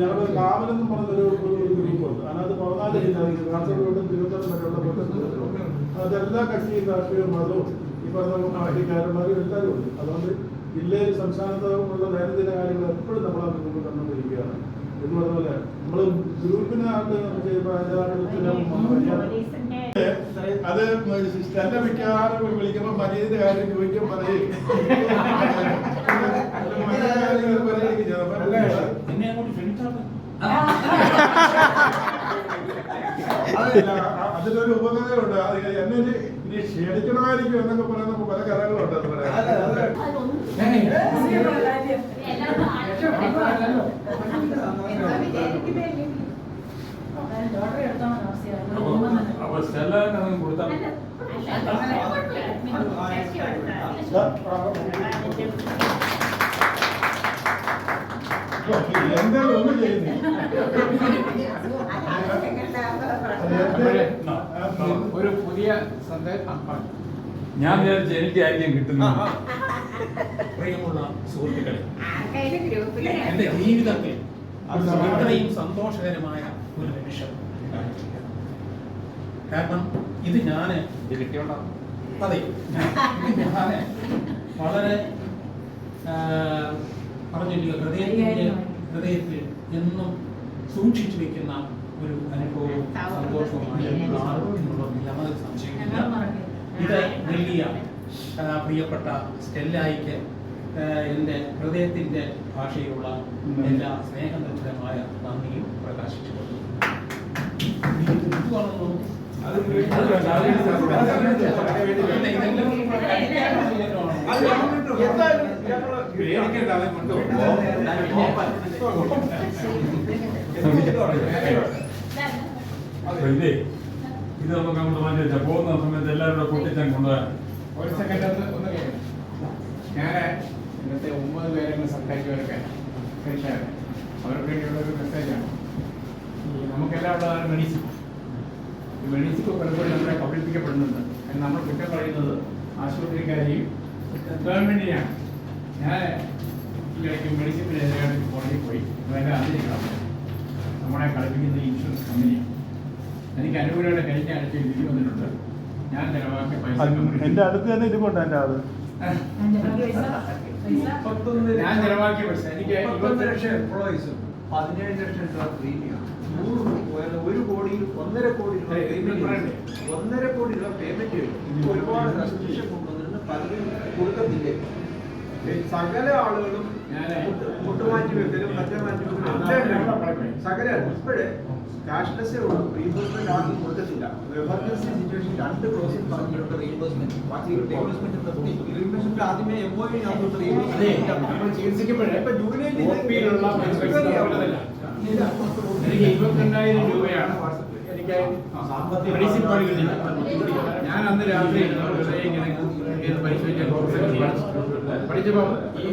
ഞങ്ങൾ കാവലെന്നും പറഞ്ഞൊരു ഗ്രൂപ്പുണ്ട്. അതിനകത്ത് 14 ജില്ലകൾ കാസർഗോഡ് തിരുവനന്തപുരം വരെയുള്ള അതെല്ലാ കക്ഷിയും രാഷ്ട്രീയവും മതവും ഈ പറഞ്ഞ പാർട്ടിക്കാരന്മാരും എല്ലാവരും ഉണ്ട്. അതുകൊണ്ട് ജില്ലയിൽ സംസ്ഥാനത്തുള്ള ദൈനംദിന കാര്യങ്ങൾ എപ്പോഴും നമ്മൾ ആ മുൻപിൽ കണ്ടുകൊണ്ടിരിക്കുകയാണ്. എന്ന് പറഞ്ഞ പോലെ നമ്മൾ ഗ്രൂപ്പിനകത്ത് അത് സ്റ്റെല്ല മിക്കവാറും വിളിക്കുമ്പോൾ മജീദിന്റെ കാര്യം ചോദിക്കാൻ പറയും. എന്നെ അങ്ങോട്ട് ക്ഷണിച്ചാൽ അതിലൊരു ഉപകഥയുണ്ട്. എന്നെ ഇനി ക്ഷണിക്കണമായിരിക്കും എന്നൊക്കെ പറയുന്ന പല കഥകളുണ്ട്. അത് പറയാം അപ്പൊ സ്റ്റെല്ലാൻ കൊടുത്താൽ എന്തായാലും ഒന്നും ചെയ്യുന്നില്ല. ഒരു പുതിയ സന്ദേശം ഞാൻ വിചാരിച്ചു എനിക്കായിരിക്കും കിട്ടുന്നത്. പ്രിയമുള്ള സുഹൃത്തുക്കളെ, എൻ്റെ ജീവിതത്തിൽ ഇത്രയും സന്തോഷകരമായ ഒരു നിമിഷം കാരണം ഇത് ഞാൻ അതെ ഇത് ഞാൻ വളരെ പറഞ്ഞില്ല ഹൃദയത്തിൽ എന്നും സൂക്ഷിച്ചു വെക്കുന്ന ഒരു അനുഭവവും സന്തോഷവുമാണ് എന്നുള്ളത് യാതൊരു സംശയമില്ല. ഇത് നൽകിയ പ്രിയപ്പെട്ട സ്റ്റെല്ലായിക്ക് എൻ്റെ ഹൃദയത്തിൻ്റെ ഭാഷയിലുള്ള എല്ലാ സ്നേഹനിർഭരമായ നന്ദിയും പ്രകാശിച്ചുകൊള്ളു. ഇതേ ഇത് നമുക്ക് അങ്ങോട്ട് മാറ്റി വെച്ചാൽ പോകുന്ന സമയത്ത് എല്ലാവരും പൊട്ടിച്ചാൽ കൊണ്ടുപോകാൻ. ഒരു സെക്കൻഡ് ഒന്ന് കേൾക്കണം. ഞാൻ ഇന്നത്തെ 9 പേരെ സംസാരിച്ചവരൊക്കെ മനുഷ്യരാണ്. അവർക്ക് വേണ്ടിയുള്ള ഒരു മെസ്സേജാണ്. നമുക്കെല്ലാം ഉള്ളതാണ് മെഡിസിൻ. ഈ മെഡിസിൻ പലപ്പോഴും നമ്മളെ കബളിപ്പിക്കപ്പെടുന്നുണ്ട്. നമ്മൾ കുറ്റം പറയുന്നത് ആശുപത്രിക്കാരെയും ഗവൺമെൻറ്റിനെയാണ്. ഞാൻ ഈ ഇടയ്ക്ക് മെഡിസിനെതിരായിട്ട് കോടതിയിൽ പോയി. അതിൻ്റെ അറിയിക്കണം നമ്മളെ കളിപ്പിക്കുന്ന ഇൻഷുറൻസ് കമ്പനിയാണ്. എനിക്ക് അനുകൂലമായിട്ട് കഴിഞ്ഞ ആഴ്ച വിധി വന്നിട്ടുണ്ട്. ഞാൻ ചിലവാക്കിയ പൈസ എന്റെ അടുത്ത് തന്നെ ഇരിപ്പുണ്ട് എന്റെ ആള്. ഞാൻ ചിലവാക്കിയ പൈസ എനിക്ക് 20 ലക്ഷം എംപ്ലോയീസും 17 ലക്ഷം രൂപ പ്രീമിയം, 1 കോടി 1.5 കോടി രൂപ പേയ്മെന്റ്, 1.5 കോടി രൂപ പേയ്മെന്റ് ചെയ്യും. ഒരുപാട് റെസ്ട്രിക്ഷൻ കൊണ്ടുവന്നിട്ട് പലരും കൊടുക്കത്തില്ലേ. സകല ആളുകളും മുട്ടുമാറ്റി വെക്കലും മറ്റേ മാറ്റി വെക്കലും സകല ഇപ്പോഴേ ക്യാഷ്ലെസ്സേ ഉള്ളൂ. റീഇംബേഴ്സ്മെന്റ് ആർക്കും കൊടുക്കത്തില്ല. എമർജൻസി സിറ്റുവേഷൻ 2 ക്ലോസിൽ പറഞ്ഞിട്ടുണ്ട് റീഇംബേഴ്സ്മെന്റ്. ബാക്കി റീഇംബേഴ്സ്മെന്റ് നിർത്തി. റീഇംബേഴ്സ്മെന്റ് ആദ്യമേ MOU നമ്മൾ ചികിത്സിക്കപ്പോഴേ ഇപ്പൊ ജൂലൈ എനിക്ക് 22,000 രൂപയാണ് എനിക്ക് മെഡിസിൻ ഞാൻ അന്ന് രാത്രി ഇങ്ങനെ പരിശോധിച്ച പഠിച്ചപ്പോൾ ഈ